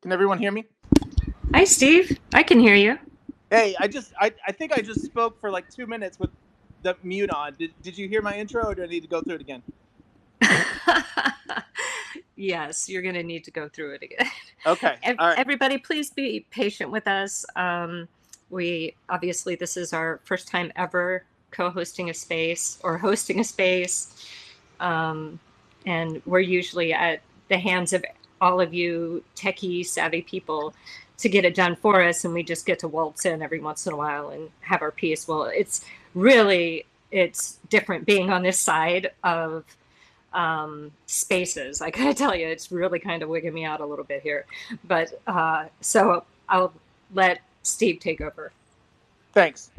Can everyone hear me? Hi, Steve. I can hear you. Hey, I think I just spoke for like 2 minutes with the mute on. Did you hear my intro, or do I need to go through it again? Yes, you're going to need to go through it again. Okay. All right. Everybody, please be patient with us. We obviously, this is our first time ever co hosting a space or hosting a space. Um, and we're usually at the hands of all of you techie savvy people to get it done for us. And we just get to waltz in every once in a while and have our piece. Well, it's different being on this side of spaces. I gotta tell you, it's really kind of wigging me out a little bit here. But so I'll let Steve take over. Thanks.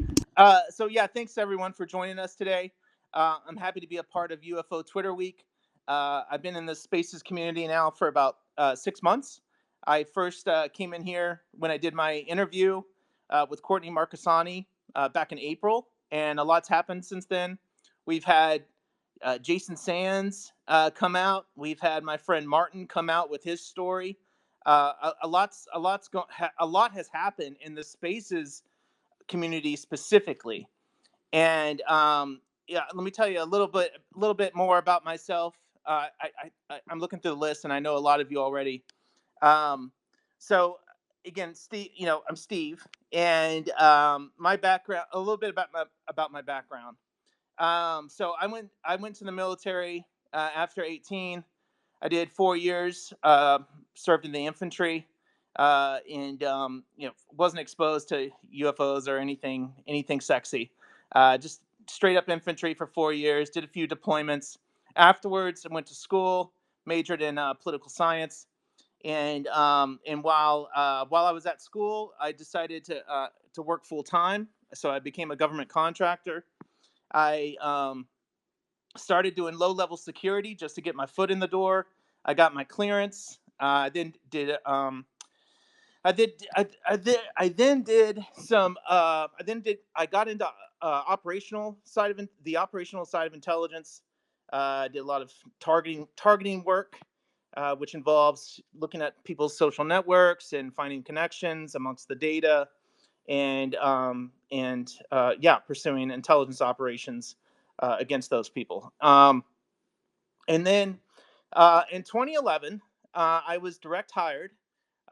So yeah, thanks everyone for joining us today. I'm happy to be a part of UFO Twitter Week. I've been in the spaces community now for about 6 months. I first came in here when I did my interview with Courtney Marcassani back in April, and a lot's happened since then. We've had Jason Sands come out. We've had my friend Martin come out with his story. A lot has happened in the spaces community specifically. And yeah, let me tell you a little bit more about myself. I'm looking through the list, and I know a lot of you already. Um, so again, Steve, I'm Steve, and my background, a little bit about my background. So I went to the military after 18. I did 4 years, served in the infantry, and wasn't exposed to UFOs or anything sexy. Just straight up infantry for 4 years. Did a few deployments. Afterwards, I went to school, majored in political science, and while I was at school, I decided to work full time. So I became a government contractor. I started doing low level security just to get my foot in the door. I got my clearance. Then did I then did some I then did I got into the operational side of intelligence. Did a lot of targeting work, which involves looking at people's social networks and finding connections amongst the data, and yeah, pursuing intelligence operations against those people. And then in 2011, I was direct hired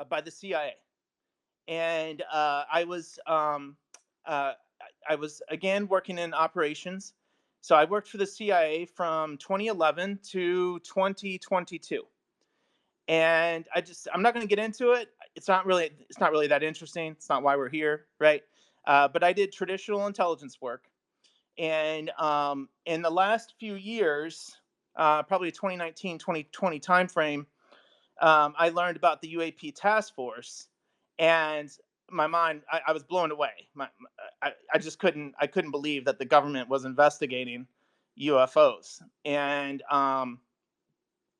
by the CIA, and uh, I was again working in operations. So I worked for the CIA from 2011 to 2022, and I'm not going to get into it. It's not really that interesting. It's not why we're here, right? But I did traditional intelligence work, and in the last few years, probably 2019, 2020 timeframe, I learned about the UAP task force, and I was blown away. I just couldn't believe that the government was investigating UFOs, and I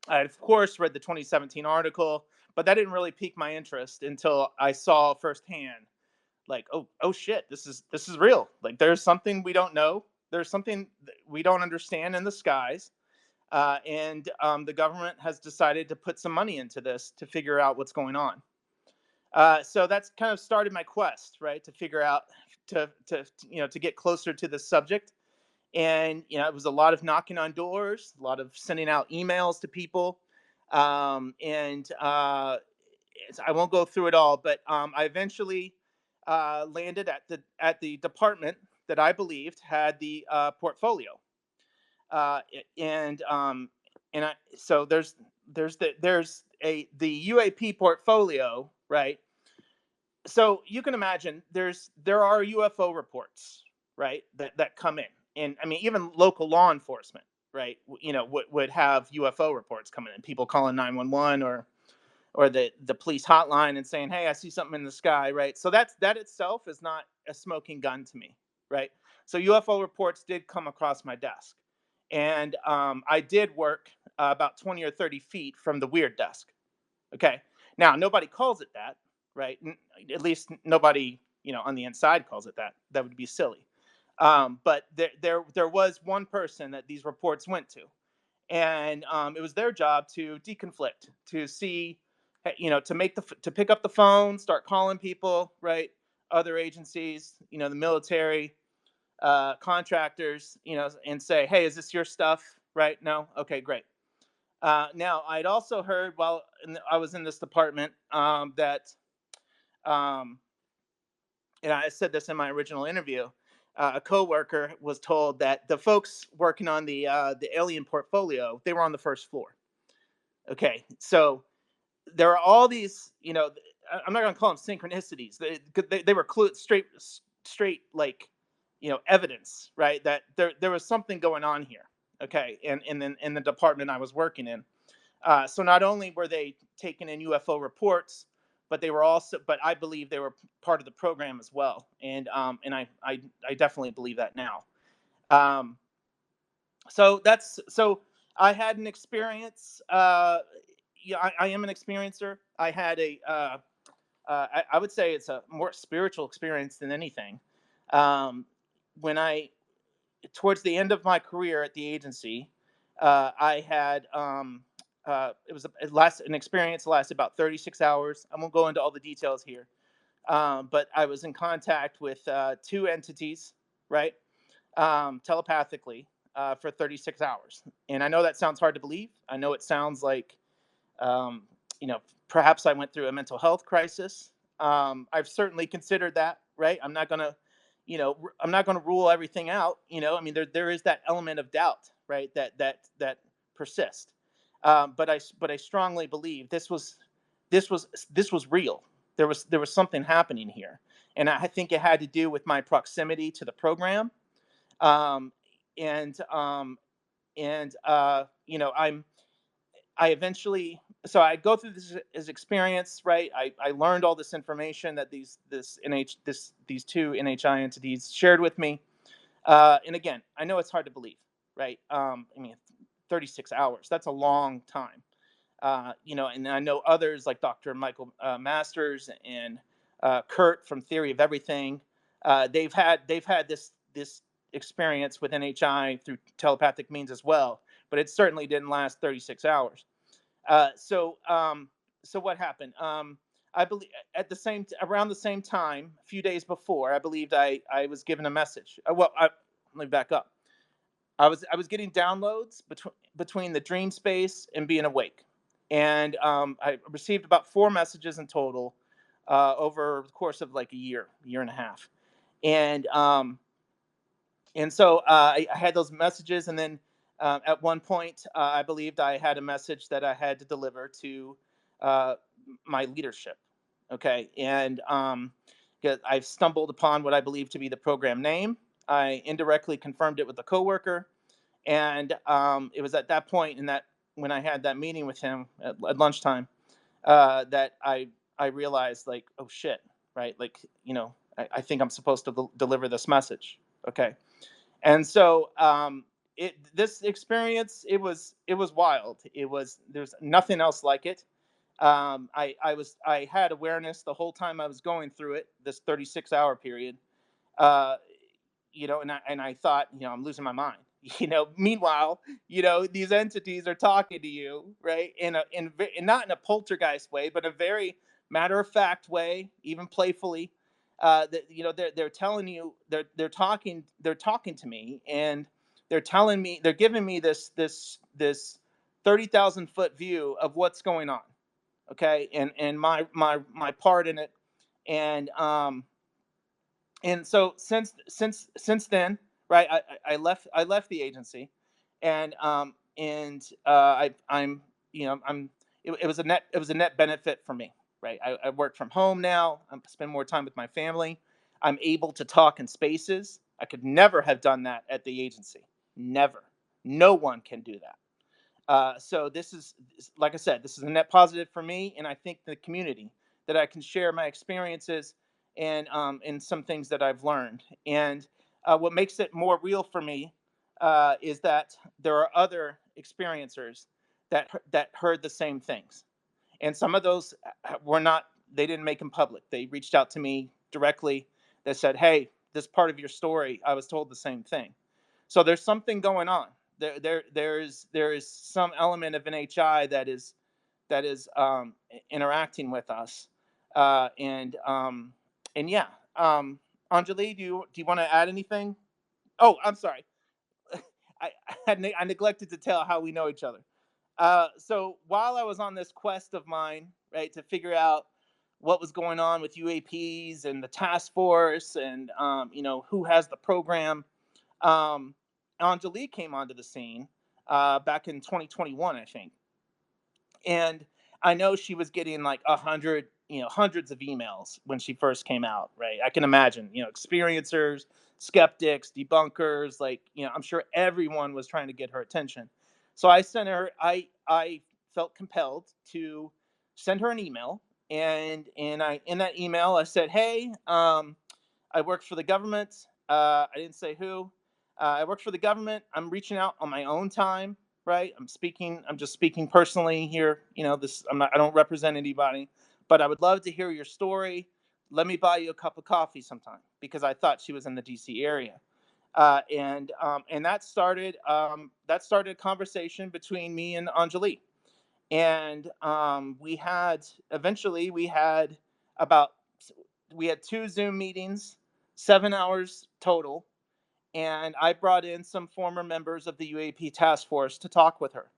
of course read the 2017 article, but that didn't really pique my interest until I saw firsthand, like, oh shit, this is real. Like, there's something we don't know. There's something we don't understand in the skies, and the government has decided to put some money into this to figure out what's going on. So that's kind of started my quest, right, to figure out to get closer to this subject. And it was a lot of knocking on doors, a lot of sending out emails to people, and I won't go through it all, but I eventually landed at the department that I believed had the portfolio, uh, and so there's the UAP portfolio, right? So you can imagine there are UFO reports, right, that come in, and I mean even local law enforcement, right, would have UFO reports coming in, people calling 911 or the police hotline and saying, hey, I see something in the sky, right? So that itself is not a smoking gun to me, right? So UFO reports did come across my desk, and I did work about 20 or 30 feet from the weird desk. Okay. Now, nobody calls it that, right? At least nobody, on the inside calls it that. That would be silly. But there was one person that these reports went to, and it was their job to deconflict, to see to pick up the phone, start calling people, right? Other agencies, the military, contractors, and say, hey, is this your stuff? Right? No? Okay, great. Now, I'd also heard while I was in this department that, um, and I said this in my original interview, a coworker was told that the folks working on the alien portfolio, they were on the first floor. Okay, so there are all these, I'm not going to call them synchronicities. They were straight, like, evidence, right? That there was something going on here. Okay, and in the department I was working in. So not only were they taking in UFO reports, but they were also, but I believe they were part of the program as well. And I definitely believe that now. Um, so I had an experience. Yeah, I am an experiencer. I had I would say it's a more spiritual experience than anything. Um, when I Towards the end of my career at the agency, I had it was an experience that lasted about 36 hours. I won't go into all the details here, but I was in contact with two entities, right, telepathically for 36 hours. And I know that sounds hard to believe. I know it sounds like um, perhaps I went through a mental health crisis. I've certainly considered that, right? I'm not going to rule everything out. I mean, there is that element of doubt, right? That persists. But I strongly believe this was real. There was something happening here, and I think it had to do with my proximity to the program, um, and I eventually, so I go through this experience, right? I learned all this information that these two NHI entities shared with me. And again, I know it's hard to believe, right? I mean, 36 hours, that's a long time. And I know others like Dr. Michael Masters and Kurt from Theory of Everything. They've had this experience with NHI through telepathic means as well, but it certainly didn't last 36 hours. Uh, so um, so what happened? I believe around the same time, a few days before, I believed I was given a message. Let me back up. I was getting downloads between the dream space and being awake, and I received about four messages in total over the course of like a year and a half, and so I had those messages, and then at one point, I believed I had a message that I had to deliver to uh, my leadership. Okay, and 'cause I stumbled upon what I believe to be the program name. I indirectly confirmed it with a coworker, and it was at that point, in that when I had that meeting with him at lunchtime, that I realized, like, oh shit, right? Like, I think I'm supposed to deliver this message. Okay, and so this experience, it was wild. There's nothing else like it. I had awareness the whole time I was going through it, this 36-hour period. uh, and I thought, I'm losing my mind. Meanwhile, these entities are talking to you, right? And not in a poltergeist way, but a very matter of fact way, even playfully. That they're telling you, they're talking to me, and they're giving me this 30,000-foot view of what's going on. Okay, and my part in it, and so since then, right, I left the agency, and it was a net benefit for me, right? I work from home now. I spend more time with my family. I'm able to talk in spaces. I could never have done that at the agency. Never. No one can do that. So like I said, this is a net positive for me, and I think the community, that I can share my experiences and some things that I've learned. And what makes it more real for me is that there are other experiencers that heard the same things, and some of those were not. They didn't make them public. They reached out to me directly. That said, "Hey, this part of your story, I was told the same thing." So there's something going on. There is some element of NHI that is interacting with us. Uh, and um, and yeah, Anjali, do you want to add anything? Oh, I'm sorry. I neglected to tell how we know each other. So while I was on this quest of mine, right, to figure out what was going on with UAPs and the task force, and who has the program, um, Anjali came onto the scene back in 2021, I think, and I know she was getting like hundreds of emails when she first came out, right? I can imagine, experiencers, skeptics, debunkers, like, I'm sure everyone was trying to get her attention. So I felt compelled to send her an email, and I in that email I said, "Hey, I work for the government. I didn't say who. I work for the government. I'm reaching out on my own time, right? I'm just speaking personally here. This. I'm not. I don't represent anybody, but I would love to hear your story. Let me buy you a cup of coffee sometime, because I thought she was in the D.C. area, and that started a conversation between me and Anjali, and we had about we had two Zoom meetings, 7 hours total, and I brought in some former members of the UAP task force to talk with her,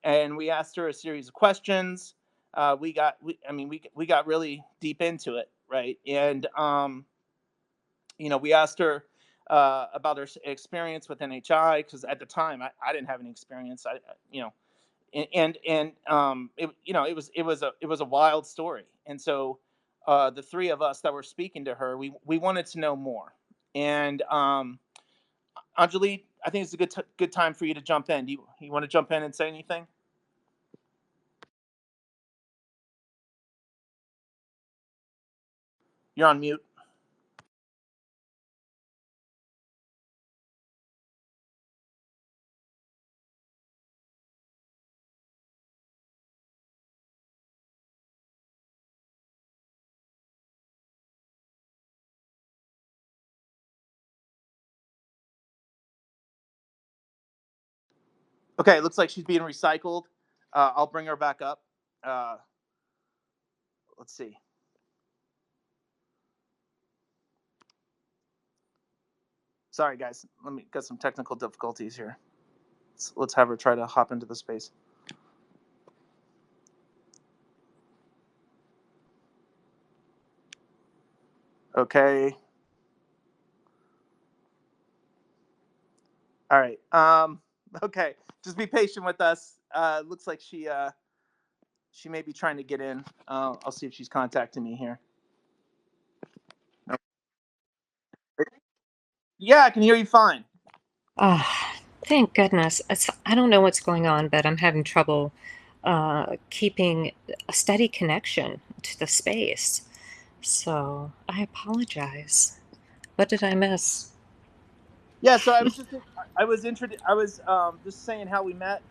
and we asked her a series of questions. We got really deep into it, right? And we asked her about her experience with NHI, because at the time I didn't have any experience. It was a wild story, and so the three of us that were speaking to her, we wanted to know more. And Anjali, I think it's a good time for you to jump in. Do you want to jump in and say anything? You're on mute. Okay, it looks like she's being recycled. I'll bring her back up. uh, let's see. Sorry guys, let me get some technical difficulties here. Let's have her try to hop into the space. Okay. All right. Okay. Just be patient with us. Looks like she may be trying to get in. I'll see if she's contacting me here. Yeah, I can hear you fine. Ah, thank goodness. I don't know what's going on, but I'm having trouble keeping a steady connection to the space. So I apologize. What did I miss? Yeah. So I was just saying how we met.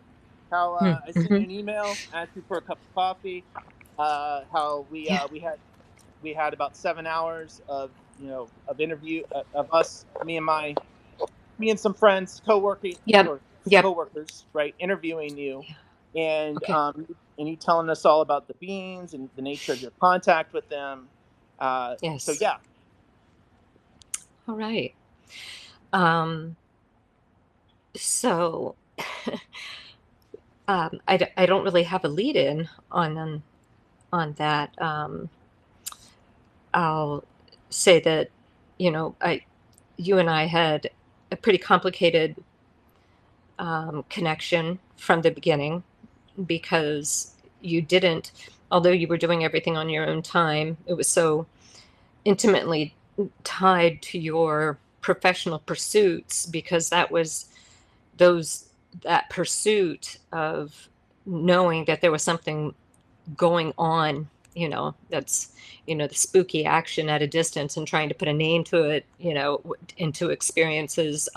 How I sent Mm-hmm. you an email, asked you for a cup of coffee. How Yeah. we had about 7 hours of interview of us, me and some friends, Yep. Yep. coworkers, right, interviewing you, Yeah. and Okay. you telling us all about the beings and the nature of your contact with them. So Yes. yeah. All right. Um, so I don't really have a lead in on that. I'll say that, you and I had a pretty complicated connection from the beginning because you didn't, although you were doing everything on your own time, it was so intimately tied to your professional pursuits because those that pursuit of knowing that there was something going on, that's, the spooky action at a distance and trying to put a name to it, into experiences,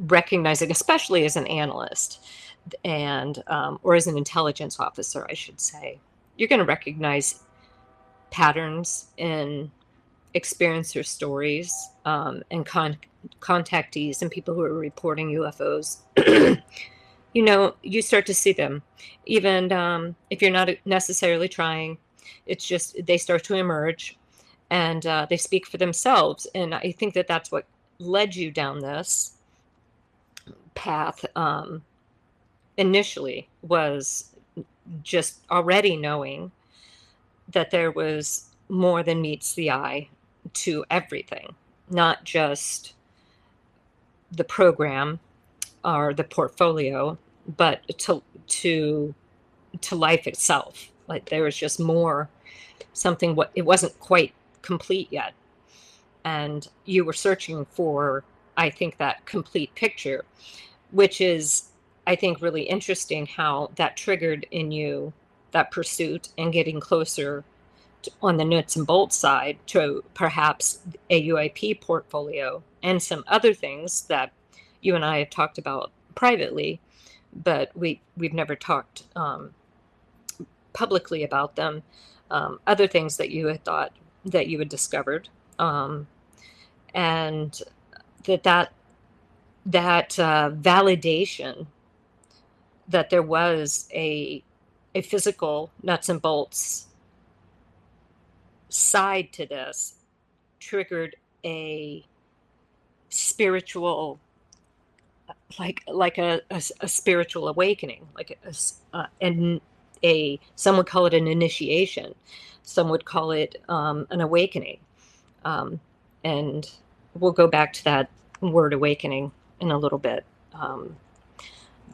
recognizing, especially as an analyst and or as an intelligence officer, I should say, you're going to recognize patterns in experiencer stories, and contactees and people who are reporting UFOs. you start to see them, even if you're not necessarily trying. It's just they start to emerge, and they speak for themselves. And I think that that's what led you down this path, initially, was just already knowing that there was more than meets the eye to everything, not just the program or the portfolio, but to life itself. Like there was just more, something, what it wasn't quite complete yet. And you were searching for, I think, that complete picture, which is, I think, really interesting how that triggered in you that pursuit and getting closer on the nuts and bolts side to perhaps a UIP portfolio and some other things that you and I have talked about privately, but we've never talked publicly about them. Other things that you had thought that you had discovered, um, and that validation that there was a physical nuts and bolts side to this triggered a spiritual, like a spiritual awakening, like some would call it an initiation, some would call it an awakening, um, and we'll go back to that word awakening in a little bit,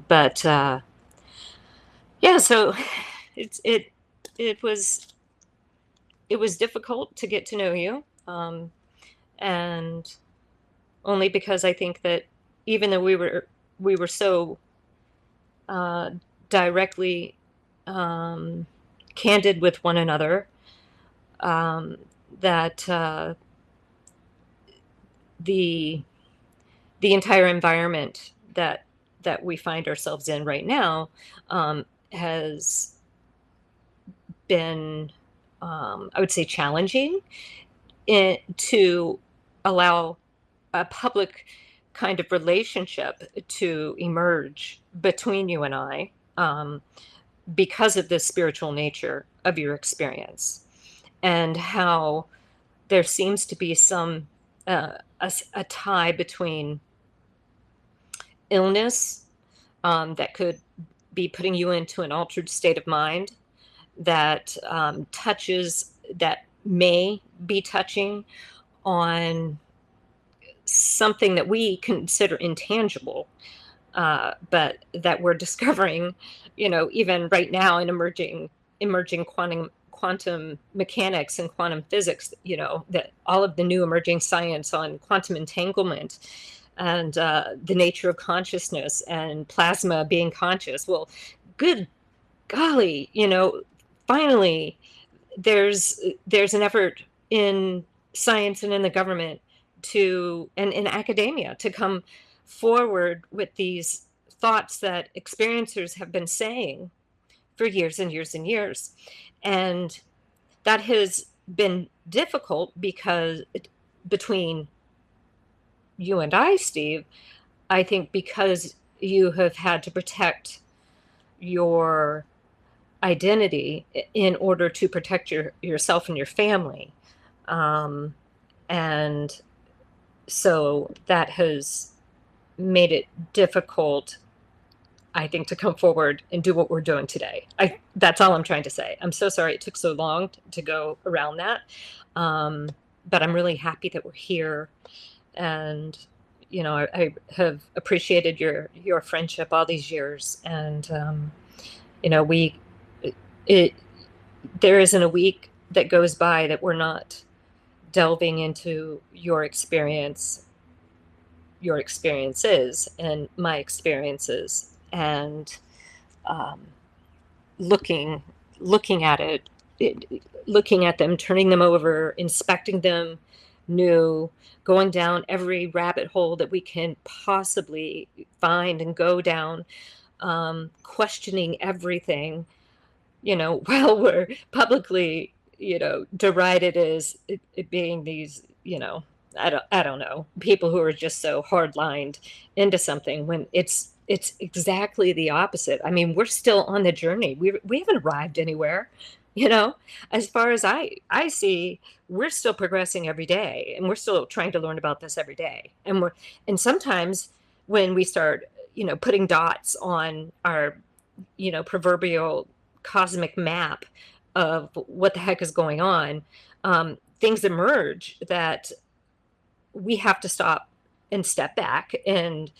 but yeah, so it's it was it was difficult to get to know you, and only because I think that even though we were so uh, directly um, candid with one another, um, that the the entire environment that we find ourselves in right now, has been, I would say, challenging to allow a public kind of relationship to emerge between you and I, because of the spiritual nature of your experience, and how there seems to be some a tie between illness, that could be putting you into an altered state of mind, that that may be touching on something that we consider intangible, but that we're discovering, even right now in emerging quantum mechanics and quantum physics. That all of the new emerging science on quantum entanglement and the nature of consciousness and plasma being conscious. Well, good golly, finally there's an effort in science and in the government to and in academia to come forward with these thoughts that experiencers have been saying for years and years and years. And that has been difficult because between you and I, Steve, I think because you have had to protect your identity in order to protect yourself and your family. Um, and so that has made it difficult, I think, to come forward and do what we're doing today. That's all I'm trying to say. I'm so sorry it took so long to go around that. Um, but I'm really happy that we're here. And, I have appreciated your friendship all these years. And, we, it, there isn't a week that goes by that we're not delving into your experiences and my experiences, and um, looking looking at looking at them, turning them over, inspecting them new, going down every rabbit hole that we can possibly find and go down, questioning everything, while we're publicly, derided as it being these, I don't know, people who are just so hard lined into something when it's It's exactly the opposite. I mean, we're still on the journey. We haven't arrived anywhere, you know? As far as I see, we're still progressing every day, and we're still trying to learn about this every day. And sometimes when we start, putting dots on our, proverbial cosmic map of what the heck is going on, things emerge that we have to stop and step back and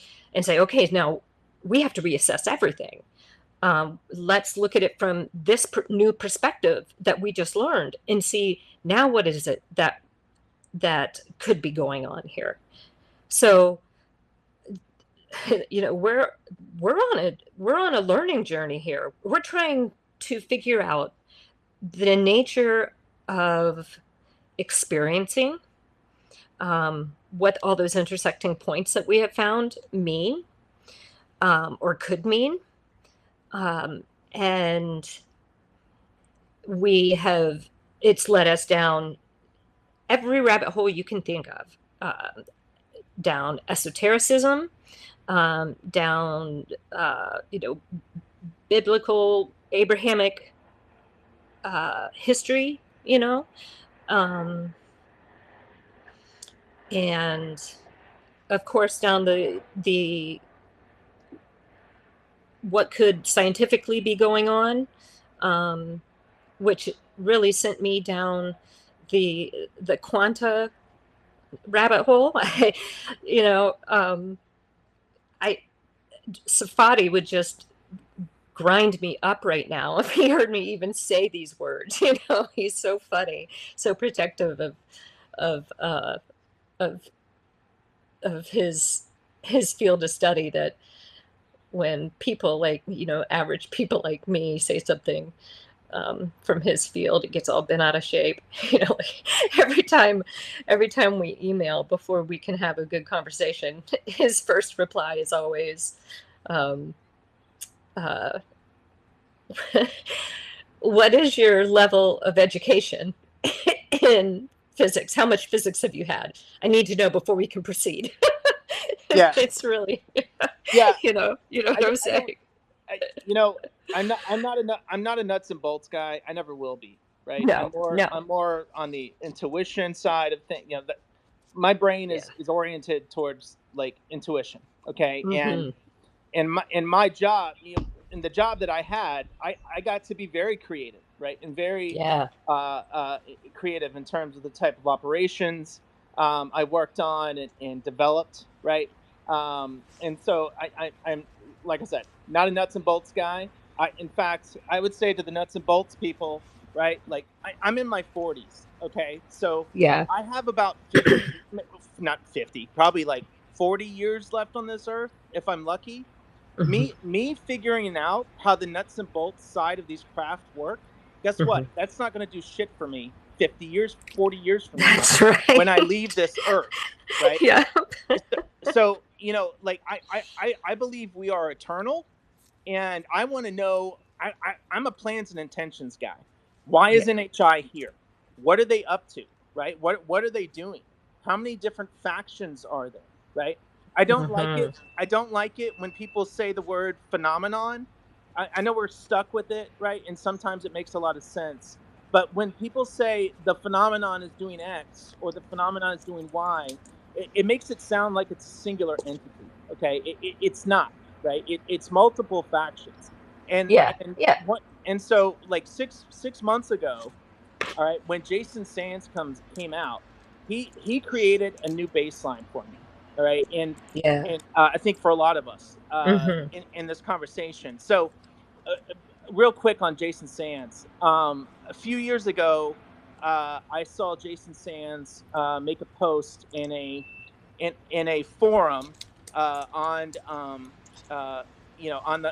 say, okay, now we have to reassess everything. Let's look at it from this new perspective that we just learned and see now what is it that could be going on here. So, we're on a learning journey here. We're trying to figure out the nature of experiencing, what all those intersecting points that we have found mean, or could mean. Um, and we have, it's led us down every rabbit hole you can think of, down esotericism, down, biblical, Abrahamic history, and of course down the what could scientifically be going on, which really sent me down the quanta rabbit hole. You know, I Safadi would just grind me up right now if he heard me even say these words. He's so funny, so protective of uh, of of his field of study, that when people like, average people like me say something, from his field, it gets all bent out of shape. Like every time we email before we can have a good conversation, his first reply is always, um, uh, "What is your level of education in physics? How much physics have you had? I need to know before we can proceed." Yeah, It's really, yeah. you know what I'm I don't. saying? I, you know, I'm not a nuts and bolts guy. I never will be. Right. No, no, I'm more on the intuition side of things. My brain yeah. is oriented towards like intuition. Okay. And Hmm. my job, in the job that I had, I got to be very creative, right, and very Yeah. creative in terms of the type of operations I worked on and developed, right. And so I'm, like I said, not a nuts and bolts guy. In fact, I would say to the nuts and bolts people, right, like I'm in my 40s. Okay, so Yeah. I have about 50, not 50, probably like 40 years left on this earth if I'm lucky. Hmm. Me figuring out how the nuts and bolts side of these craft work, guess Hmm. what? That's not going to do shit for me 50 years, 40 years from now That's right. when I leave this earth, right? Yeah. So, like I believe we are eternal, and I want to know. I'm a plans and intentions guy. Why Yeah. is NHI here? What are they up to? Right? What are they doing? How many different factions are there? Right? I don't like Hmm. it. I don't like it when people say the word phenomenon. I know we're stuck with it, right? And sometimes it makes a lot of sense. But when people say the phenomenon is doing X or the phenomenon is doing Y, it makes it sound like it's a singular entity. Okay, it's not, right? It's multiple factions, and Yeah. and Yeah. what and so like six months ago, all right, when Jason Sands came out, he created a new baseline for me, all right, Yeah. and I think for a lot of us Hmm. in this conversation. So, real quick on Jason Sands, a few years ago, I saw Jason Sands make a post in a forum on uh,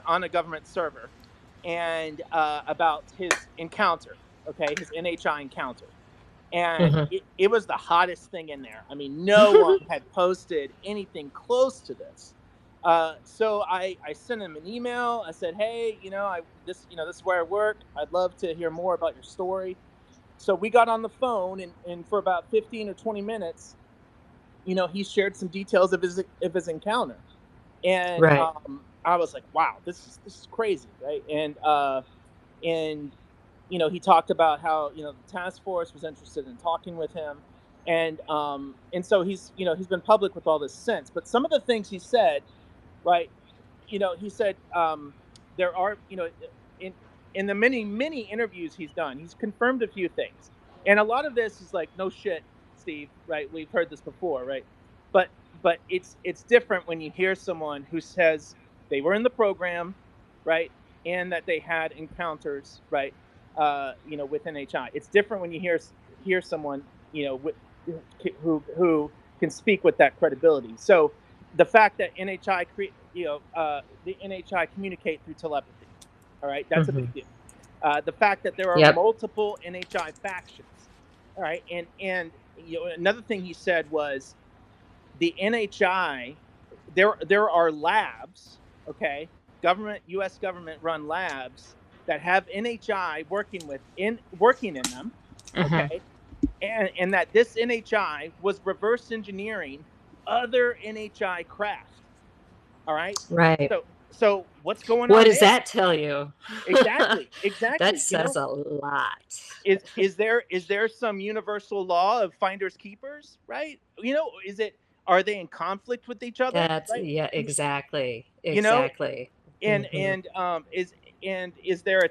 on a government server, and about his encounter, okay, his NHI encounter, and Hmm. it was the hottest thing in there. I mean, no one had posted anything close to this. So I sent him an email. I said, hey, this is where I work. I'd love to hear more about your story. So we got on the phone, and for about 15 or 20 minutes, he shared some details of his encounter, and Right. I was like, wow, this is crazy, right? And he talked about how the task force was interested in talking with him, and so he's been public with all this since. But some of the things he said, right? He said there are in in the many interviews he's done, he's confirmed a few things, and a lot of this is like no shit, Steve. Right? We've heard this before, right? But it's different when you hear someone who says they were in the program, right, and that they had encounters, right, with NHI. It's different when you hear someone who can speak with that credibility. So the fact that the NHI communicate through telepathy, all right, that's a Hmm. big deal. The fact that there are Yep. multiple NHI factions, all right, and another thing he said was the NHI, there are labs, okay, U.S. government run labs that have NHI working in them, Hmm. okay, and that this NHI was reverse engineering other NHI craft. All right. Right. So what's going What on does there? that tell you? Exactly. That Exactly. says a lot. Is there some universal law of finders keepers? Right. Are they in conflict with each other? That's, Right. yeah, exactly. You know, Exactly. and Hmm. and is there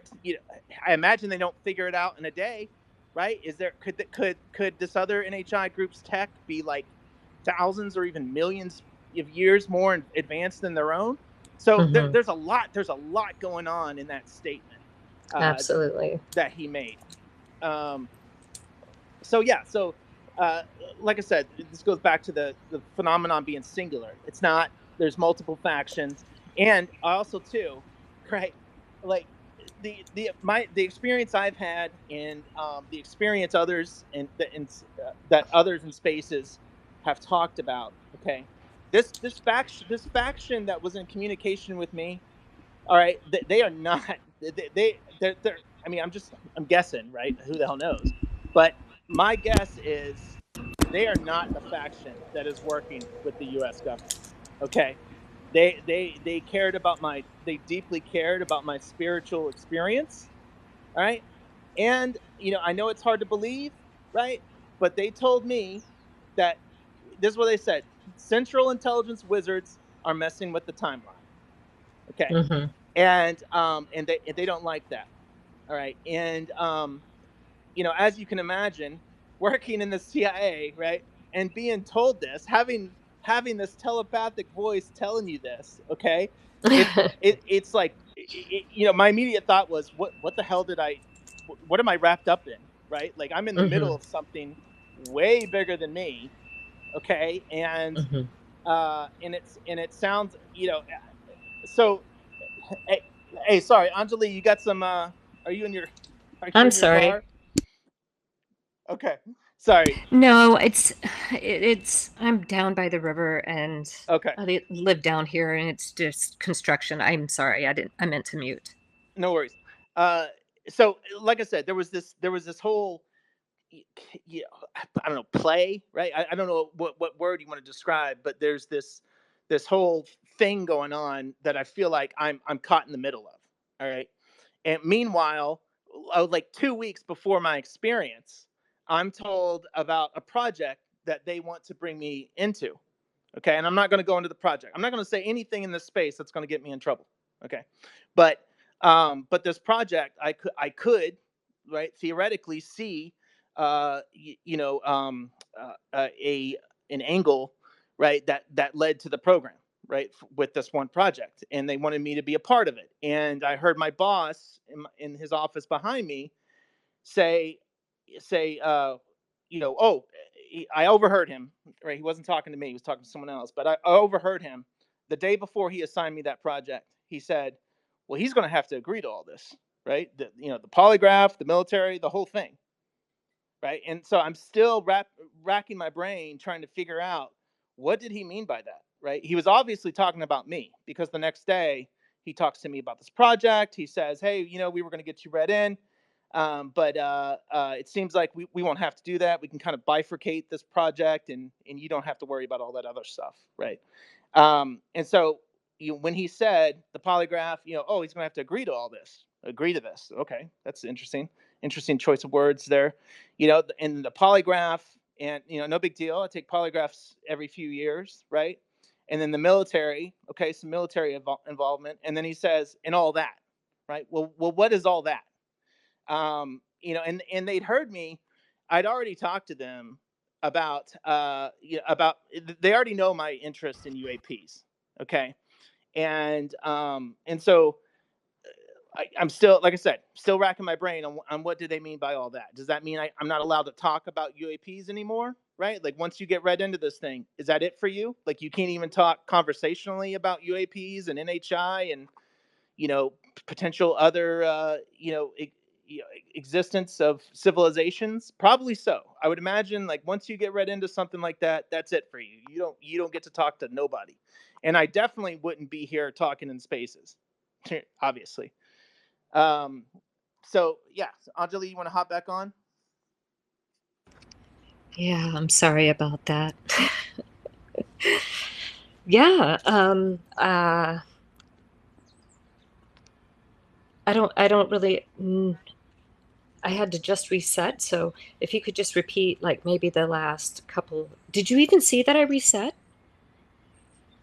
I imagine they don't figure it out in a day, right? Is there could this other NHI group's tech be like thousands or even millions of years more advanced than their own? So Hmm. there's a lot going on in that statement uh, Absolutely. that he made. Um, so yeah, so uh, like I said, this goes back to the phenomenon being singular. It's not. There's multiple factions, and also too, right? Like the experience I've had, and the experience others that others in spaces have talked about. Okay, this faction that was in communication with me, all right, they are not. They're. I mean, I'm guessing, right? Who the hell knows? But my guess is they are not the faction that is working with the U.S. government. Okay, they deeply cared about my spiritual experience. All right, and I know it's hard to believe, right? But they told me that this is what they said: Central Intelligence wizards are messing with the timeline. Okay, Hmm. and they don't like that. All right, and as you can imagine, working in the CIA, right, and being told this, having this telepathic voice telling you this, okay, it's like my immediate thought was, what the hell what am I wrapped up in, right? Like I'm in the Hmm. middle of something way bigger than me, okay, Hmm. and it sounds, so hey, hey, sorry, Anjali, you got some? Are you in your Are you I'm in your sorry. car? Okay, sorry. No, it's I'm down by the river, and Okay, live down here, and it's just construction. I'm sorry. I meant to mute. no worries. Uh, so like I said, there was this whole y- yeah, I don't know, play, right? I don't know what word you want to describe, but there's this whole thing going on that I feel like I'm caught in the middle of. All right. And meanwhile, like 2 weeks before my experience, I'm told about a project that they want to bring me into. Okay, and I'm not going to go into the project. I'm not going to say anything in this space that's going to get me in trouble. Okay, but this project, I could, right, theoretically see, a an angle, right, that led to the program, right, with this one project, and they wanted me to be a part of it. And I heard my boss in his office behind me say oh, I overheard him. Right, he wasn't talking to me; he was talking to someone else. But I overheard him the day before he assigned me that project. He said, "Well, he's going to have to agree to all this, right? The polygraph, the military, the whole thing, right?" And so I'm still racking my brain trying to figure out what did he mean by that, right? He was obviously talking about me, because the next day he talks to me about this project. He says, "Hey, we were going to get you read in, but it seems like we won't have to do that. We can kind of bifurcate this project, and you don't have to worry about all that other stuff, right?" And so when he said the polygraph, oh, he's going to have to agree to all this, agree to this. Okay, that's interesting choice of words there. In the polygraph, and no big deal. I take polygraphs every few years, right? And then the military, okay, some military involvement, and then he says, and all that, right? Well, what is all that? And they'd heard me. I'd already talked to them about, about. They already know my interest in UAPs, okay, and so I'm still, like I said, still racking my brain on what do they mean by all that. Does that mean I'm not allowed to talk about UAPs anymore? Right? Like once you get read into this thing, is that it for you? Like you can't even talk conversationally about UAPs and NHI and potential other existence of civilizations? Probably so. I would imagine like once you get read into something like that, that's it for you. You don't get to talk to nobody. And I definitely wouldn't be here talking in spaces. Obviously. Um, so yeah, so Anjali, you want to hop back on? Yeah, I'm sorry about that. Yeah, I don't really, I had to just reset. So if you could just repeat, like maybe the last couple, did you even see that I reset?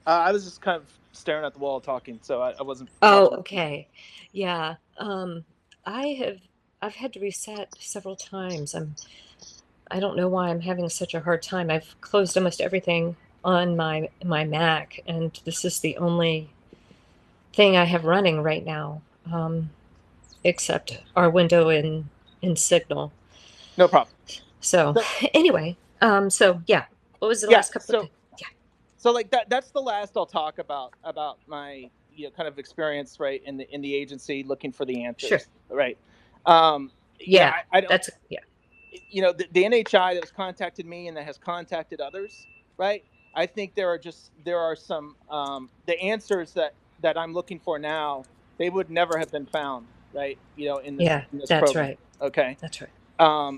I was just kind of staring at the wall talking, so I wasn't Oh, talking. okay. Yeah. I have, I've had to reset several times. I don't know why I'm having such a hard time. I've closed almost everything on my Mac, and this is the only thing I have running right now, except our window in Signal. No problem. So So anyway, so yeah, what was the yeah, last couple of so things? Yeah, so like that's the last I'll talk about my kind of experience, right, in the agency looking for the sure. answers, right? um Yeah, I don't, that's yeah, the NHI that has contacted me and that has contacted others, right? I think there are some the answers that I'm looking for now, they would never have been found, right? In this yeah. in this That's program. right. Okay. That's right.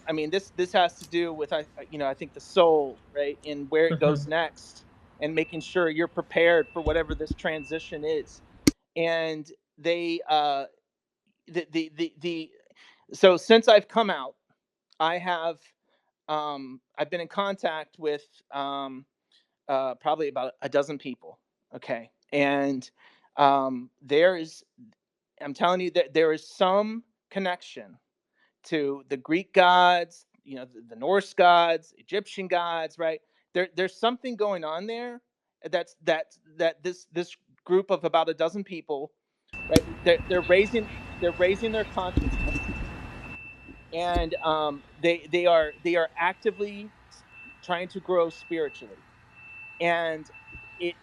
I mean, this has to do with I think the soul, right, and where it Hmm. goes next, and making sure you're prepared for whatever this transition is. And they the so since I've come out, I have I've been in contact with probably about a dozen people. Okay, and there is, I'm telling you that there is some connection to the Greek gods, the Norse gods, Egyptian gods, right? There's something going on there that this group of about a dozen people, right? They're raising their consciousness, and they are actively trying to grow spiritually. And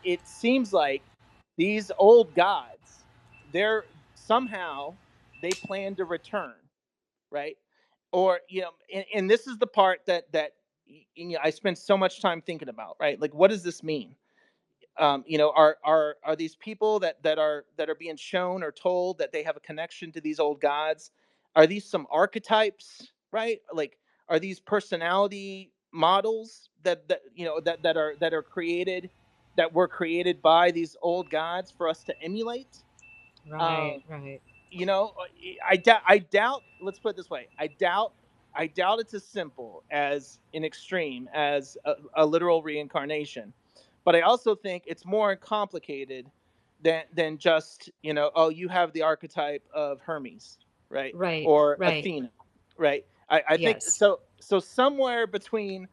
it seems like these old gods, they're somehow, they plan to return, right? Or and this is the part that I spend so much time thinking about, right? Like what does this mean? Are these people that are being shown or told that they have a connection to these old gods? Are these some archetypes, right? Like, are these personality models that are created, that were created by these old gods for us to emulate? Right, um right, I doubt, let's put it this way, I doubt it's as simple as an extreme as a literal reincarnation. But I also think it's more complicated than just, oh, you have the archetype of Hermes, right? right, Or right. Athena, right? I think Yes, so somewhere between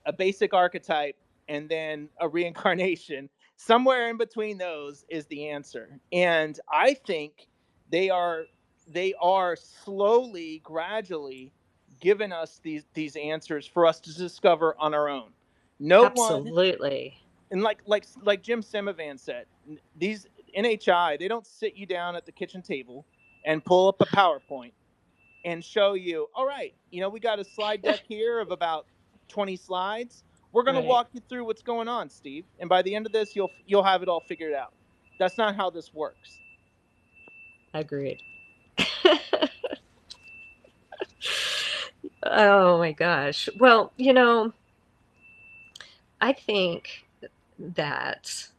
a basic archetype and then a reincarnation, somewhere in between those is the answer. And I think they are they are slowly, gradually giving us these answers for us to discover on our own. No one, absolutely. and like Jim Semivan said, these NHI, they don't sit you down at the kitchen table and pull up a PowerPoint and show you, all right, we got a slide deck here of about 20 slides. We're going to Right, walk you through what's going on, Steve. And by the end of this, you'll have it all figured out. That's not how this works. agreed. Oh my gosh. Well, I think that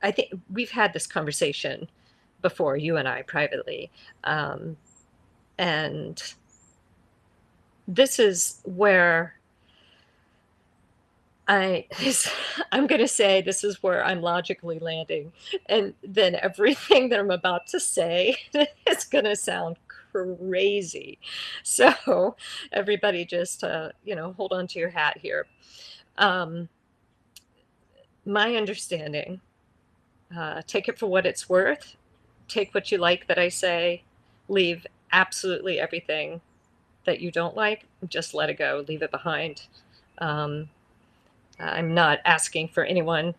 I think we've had this conversation before, you and I privately. Um, and this is where I I'm going to say this is where I'm logically landing, and then everything that I'm about to say is going to sound crazy. So everybody just hold on to your hat here. Um, my understanding, take it for what it's worth. Take what you like that I say, leave absolutely everything that you don't like, just let it go, leave it behind. Um, I'm not asking for anyone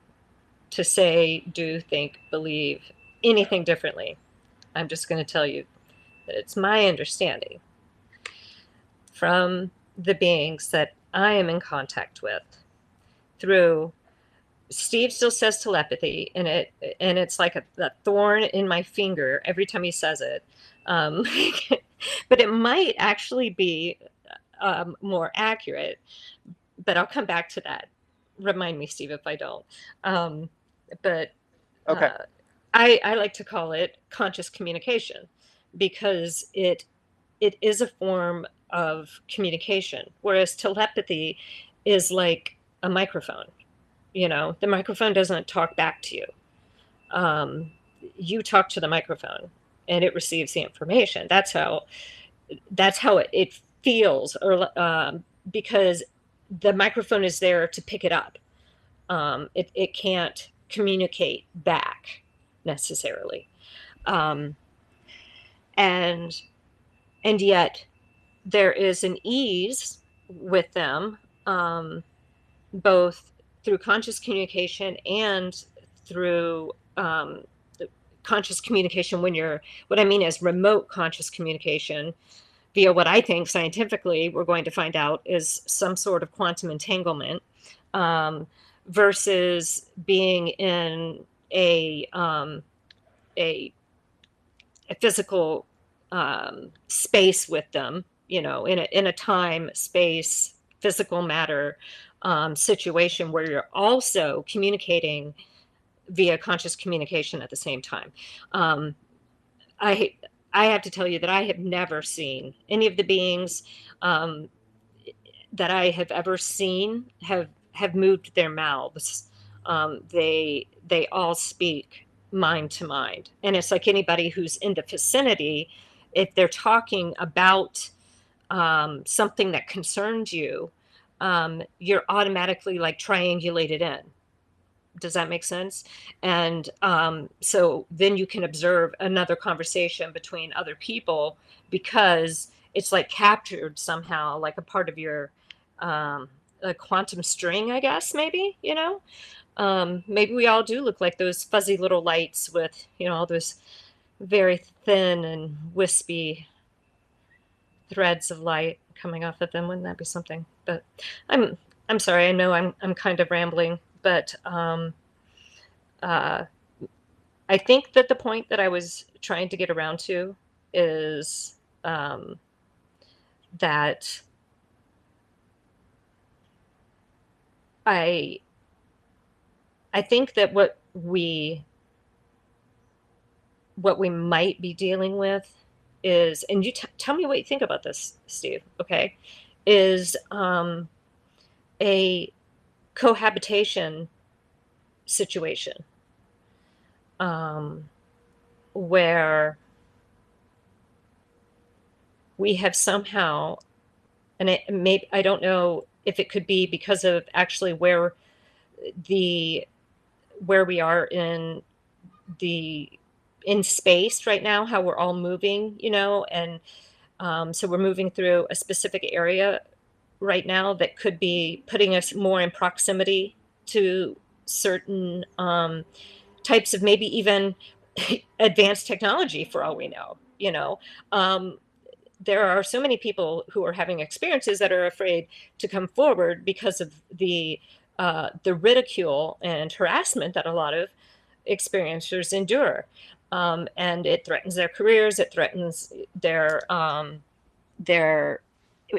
to say, do, think, believe anything differently. I'm just going to tell you that it's my understanding from the beings that I am in contact with through Steve still says telepathy, and it's like a thorn in my finger every time he says it. Um, but it might actually be more accurate. But I'll come back to that. Remind me, Steve, if I don't. Um, but Okay. uh, I like to call it conscious communication because it is a form of communication, whereas telepathy is like a microphone. The microphone doesn't talk back to you. Um, you talk to the microphone, and it receives the information. That's how it feels, or because the microphone is there to pick it up. It can't communicate back necessarily, um, and and yet there is an ease with them, both through conscious communication and through conscious communication. What I mean is remote conscious communication via what I think scientifically we're going to find out is some sort of quantum entanglement, um, versus being in a, a physical space with them, in a time, space, physical matter situation where you're also communicating via conscious communication at the same time. Um, I I have to tell you that I have never seen any of the beings um, that I have ever seen have moved their mouths. They all speak mind to mind, and it's like anybody who's in the vicinity. If they're talking about something that concerns you, you're automatically like triangulated in. Does that make sense? And so then you can observe another conversation between other people because it's like captured somehow, like a part of your a quantum string, I guess, maybe. Maybe we all do look like those fuzzy little lights with, all those very thin and wispy threads of light coming off of them. Wouldn't that be something? But I'm I'm sorry. I know I'm kind of rambling, but uh, I think that the point that I was trying to get around to is that I I think that what we might be dealing with is, and you tell me what you think about this, Steve. Okay, is a cohabitation situation, um, where we have somehow, and I don't know if it could be because of actually the where we are the in space right now, how we're all moving, and so we're moving through a specific area right now that could be putting us more in proximity to certain types of maybe even advanced technology for all we know. Um, there are so many people who are having experiences that are afraid to come forward because of the ridicule and harassment that a lot of experiencers endure, and it threatens their careers. It threatens their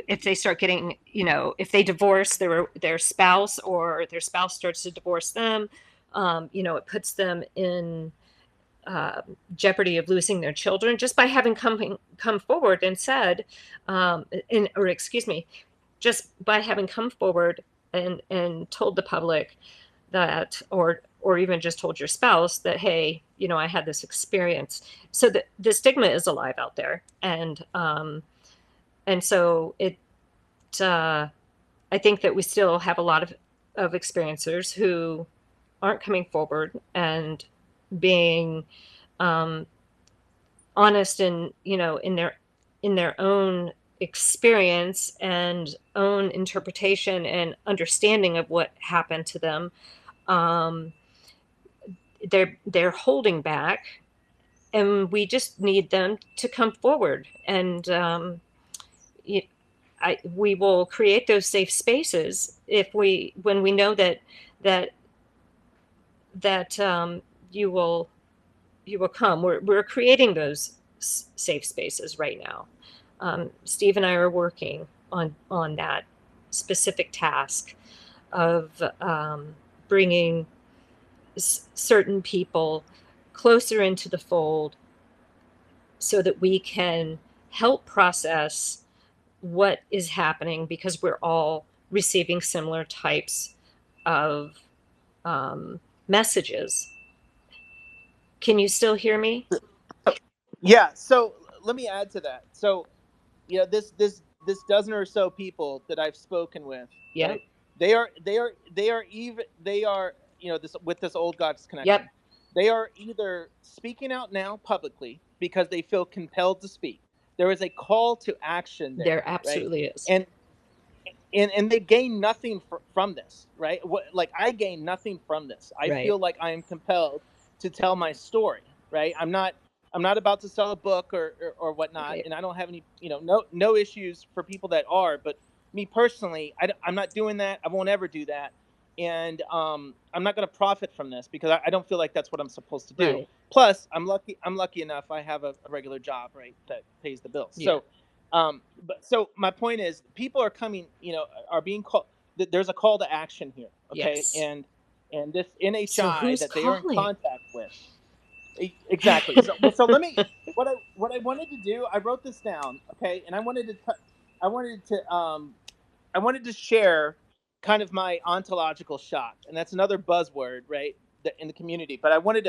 if they start getting, if they divorce their spouse or their spouse starts to divorce them, It puts them in jeopardy of losing their children just by having come forward and said, or excuse me, just by having come forward and told the public that, or even just told your spouse that, hey, I had this experience. So the stigma is alive out there, and so uh, I think that we still have a lot of experiencers who aren't coming forward and being um, honest in in their own experience and own interpretation and understanding of what happened to them. um, they're holding back, and we just need them to come forward, and y- we will create those safe spaces if we when we know that that you will come. We're creating those safe spaces right now. Steve and I are working on that specific task of bringing certain people closer into the fold so that we can help process what is happening, because we're all receiving similar types of messages. Can you still hear me? Yeah. So let me add to that. So this dozen or so people that I've spoken with, Yep. right? They are this with this old God's Yep. connection. They are either speaking out now publicly because they feel compelled to speak. There is a call to action there, There right? absolutely is. And and they gain nothing from this, right? Like I gain nothing from this. I Right. feel like I am compelled to tell my story, right? I'm not about to sell a book or whatnot, Right. and I don't have any no issues for people that are, but me personally, I'm not doing that. I won't ever do that, and I'm not going to profit from this because I don't feel like that's what I'm supposed to do. Right. Plus, I'm lucky enough I have a regular job, right, that pays the bills. Yeah. But so my point is, people are coming, are being called. There's a call to action here, okay? Yes. And this So NHI who's that they are in calling? contact with, exactly. So let me. What I wanted to do, I wrote this down, okay? And I wanted to I wanted to share kind of my ontological shock, and that's another buzzword, right, in the community. But I wanted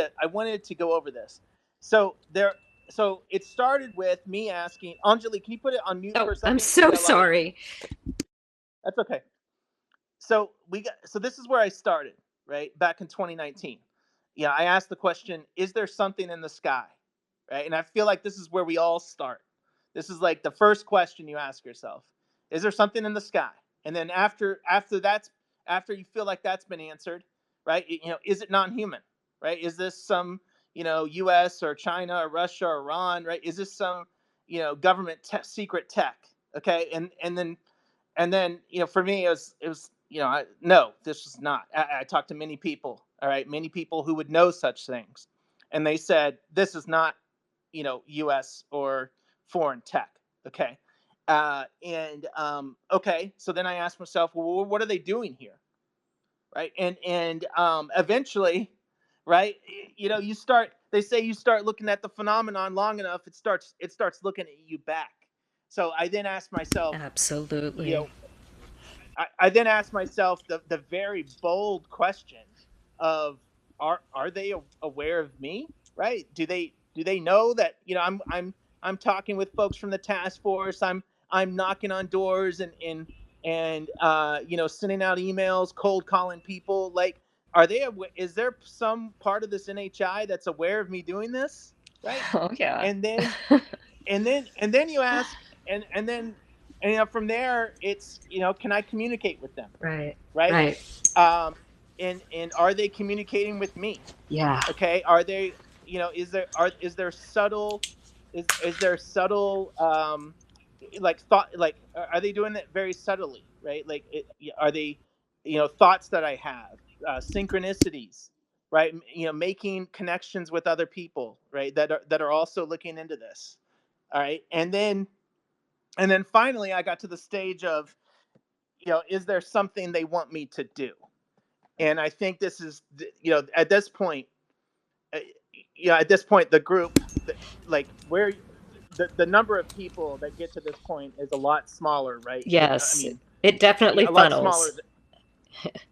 to go over this. So there, so it started with me asking Anjali, can you put it on mute Oh, for a I'm second? We so got a lot of. sorry. That's okay. So this is where I started, right, back in 2019. Yeah, I asked the question, is there something in the sky, right? And I feel like this is where we all start. This is like the first question you ask yourself: is there something in the sky? And then after you feel like that's been answered, right? Is it non-human, right? Is this some U.S. or China or Russia or Iran, right? Is this some government secret tech? Okay, and then for me it was no, this was not. I talked to many people, all right, many people who would know such things, and they said this is not us or foreign tech. Okay. And okay, so then I asked myself, well, what are they doing here, right? And eventually, right, you start, they say, you start looking at the phenomenon long enough, it starts looking at you back. So I then asked myself, you Absolutely. know I then asked myself the very bold question of, are they aware of me? Right? Do they know that I'm talking with folks from the task force? I'm knocking on doors and sending out emails, cold calling people. Like, are they? Is there some part of this NHI that's aware of me doing this? Right? Oh yeah. And then and then you ask, and then from there it's, can I communicate with them, Right. right? Right. And are they communicating with me? Yeah. Okay, are they, is there subtle, is there subtle, like thought, like, are they doing it very subtly, right? Like, are they, thoughts that I have, synchronicities, right? Making connections with other people, right, that are also looking into this. All right. And then finally I got to the stage of, is there something they want me to do? And I think this is, at this point, uh, at this point, the group, like where the number of people that get to this point is a lot smaller, right? I Yes, mean, it definitely a lot smaller. funnels.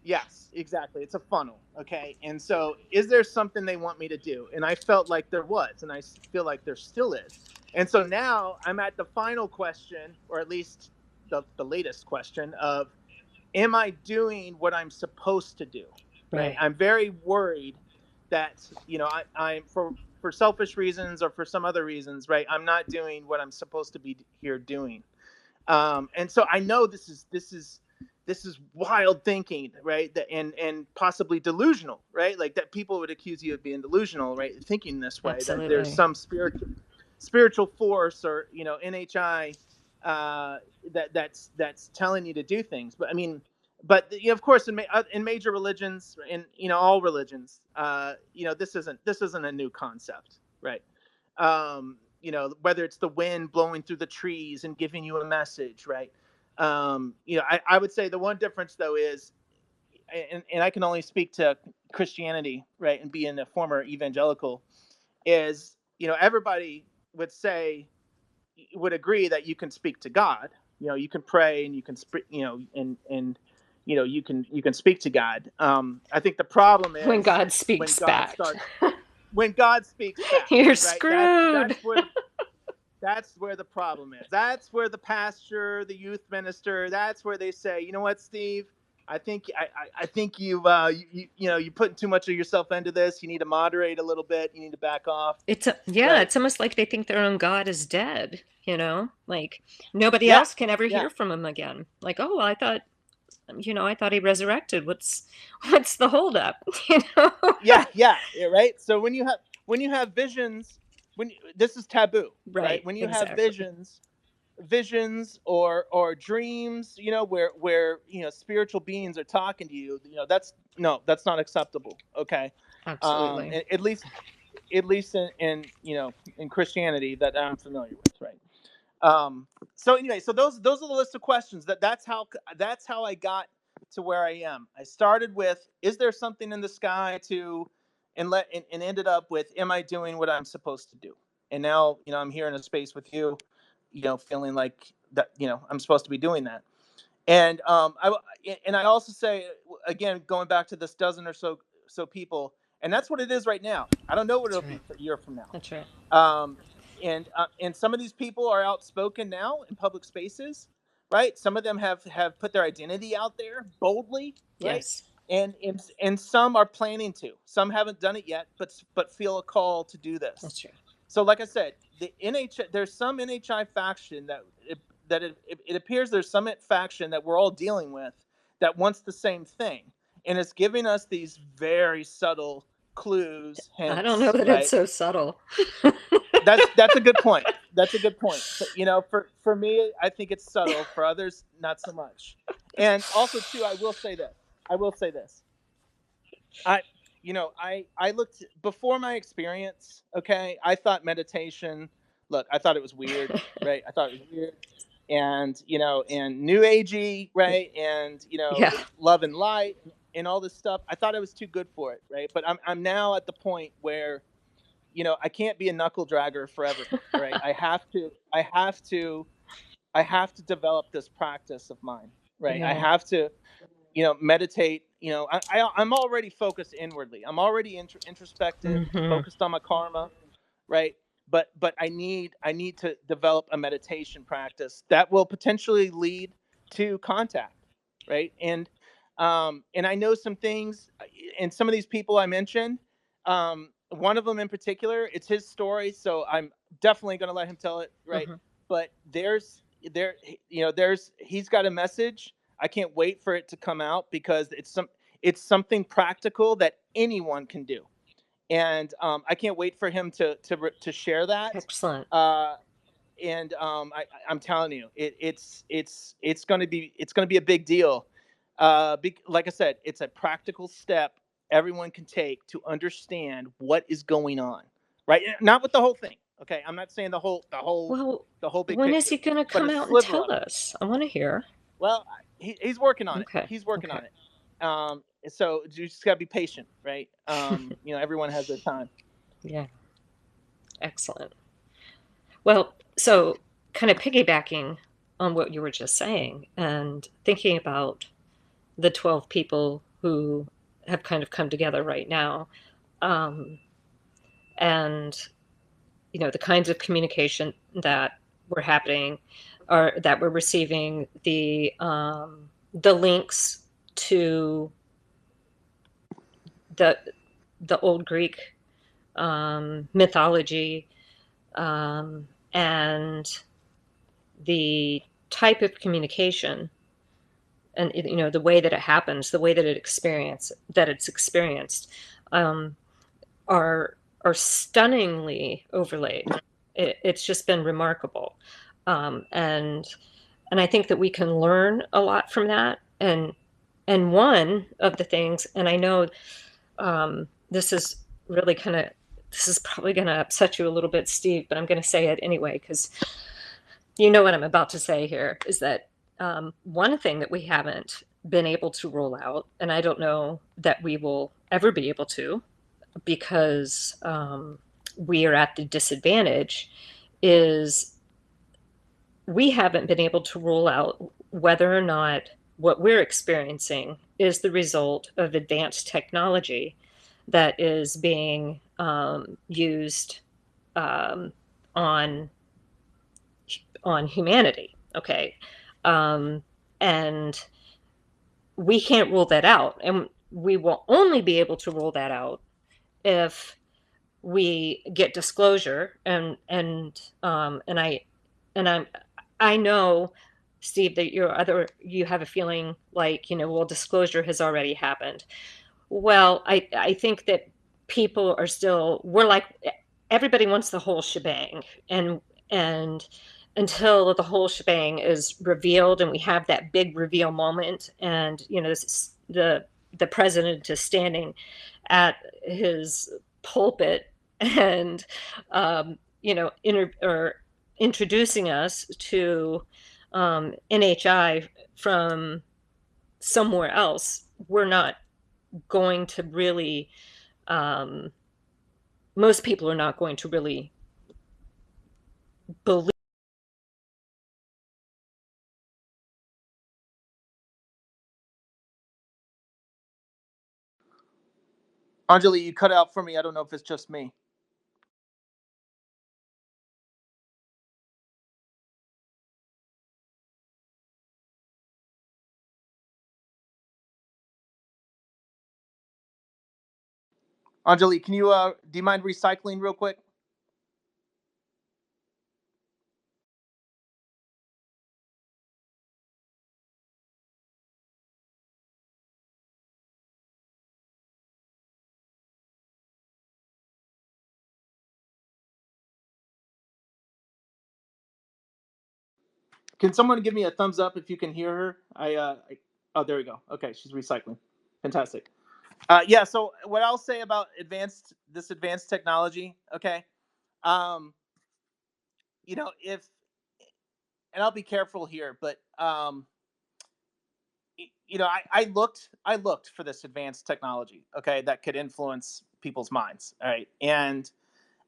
Yes, exactly. It's a funnel. Okay. And so, is there something they want me to do? And I felt like there was, and I feel like there still is. And so now I'm at the final question, or at least the latest question of, am I doing what I'm supposed to do? Right. Right. I'm very worried that, I'm for selfish reasons or for some other reasons, right? I'm not doing what I'm supposed to be here doing. And so I know this is wild thinking, right? That, and possibly delusional, right? Like that people would accuse you of being delusional, right? Thinking this way, that there's Absolutely. some spiritual force, or NHI, that's telling you to do things. But I mean, but of course, in major religions, in all religions, this isn't a new concept, right? Whether it's the wind blowing through the trees and giving you a message, right? I would say the one difference though is, and I can only speak to Christianity, right, and being a former evangelical, is, everybody would say, would agree that you can speak to God. You can pray and you can speak, and you can speak to God. I think the problem When is God when speaks God back, starts when God speaks back, you're right? That's screwed. that's where the problem is. That's where the pastor, the youth minister, that's where they say, you know what, Steve, I think you're putting too much of yourself into this. You need to moderate a little bit. You need to back off, Yeah, right? it's almost like they think their own God is dead, Like nobody Yeah, else can ever yeah. hear from him again. Like, oh, well, I thought he resurrected. What's the holdup? You know? Yeah, yeah, yeah, right. So when you have visions, this is taboo, right? Right, When you have exactly. visions or dreams, where spiritual beings are talking to you, that's no, that's not acceptable. Okay. Absolutely. At least in Christianity that I'm familiar with, right? So anyway, so those are the list of questions. That's how I got to where I am. I started with, is there something in the sky, and ended up with, am I doing what I'm supposed to do? And now, I'm here in a space with you, feeling like that, I'm supposed to be doing that. And I also say, again, going back to this dozen or so people, and that's what it is right now. I don't know what That's it'll be right. for a year from now. That's right. And some of these people are outspoken now in public spaces, right? Some of them have put their identity out there boldly, right? Yes, And some are planning to. Some haven't done it yet, but feel a call to do this. that's true. So, like I said, there's some NHI faction that it appears there's some faction that we're all dealing with that wants the same thing, and it's giving us these very subtle clues, I don't know hints, that it's right? so subtle. That's a good point. That's a good point. So, for me, I think it's subtle. For others, not so much. And also, too, I will say this. I will say this. I, I looked before my experience. Okay, I thought meditation. Look, I thought it was weird, right? I thought it was weird, and new agey, right? And Yeah, love and light and all this stuff. I thought I was too good for it, right? But I'm now at the point where I can't be a knuckle dragger forever, right? I have to develop this practice of mine, right? I yeah. have to, meditate. I'm already focused inwardly. I'm already introspective, Hmm. focused on my karma, right? But I need to develop a meditation practice that will potentially lead to contact, right? And I know some things, and some of these people I mentioned, one of them in particular, it's his story, so I'm definitely going to let him tell it, right? Hmm. But he's got a message. I can't wait for it to come out because it's something practical that anyone can do, and I can't wait for him to share that. Excellent. Uh, and I'm telling you, it's going to be a big deal. Like I said, it's a practical step everyone can take to understand what is going on, right? Not with the whole thing. Okay, I'm not saying Well, the whole big when is picture, he going to but come a out and sliver tell of it. us? I want to hear. Well, he's working on it. Okay. He's working Okay. on it. So you just gotta be patient, right? Everyone has their time. Yeah, excellent. Well, so kind of piggybacking on what you were just saying and thinking about the 12 people who have kind of come together right now, um, and the kinds of communication that were happening or that we're receiving, the links to the old Greek mythology, and the type of communication and the way that it happens, the way that it's experienced, um, are stunningly overlaid. It's just been remarkable, and I think that we can learn a lot from that. And one of the things, and I know this is probably going to upset you a little bit, Steve, but I'm going to say it anyway because you know what I'm about to say here is that one thing that we haven't been able to roll out, and I don't know that we will ever be able to because we are at the disadvantage, is we haven't been able to rule out whether or not what we're experiencing is the result of advanced technology that is being used um, on humanity. Okay, um, and we can't rule that out, and we will only be able to rule that out if we get disclosure. And I know, Steve, that you have a feeling like, well, disclosure has already happened. Well, I think that people are still we're like everybody wants the whole shebang, and until the whole shebang is revealed and we have that big reveal moment, and the president is standing at his pulpit and or introducing us to NHI from somewhere else, we're not going to really um, most people are not going to really believe. Anjali, you cut out for me. I don't know if it's just me. Anjali, do you mind recycling real quick? Can someone give me a thumbs up if you can hear her? Oh, there we go. Okay, she's recycling. Fantastic. Yeah. So what I'll say about advanced technology. Okay. Um, if and I'll be careful here, but I looked for this advanced technology. Okay, that could influence people's minds. All right, and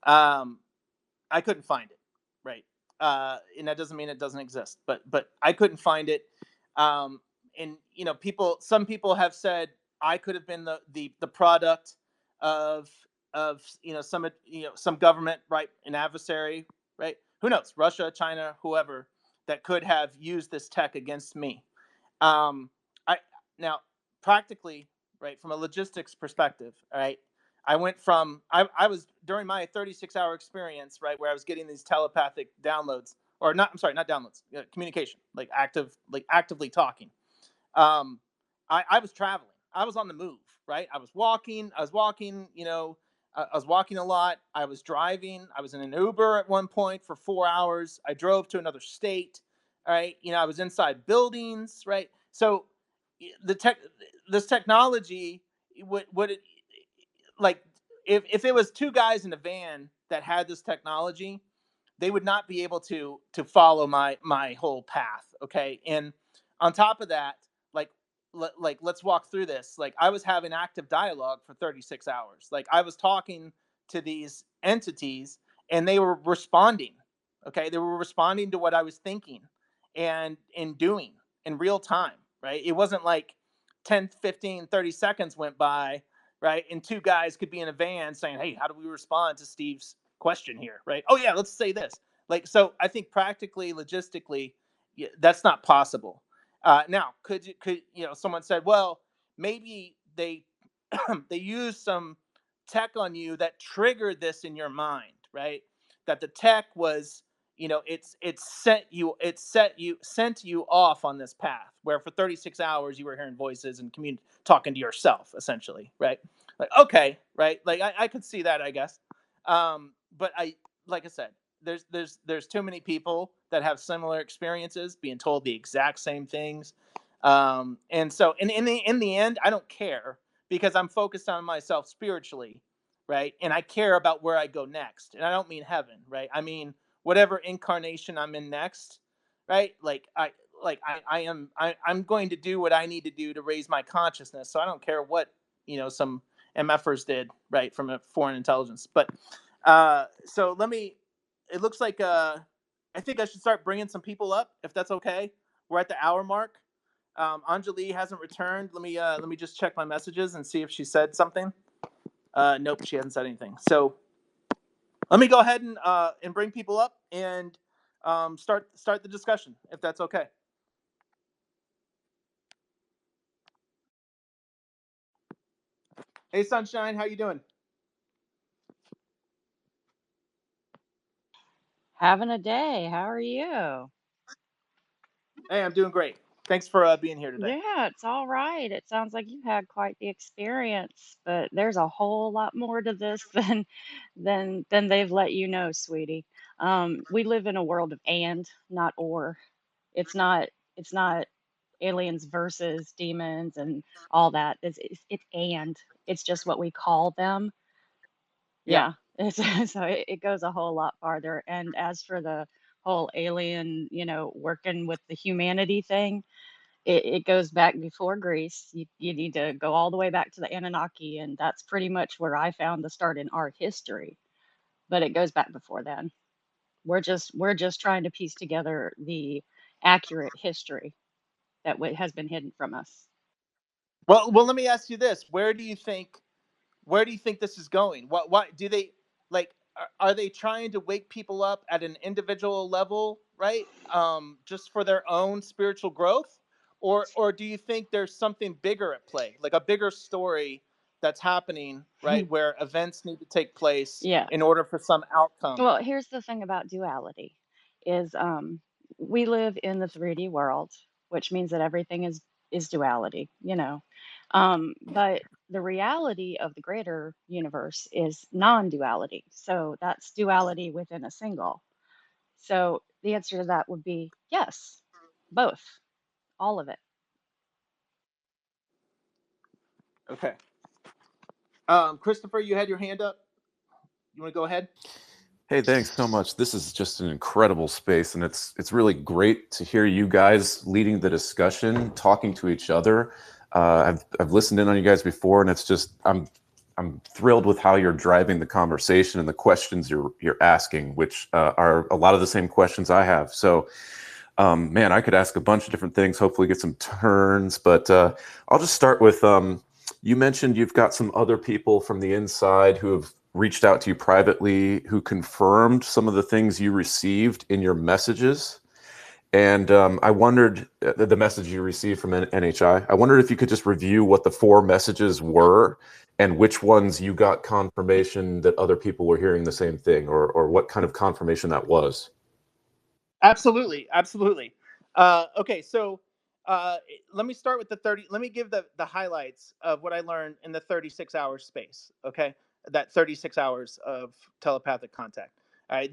um, I couldn't find it, right? And that doesn't mean it doesn't exist, but I couldn't find it. Um, and some people have said I could have been the product of some government, right, an adversary, right? Who knows? Russia, China, whoever that could have used this tech against me. Um, I Now practically, right, from a logistics perspective, all right. I was during my 36-hour experience, right, where I was getting these telepathic downloads, or not. I'm sorry, not downloads, communication, like actively talking. I was traveling. I was on the move, right? I was walking. I was walking. I was walking a lot. I was driving. I was in an Uber at one point for 4 hours. I drove to another state. All right. I was inside buildings. Right. So the tech, this technology, would it like if it was two guys in a van that had this technology, they would not be able to follow my whole path. Okay. And on top of that, like let's walk through this. Like, I was having active dialogue for 36 hours. Like, I was talking to these entities, and they were responding. Okay, they were responding to what I was thinking and doing in real time, right? It wasn't like 10, 15, 30 seconds went by, right? And two guys could be in a van saying, "Hey, how do we respond to Steve's question here?" Right? "Oh yeah, let's say this." Like, so I think practically, logistically, that's not possible. Now, could someone said, well, maybe they they used some tech on you that triggered this in your mind, right? That the tech was, it sent you off on this path where for 36 hours you were hearing voices and talking to yourself, essentially, right? Like, okay, right? Like, I could see that, I guess. But like I said, there's too many people that have similar experiences being told the exact same things. And so, in the end, I don't care, because I'm focused on myself spiritually, right? And I care about where I go next. And I don't mean heaven, right? I mean whatever incarnation I'm in next, right? I'm going to do what I need to do to raise my consciousness. So I don't care what some MFers did, right, from a foreign intelligence. But so let me. It looks like I think I should start bringing some people up, if that's okay. We're at the hour mark. Anjali hasn't returned. Let me just check my messages and see if she said something. Nope, she hasn't said anything. So let me go ahead and bring people up and start the discussion, if that's okay. Hey, Sunshine, how you doing? Having a day. How are you? Hey, I'm doing great. Thanks for being here today. Yeah, it's all right. It sounds like you had quite the experience, but there's a whole lot more to this than they've let you know, sweetie. We live in a world of and, not or. It's not it's not aliens versus demons and all that. It's and. It's just what we call them. Yeah. Yeah. So it goes a whole lot farther. And as for the whole alien, working with the humanity thing, it goes back before Greece. You need to go all the way back to the Anunnaki, and that's pretty much where I found the start in art history. But it goes back before then. We're just trying to piece together the accurate history that has been hidden from us. Well, let me ask you this: where do you think this is going? What do they like? Are they trying to wake people up at an individual level, right? Just for their own spiritual growth, or do you think there's something bigger at play, like a bigger story that's happening, right? Where events need to take place Yeah. in order for some outcome. Well, here's the thing about duality is we live in the 3D world, which means that everything is duality, but the reality of the greater universe is non-duality. So that's duality within a single. So the answer to that would be yes, both, all of it. Okay. Christopher, you had your hand up. You want to go ahead? Hey, thanks so much. This is just an incredible space, and it's really great to hear you guys leading the discussion, talking to each other. I've listened in on you guys before, and it's just I'm thrilled with how you're driving the conversation and the questions you're asking, which are a lot of the same questions I have. So, man, I could ask a bunch of different things. Hopefully, get some turns, but I'll just start with you mentioned you've got some other people from the inside who have reached out to you privately, who confirmed some of the things you received in your messages. And I wondered the message you received from NHI. I wondered if you could just review what the four messages were and which ones you got confirmation that other people were hearing the same thing, or what kind of confirmation that was. Absolutely, absolutely. Okay, so uh, let me start with the 30. Let me give the highlights of what I learned in the 36-hour space. Okay, that 36 hours of telepathic contact. All right,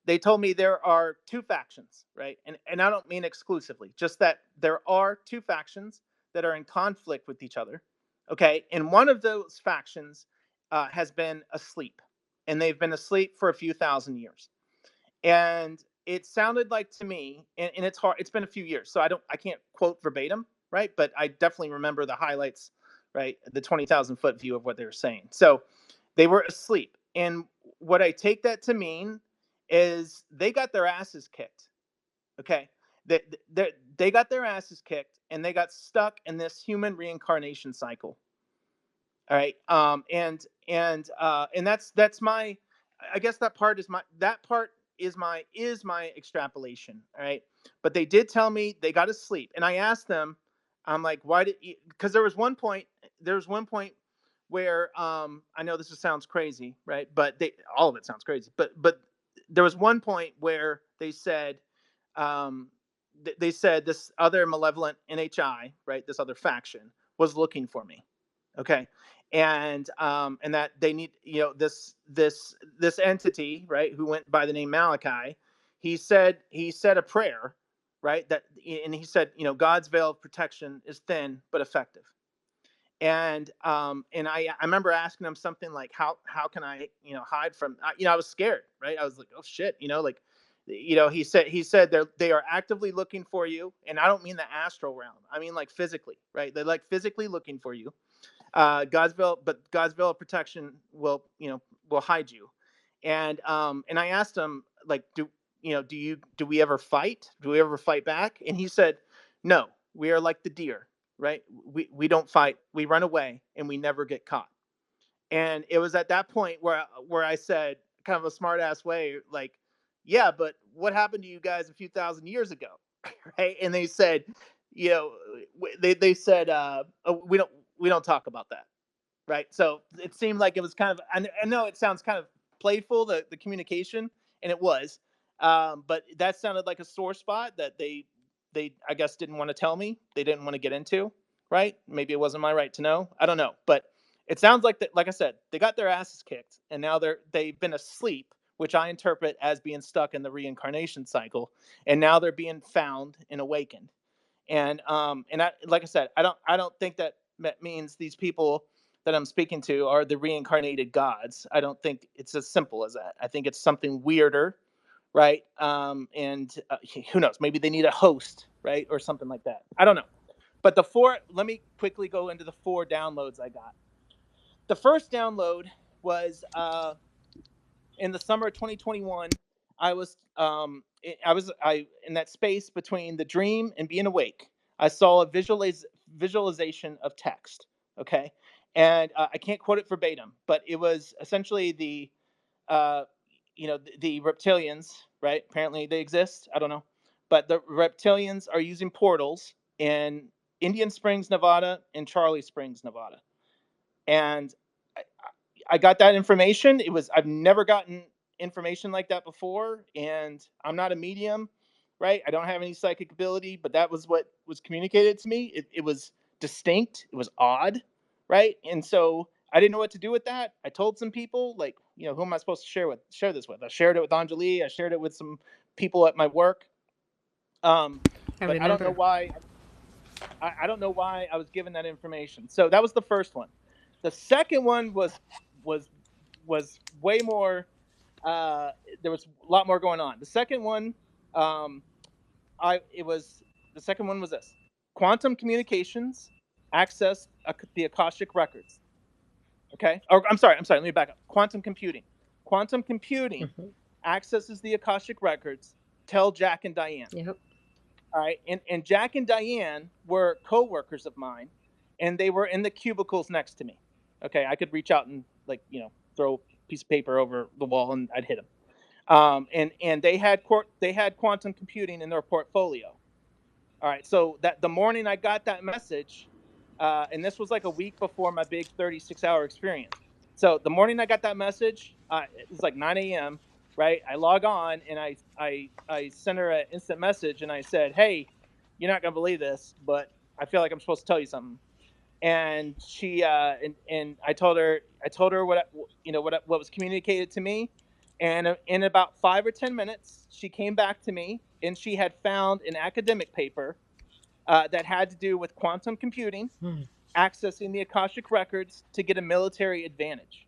they told me there are two factions, right? And I don't mean exclusively, just that there are two factions that are in conflict with each other. Okay, and one of those factions has been asleep, and they've been asleep for a few thousand years. And it sounded like to me, and it's hard, it's been a few years, so I can't quote verbatim, right? But I definitely remember the highlights, right? The 20,000 foot view of what they were saying. So they were asleep. And what I take that to mean is they got their asses kicked. Okay. They got their asses kicked and they got stuck in this human reincarnation cycle. All right. And that's my, I guess that part is my, that part is my extrapolation. All right. But they did tell me they got to sleep. And I asked them, I'm like, why did you, because there was one point where, I know sounds crazy, right? But all of it sounds crazy, but there was one point where they said, um, they said this other malevolent NHI, right? This other faction was looking for me. Okay. And that they need, this entity, right, who went by the name Malachi. He said a prayer, right, that, and he said, God's veil of protection is thin but effective. And I remember asking him something like, how can I, hide from, I was scared, right? I was like, oh shit, like, he said they are actively looking for you, and I don't mean the astral realm, I mean like physically, right? They're like physically looking for you. God's veil of protection will hide you. And I asked him, like, do we ever fight? Do we ever fight back? And he said, no, we are like the deer, right? We don't fight. We run away and we never get caught. And it was at that point where I said, kind of a smart ass way, like, yeah, but what happened to you guys a few thousand years ago? Right? And they said, you know, they said, oh, we don't talk about that, right? So it seemed like it was kind of, I know it sounds kind of playful, the communication, and it was, but that sounded like a sore spot that they I guess didn't want to tell me, they didn't want to get into, right? Maybe it wasn't my right to know, I don't know, but it sounds like that, like I said, they got their asses kicked and now they've been asleep, which I interpret as being stuck in the reincarnation cycle, and now they're being found and awakened. And I, like I said, I don't think that means these people that I'm speaking to are the reincarnated gods. I don't think it's as simple as that. I think it's something weirder, right? And who knows? Maybe they need a host, right, or something like that. I don't know. But let me quickly go into the 4 downloads I got. The first download was in the summer of 2021. I was in that space between the dream and being awake. I saw a visualization of text. Okay, and I can't quote it verbatim, but it was essentially uh, the reptilians, right? Apparently they exist. I don't know, but the reptilians are using portals in Indian Springs, Nevada, and Charlie Springs, Nevada. And I, I got that information. I've never gotten information like that before, and I'm not a medium, right? I don't have any psychic ability, but that was what was communicated to me. It was distinct. It was odd, right? And so I didn't know what to do with that. I told some people, like, who am I supposed to share this with? I shared it with Anjali. I shared it with some people at my work. I But I don't know remember. why. I don't know why I was given that information. So that was the first one. The second one was was way more. Uh, there was a lot more going on. The second one, um, I it was the second one was this: quantum communications access the Akashic records. Okay, or I'm sorry. Let me back up. Quantum computing. Quantum computing Mhm. accesses the Akashic records. Tell Jack and Diane. Yep. All right, and Jack and Diane were co-workers of mine, and they were in the cubicles next to me. Okay, I could reach out and, like, throw a piece of paper over the wall and I'd hit them. And they had quantum computing in their portfolio. All right, so that the morning I got that message, and this was like a week before my big 36-hour experience. So the morning I got that message, it was like 9 a.m. Right? I log on and I sent her an instant message and I said, "Hey, you're not gonna believe this, but I feel like I'm supposed to tell you something." And she and I told her what was communicated to me, and in about 5 or 10 minutes, she came back to me and she had found an academic paper that had to do with quantum computing, Hmm. accessing the Akashic records to get a military advantage,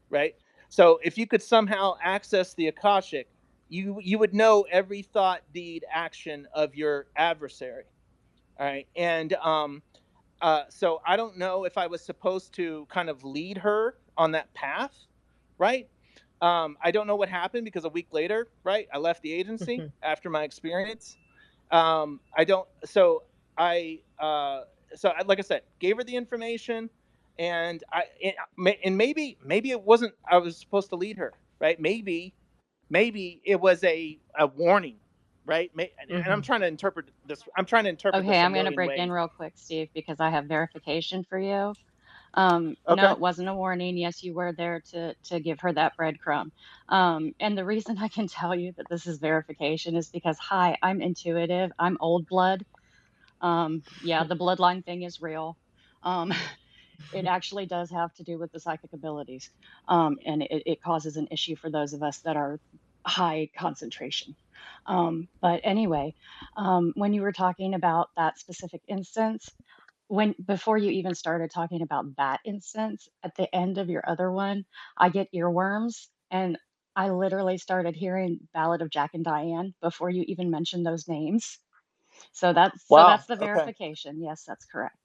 right? So if you could somehow access the Akashic, you would know every thought, deed, action of your adversary, All right. And so I don't know if I was supposed to kind of lead her on that path, right? I don't know what happened because a week later, right, I left the agency Mhm. after my experience. I don't. Like I said, gave her the information, and maybe it wasn't. I was supposed to lead her, right? Maybe it was a warning, right? And I'm Mhm. trying to interpret this. I'm trying to interpret Okay, this a I'm going to million break in ways. real quick, Steve, because I have verification for you. No, Okay. it wasn't a warning. Yes, you were there to give her that breadcrumb. And the reason I can tell you that this is verification is because, hi, I'm intuitive. I'm old blood. Yeah, the bloodline thing is real. Um, it actually does have to do with the psychic abilities, and it causes an issue for those of us that are high concentration. But anyway, when you were talking about that specific instance, when before you even started talking about that instance, at the end of your other one, I get earworms, and I literally started hearing Ballad of Jack and Diane before you even mentioned those names. So Wow. that's the Okay. verification. Yes, that's correct.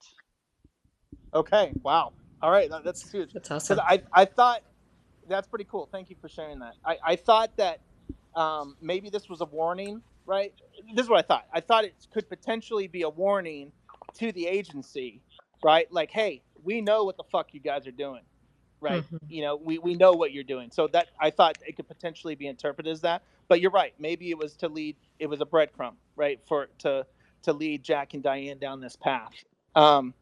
Okay. Wow. All right. That's huge. That's Because awesome. I thought that's pretty cool. Thank you for sharing that. I thought that maybe this was a warning, right? This is what I thought. I thought it could potentially be a warning to the agency, right? Like, hey, we know what the fuck you guys are doing, right? Mhm. We know what you're doing. So that I thought it could potentially be interpreted as that. But you're right. Maybe it was to lead. It was a breadcrumb, right? To lead Jack and Diane down this path. Um,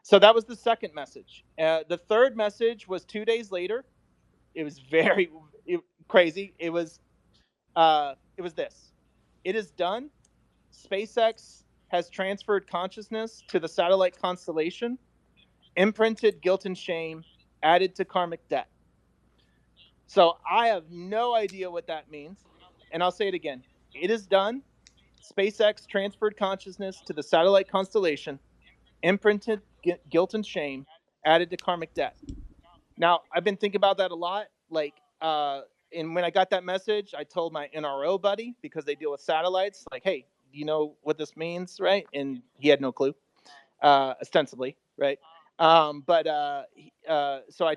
so that was the second message. The third message was 2 days later. It was very crazy. It was this. It is done. SpaceX has transferred consciousness to the satellite constellation, imprinted guilt and shame, added to karmic debt. So I have no idea what that means. And I'll say it again. It is done. SpaceX transferred consciousness to the satellite constellation, imprinted guilt and shame, added to karmic debt. Now, I've been thinking about that a lot. And when I got that message, I told my NRO buddy because they deal with satellites, like, hey, do you know what this means, right? And he had no clue, ostensibly, right? So I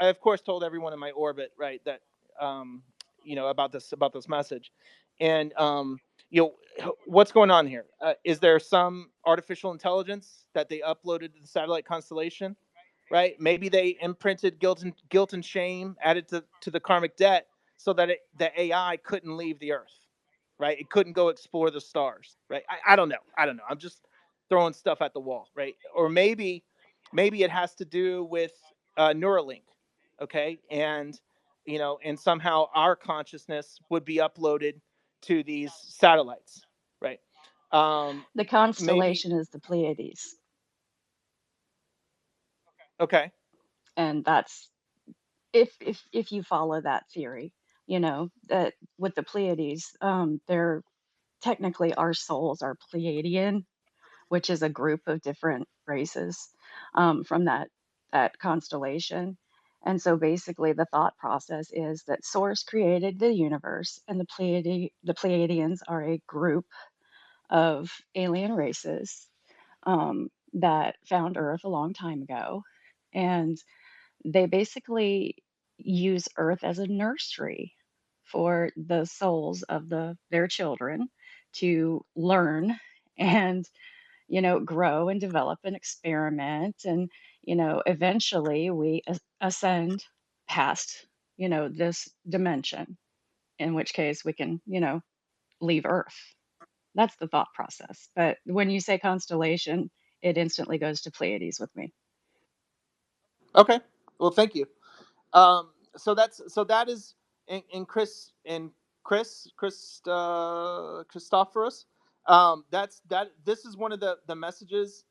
of course told everyone in my orbit, right, that um, about this message, and what's going on here? Is there some artificial intelligence that they uploaded to the satellite constellation? Right? Maybe they imprinted guilt and shame added to the karmic debt so that the AI couldn't leave the Earth, right? It couldn't go explore the stars, right? I don't know. I don't know. I'm just throwing stuff at the wall, right? Or maybe it has to do with Neuralink, okay? And somehow our consciousness would be uploaded to these satellites, right? The Maybe constellation is the Pleiades, okay, and that's if you follow that theory, that with the Pleiades, they're technically our souls are Pleiadian, which is a group of different races from that constellation. And so basically the thought process is that source created the universe and the Pleiadians are a group of alien races that found Earth a long time ago. And they basically use Earth as a nursery for the souls of their children to learn and grow and develop and experiment. And eventually we ascend past this dimension, in which case we can leave Earth. That's the thought process. But when you say constellation, it instantly goes to Pleiades with me. okay. Well, thank you. So that is in Christophorus. This is one of the messages.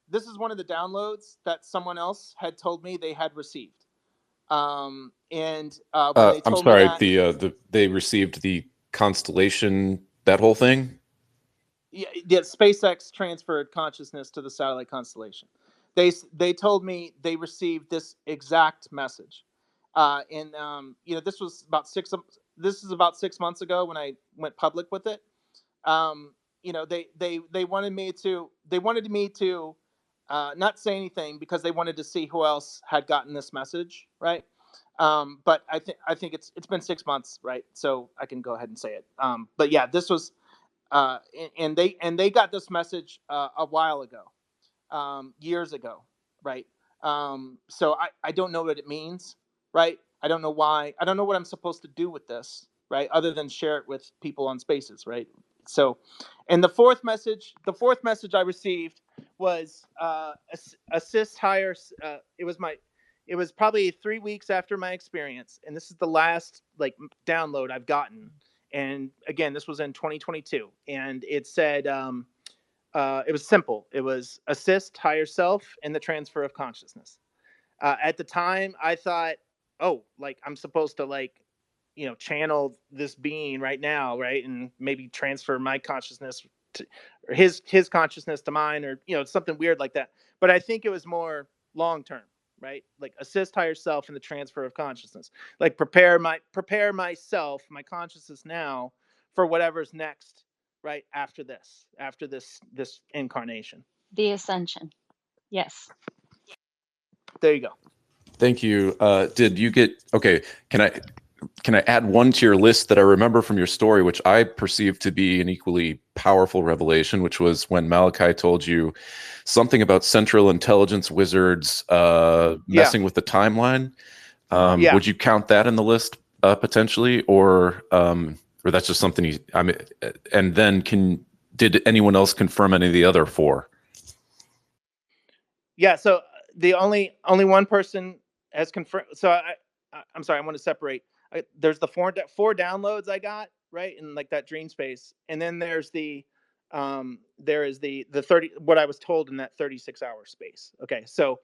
This is one of the downloads that someone else had told me they had received. And when they I'm told me sorry. that, They received the constellation, that whole thing. yeah, SpaceX transferred consciousness to the satellite constellation. They told me they received this exact message, and this is about 6 months ago when I went public with it. they wanted me to not say anything because they wanted to see who else had gotten this message, right? But I think it's been 6 months, right? So I can go ahead and say it. But yeah, this was and they got this message a while ago, years ago, right? So I don't know what it means, right? I don't know why. I don't know what I'm supposed to do with this, right? Other than share it with people on Spaces, right? So, and the fourth message I received was assist higher. It was probably 3 weeks after my experience, and this is the last like download I've gotten. And again, this was in 2022, and it said. It was simple. It was assist higher self in the transfer of consciousness. At the time, I thought, oh, like I'm supposed to like, channel this being right now, right, and maybe transfer my consciousness to or his consciousness to mine, or something weird like that. But I think it was more long term, right? Like assist higher self in the transfer of consciousness. Like prepare myself, my consciousness now for whatever's next, right after this incarnation. The ascension. Yes. There you go. Thank you. Did you get okay? Can I add one to your list that I remember from your story, which I perceived to be an equally powerful revelation, which was when Malachi told you something about Central Intelligence wizards Yeah. messing with the timeline. Yeah. Would you count that in the list potentially, or that's just something you? I mean, and then did anyone else confirm any of the other four? Yeah. So the only one person has confirmed. So I'm sorry. I want to separate. There's the four downloads I got, right, in like that dream space, and then there is the 30, what I was told in that 36-hour space. Okay. So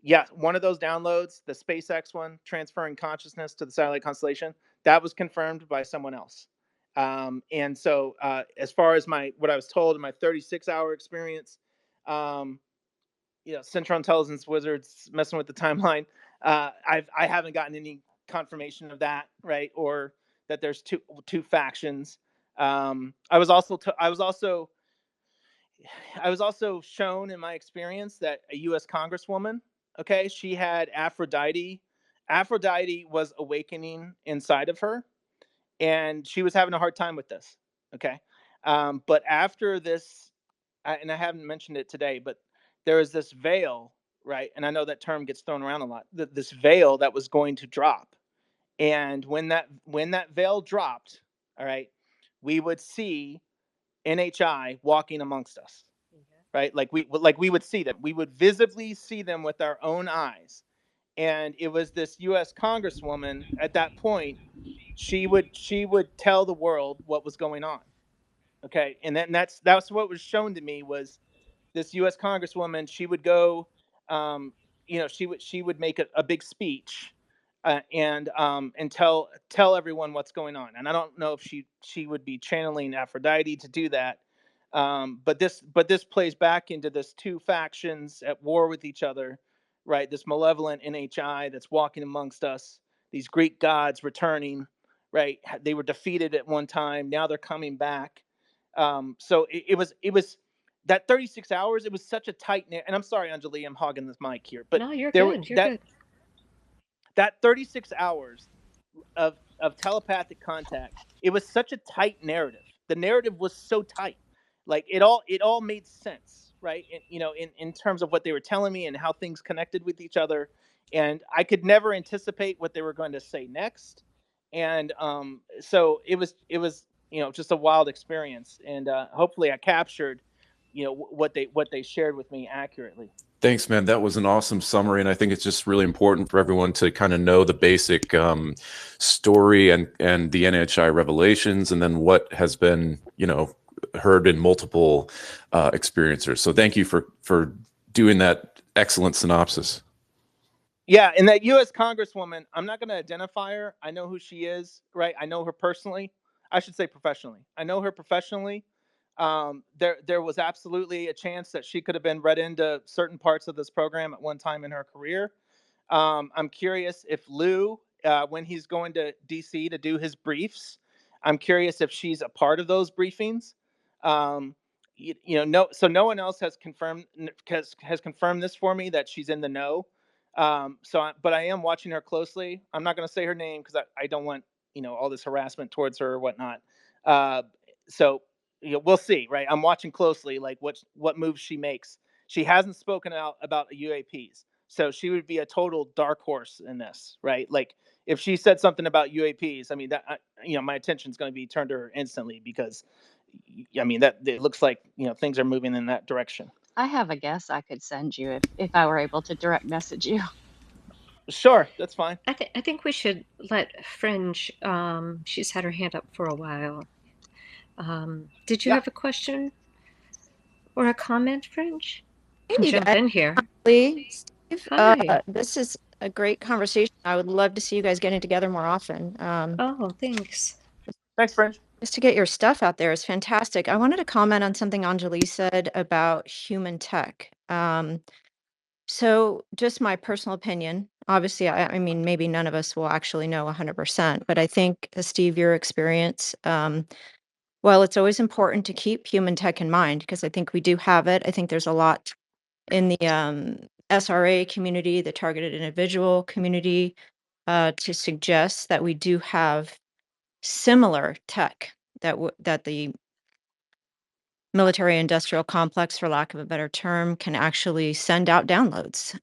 yeah, one of those downloads, the SpaceX one, transferring consciousness to the satellite constellation, that was confirmed by someone else. And so as far as what I was told in my 36-hour experience, um, Central Intelligence wizards messing with the timeline. I haven't gotten any confirmation of that, right? Or that there's two factions. I was also shown in my experience that a U.S. Congresswoman, okay, she had Aphrodite. Aphrodite was awakening inside of her, and she was having a hard time with this. Okay, but after this, and I haven't mentioned it today, but there was this veil, right? And I know that term gets thrown around a lot. This veil that was going to drop, and when that veil dropped, all right, we would see NHI walking amongst us, right? Like we would see them. We would visibly see them with our own eyes. And it was this U.S. Congresswoman at that point. She would tell the world what was going on. Okay, and that's what was shown to me was this U.S. Congresswoman. She would go, she would make a big speech, and tell everyone what's going on. And I don't know if she would be channeling Aphrodite to do that, but this plays back into this two factions at war with each other, right? This malevolent NHI that's walking amongst us. These Greek gods returning, right? They were defeated at one time. Now they're coming back. So it was that 36 hours. It was such a tight knit. And I'm sorry, Anjali, I'm hogging this mic here, but No, you're there were good. You're good. that 36 hours of telepathic contact. It was such a tight narrative. The narrative was so tight, like it all made sense, right? And, in terms of what they were telling me and how things connected with each other, and I could never anticipate what they were going to say next. And so it was just a wild experience, and hopefully I captured what they shared with me accurately. Thanks, man. That was an awesome summary, and I think it's just really important for everyone to kind of know the basic story and the NHI revelations, and then what has been, heard in multiple experiencers. So, thank you for doing that excellent synopsis. Yeah, and that U.S. Congresswoman, I'm not going to identify her. I know who she is, right? I know her personally. I should say professionally. I know her professionally. There was absolutely a chance that she could have been read into certain parts of this program at one time in her career. I'm curious if Lou, when he's going to DC to do his briefs, I'm curious if she's a part of those briefings. So no one else has confirmed this for me that she's in the know. But I am watching her closely. I'm not going to say her name because I don't want all this harassment towards her or whatnot. Uh, so we'll see, right? I'm watching closely, like what moves she makes. She hasn't spoken out about UAPs, so she would be a total dark horse in this, right? Like if she said something about UAPs, I mean my attention's going to be turned to her instantly because I mean that it looks like things are moving in that direction. I have a guess I could send you if I were able to direct message you. Sure, that's fine. I think we should let Fringe. She's had her hand up for a while. Did you Yeah. have a question or a comment, Fringe? Hey, Can you jump guys. in here. Lee, Steve, Hi. this is a great conversation. I would love to see you guys getting together more often. Oh, thanks. Thanks, French. Just to get your stuff out there is fantastic. I wanted to comment on something Anjali said about human tech. So just my personal opinion, obviously, I mean, maybe none of us will actually know 100%, but I think, Steve, your experience, well, it's always important to keep human tech in mind because I think we do have it. I think there's a lot in the SRA community, the targeted individual community, to suggest that we do have similar tech that the military industrial complex, for lack of a better term, can actually send out downloads.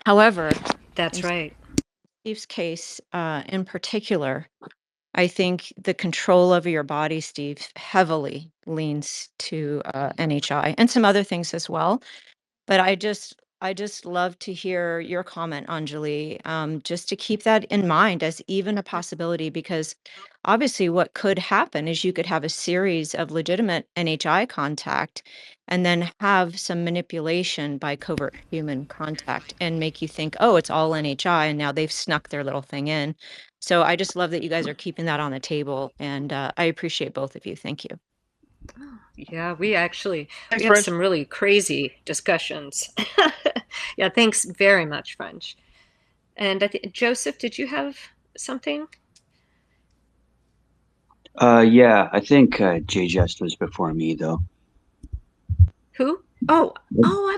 However, That's in right. Steve's case, in particular, I think the control over your body, Steve, heavily leans to NHI and some other things as well. But I just love to hear your comment, Anjali, just to keep that in mind as even a possibility, because obviously what could happen is you could have a series of legitimate NHI contact and then have some manipulation by covert human contact and make you think, oh, it's all NHI, and now they've snuck their little thing in. So I just love that you guys are keeping that on the table, and I appreciate both of you. Thank you. Yeah, we have French. some really crazy discussions. Yeah, thanks very much, French. And I think Joseph, did you have something? Yeah, I think Jay Just was before me, though. Who? Oh,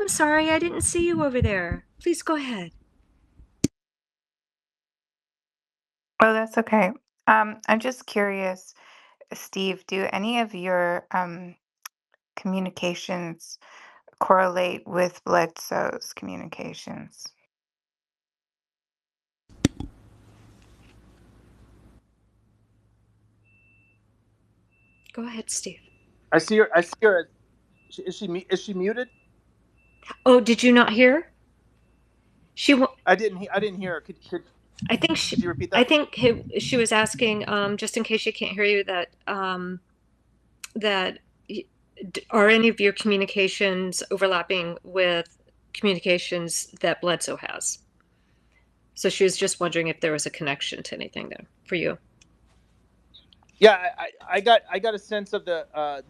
I'm sorry. I didn't see you over there. Please go ahead. Oh, that's okay. I'm just curious, Steve, do any of your communications correlate with Bledsoe's communications? Go ahead, Steve. I see her. Is she muted? Oh, did you not hear? I didn't hear her. I think Could you repeat that? I think she was asking, just in case she can't hear you, that are any of your communications overlapping with communications that Bledsoe has? So she was just wondering if there was a connection to anything there for you. Yeah, I got a sense of the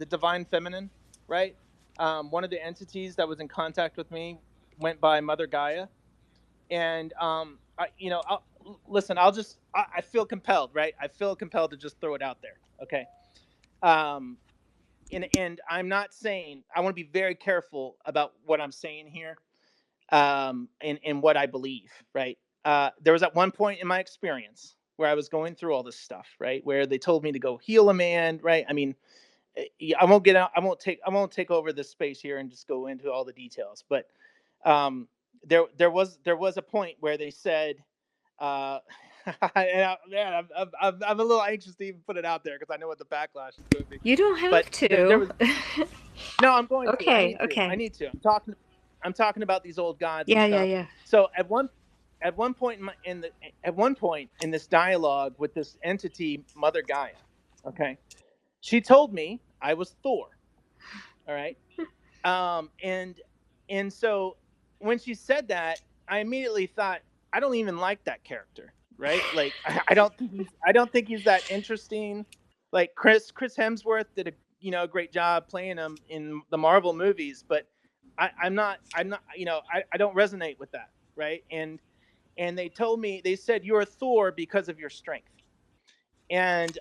divine feminine, right? One of the entities that was in contact with me went by Mother Gaia, and listen. I feel compelled, right? I feel compelled to just throw it out there, okay? Um, and I'm not saying, I want to be very careful about what I'm saying here, and what I believe, right? There was at one point in my experience where I was going through all this stuff, right? Where they told me to go heal a man, right? I mean, I won't get out. I won't take over this space here and just go into all the details. But there was a point where they said, uh, man, I'm a little anxious to even put it out there because I know what the backlash is going to be. You don't have But to. there was no. I'm going to. I Okay, need to. okay. I need to. I'm talking about these old gods and Yeah, stuff. yeah. So at one point in this dialogue with this entity, Mother Gaia, okay, she told me I was Thor. All right. And so when she said that, I immediately thought, I don't even like that character, right? Like I don't think he's that interesting. Like Chris Hemsworth did a great job playing him in the Marvel movies, but I'm not I don't resonate with that, right? And they said you're Thor because of your strength. And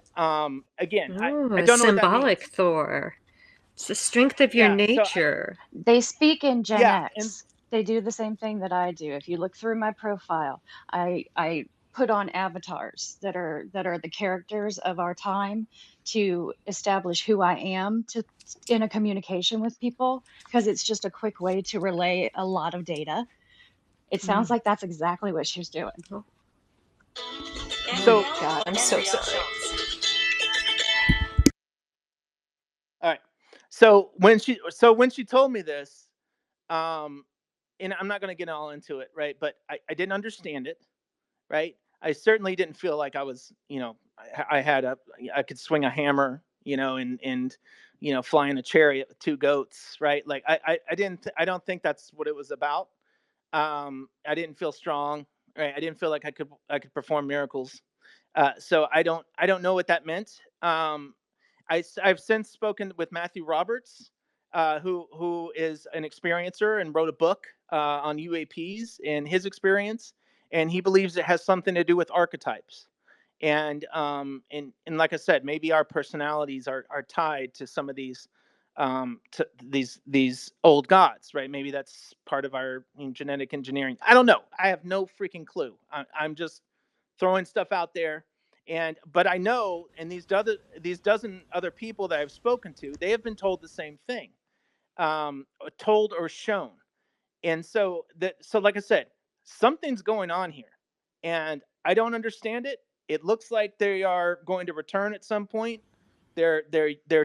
again, Ooh, I a don't know what that symbolic means. Thor. It's the strength of your Yeah. So nature. They speak in Gen yeah, and X. They do the same thing that I do. If you look through my profile, I put on avatars that are the characters of our time to establish who I am to in a communication with people because it's just a quick way to relay a lot of data. It sounds Mm. like that's exactly what she was doing. Oh, oh so my God, I'm so sorry. all right. So when she told me this, um, and I'm not going to get all into it, right? But I didn't understand it, right? I certainly didn't feel like I was, I had I could swing a hammer, and fly in a chariot with two goats, right? Like I don't think that's what it was about. I didn't feel strong, right? I didn't feel like I could perform miracles. So I don't know what that meant. I've since spoken with Matthew Roberts, who is an experiencer and wrote a book on UAPs and his experience, and he believes it has something to do with archetypes. And like I said, maybe our personalities are tied to some of these old gods, right? Maybe that's part of our genetic engineering. I don't know. I have no freaking clue. I'm just throwing stuff out there. But I know, and these dozen other people that I've spoken to, they have been told the same thing, told or shown. And so like I said, something's going on here, and I don't understand it. It looks like they are going to return at some point. They're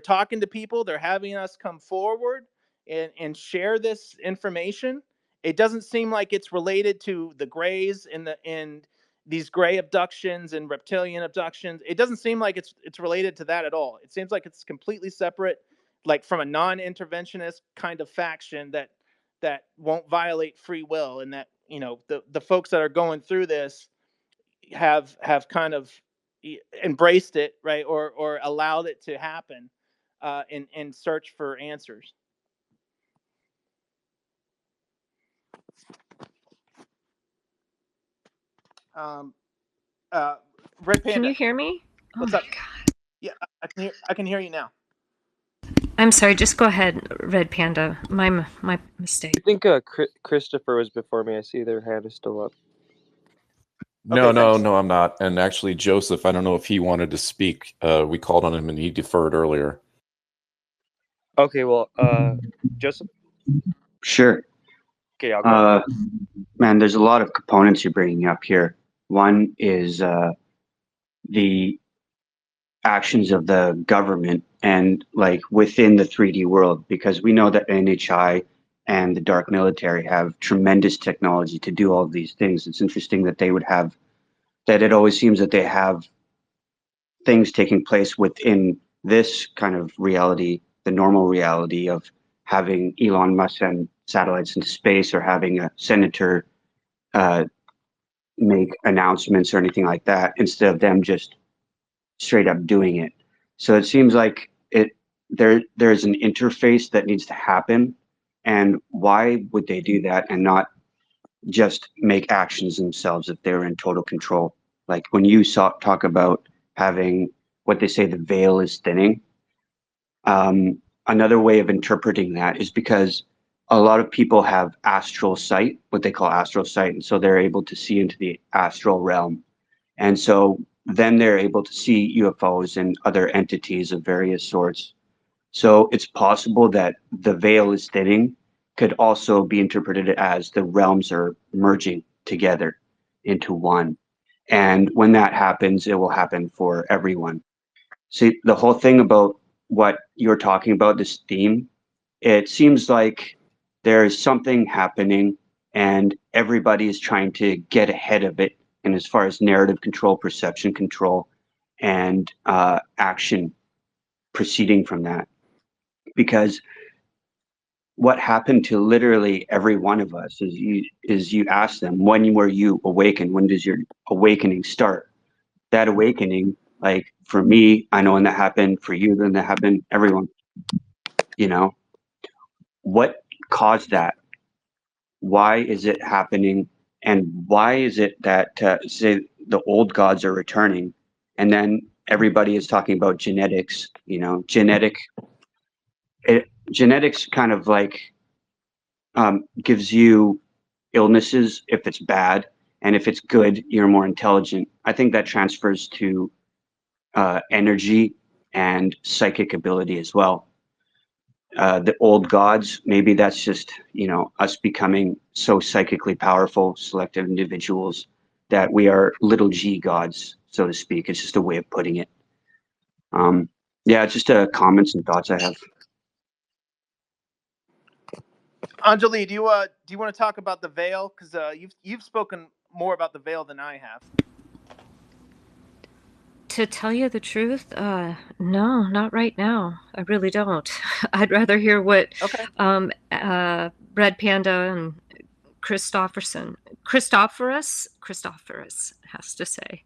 talking to people. They're having us come forward and share this information. It doesn't seem like it's related to the grays and these gray abductions and reptilian abductions. It doesn't seem like it's related to that at all. It seems like it's completely separate, like from a non-interventionist kind of faction that won't violate free will, and that the folks that are going through this have kind of embraced it, right, or allowed it to happen, in search for answers. um uh Red Can you Panda, hear me? Oh what's my up? God. Yeah, I can hear you now. I'm sorry. Just go ahead, Red Panda. My mistake. I think Christopher was before me. I see their hand is still up. Okay, No, no, thanks. no, I'm not. And actually, Joseph, I don't know if he wanted to speak. We called on him and he deferred earlier. Okay, well, Joseph. Sure. Okay, I'll go ahead. Man, there's a lot of components you're bringing up here. One is the actions of the government and like within the 3D world, because we know that NHI and the dark military have tremendous technology to do all of these things. It's interesting that they would have that. It always seems that they have things taking place within this kind of reality, the normal reality of having Elon Musk send satellites into space or having a senator uh, make announcements or anything like that, instead of them just straight up doing it. So it seems like there's an interface that needs to happen, and why would they do that and not just make actions themselves if they're in total control? Like when you talk about having what they say the veil is thinning. Another way of interpreting that is because a lot of people have astral sight, what they call astral sight, and so they're able to see into the astral realm. And so then they're able to see UFOs and other entities of various sorts. So it's possible that the veil is thinning could also be interpreted as the realms are merging together into one. And when that happens, it will happen for everyone. See, the whole thing about what you're talking about, this theme, it seems like there's something happening and everybody is trying to get ahead of it. And as far as narrative control, perception control, and action proceeding from that. Because what happened to literally every one of us is you ask them, when were you awakened? When does your awakening start? That awakening, like for me, I know when that happened, for you, then that happened, everyone, you know, what caused that? Why is it happening? And why is it that, say, the old gods are returning? And then everybody is talking about genetics. Genetics kind of like gives you illnesses if it's bad, and if it's good, you're more intelligent. I think that transfers to energy and psychic ability as well. The old gods, maybe that's just us becoming so psychically powerful, selective individuals, that we are little g gods, so to speak. It's just a way of putting it. Yeah, just comments and thoughts I have. Anjali, do you want to talk about the veil? Because you've spoken more about the veil than I have. To tell you the truth, no, not right now. I really don't. I'd rather hear what Okay. Red Panda and Christopherus has to say.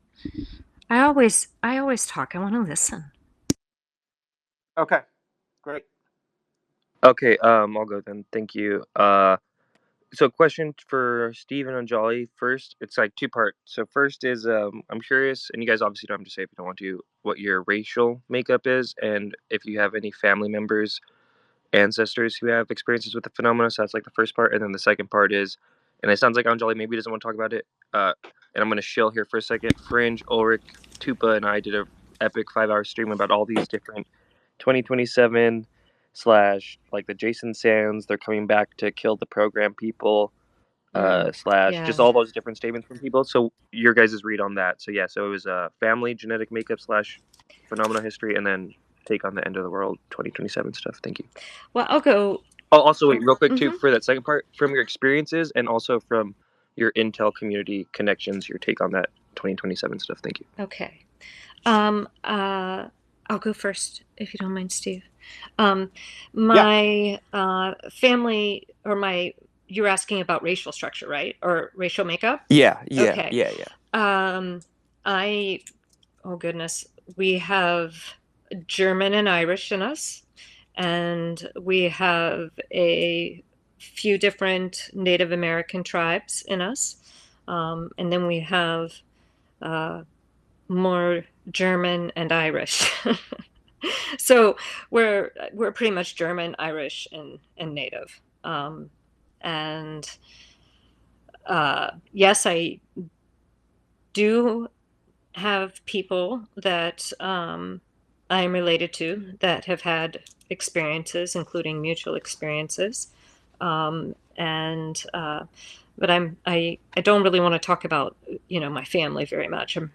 I always talk. I want to listen. Okay. Great. Okay, I'll go then. Thank you. So question for Steve and Anjali first. It's like two-part. So first is I'm curious, and you guys obviously don't have to say if you don't want to, what your racial makeup is, and if you have any family members, ancestors who have experiences with the phenomena. So that's like the first part, and then the second part is, and it sounds like Anjali maybe doesn't want to talk about it. And I'm gonna chill here for a second. Fringe, Ulrich, Tupa, and I did a epic 5-hour stream about all these different 2027 slash like the Jason Sands. They're coming back to kill the program people. Slash just all those different statements from people. So your guys' read on that. So yeah, so it was family, genetic makeup slash phenomena history, and then take on the end of the world 2027 stuff. Thank you. Well, I'll go. Oh, also wait, real quick too, for that second part, from your experiences and also from your Intel community connections, your take on that 2027 stuff. Thank you. Okay. I'll go first, if you don't mind, Steve. My family, or you're asking about racial structure, right? Or racial makeup? Yeah. Okay. Oh goodness, we have German and Irish in us, and we have a few different Native American tribes in us, and then we have more German and Irish. So we're pretty much German, Irish, and Native. And yes, I do have people that I'm related to that have had experiences, including mutual experiences. But I don't really want to talk about my family very much. I'm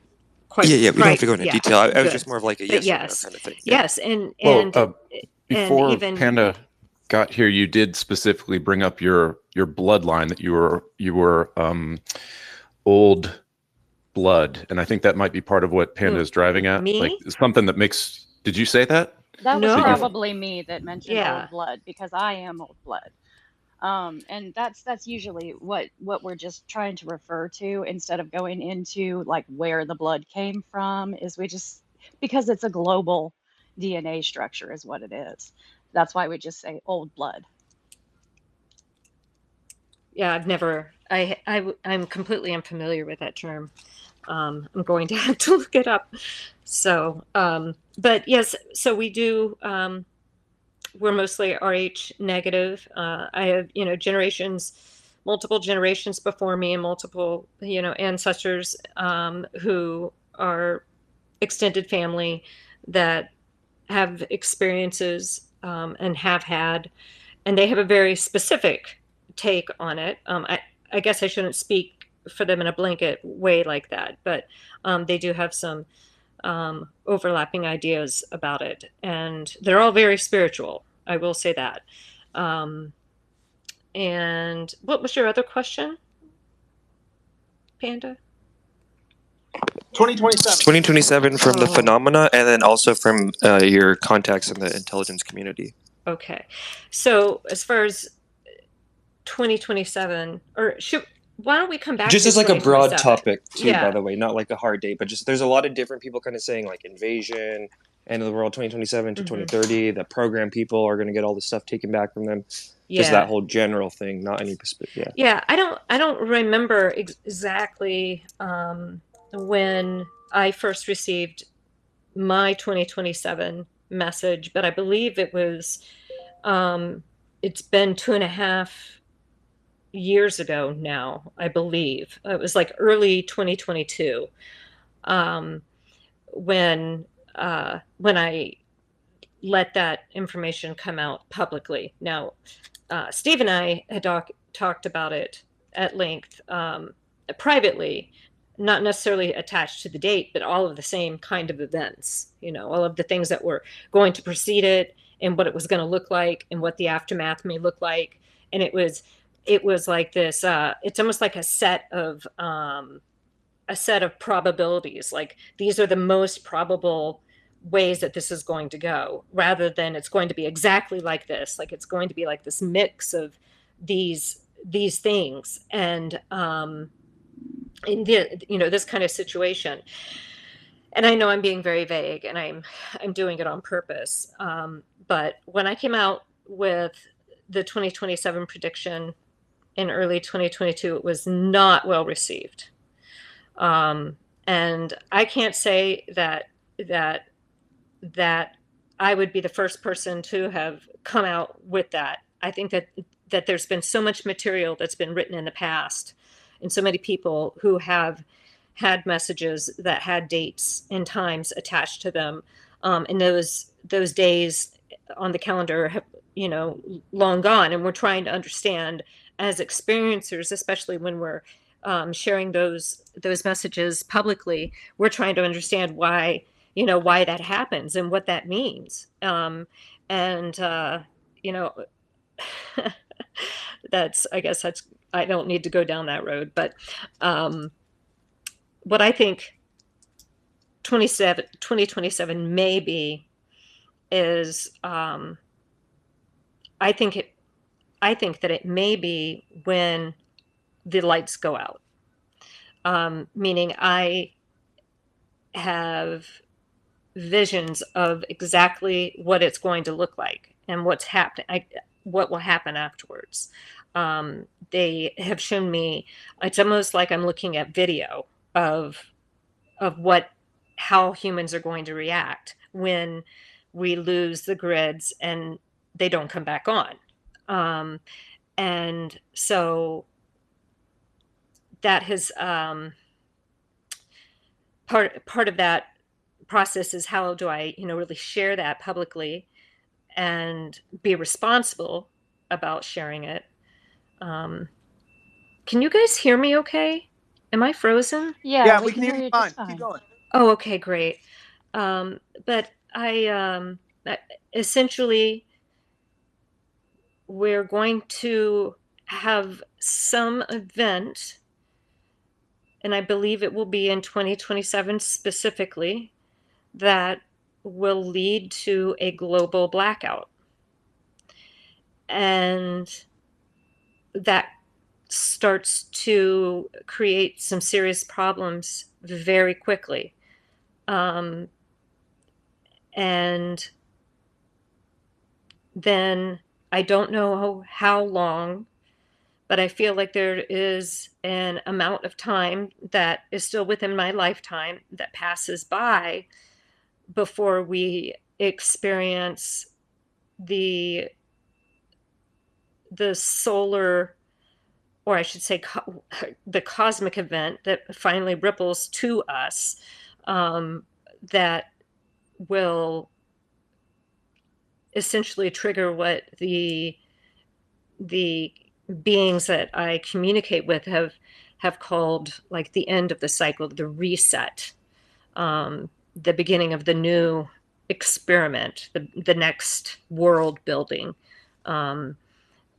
quite we don't have to go into detail. I was just more of like a yes or no kind of thing. Yes, and before even Panda got here, you did specifically bring up your bloodline, that you were old blood, and I think that might be part of what Panda is driving at. Me? Like something that makes. Did you say that? That was No. probably me that mentioned Yeah. old blood, because I am old blood. And that's usually what we're just trying to refer to, instead of going into like where the blood came from, is because it's a global DNA structure is what it is. That's why we just say old blood. Yeah, I'm completely unfamiliar with that term. I'm going to have to look it up. So, but yes, so we do, we're mostly Rh negative. I have, multiple generations before me, and multiple, ancestors who are extended family that have experiences and have had, and they have a very specific take on it. I guess I shouldn't speak for them in a blanket way like that, but they do have some overlapping ideas about it, and they're all very spiritual. I will say that. And what was your other question, Panda? 2027 from the phenomena, and then also from your contacts in the intelligence community. Okay, so as far as 2027, why don't we come back just to as like a broad 2027? topic too, Yeah. by the way, not like a hard date, but just there's a lot of different people kind of saying like invasion, end of the world 2027 to 2030, the program people are going to get all the stuff taken back from them. Just that whole general thing, not any specific. I don't remember exactly when I first received my 2027 message, but I believe it was, it's been 2.5 years ago now, I believe. It was like early 2022, when I let that information come out publicly. Now, Steve and I had talked about it at length, privately, not necessarily attached to the date, but all of the same kind of events, all of the things that were going to precede it and what it was going to look like and what the aftermath may look like. And it was like this, it's almost like a set of probabilities. Like, these are the most probable ways that this is going to go, rather than it's going to be exactly like this. Like, it's going to be like this mix of these things. And in this kind of situation. And I know I'm being very vague, and I'm doing it on purpose. But when I came out with the 2027 prediction in early 2022, it was not well received. And I can't say that I would be the first person to have come out with that. I think that there's been so much material that's been written in the past, and so many people who have had messages that had dates and times attached to them. And those days on the calendar have, long gone, and we're trying to understand as experiencers, especially when we're sharing those messages publicly. We're trying to understand why that happens and what that means. And I guess I don't need to go down that road, but what I think 2027 may be is, I think that it may be when the lights go out. Meaning, I have visions of exactly what it's going to look like and what will happen afterwards. They have shown me, it's almost like I'm looking at video of how humans are going to react when we lose the grids and they don't come back on. And so that has, part of that process is, how do I, really share that publicly and be responsible about sharing it. Can you guys hear me okay? Am I frozen? Yeah, we can hear you fine. just fine. Keep going. Oh, okay, great. But essentially, we're going to have some event, and I believe it will be in 2027 specifically, that will lead to a global blackout. And that starts to create some serious problems very quickly. And then I don't know how long, but I feel like there is an amount of time that is still within my lifetime that passes by before we experience the solar, or I should say the cosmic event that finally ripples to us, that will essentially trigger what the beings that I communicate with have called, like, the end of the cycle, the reset, the beginning of the new experiment, the next world building,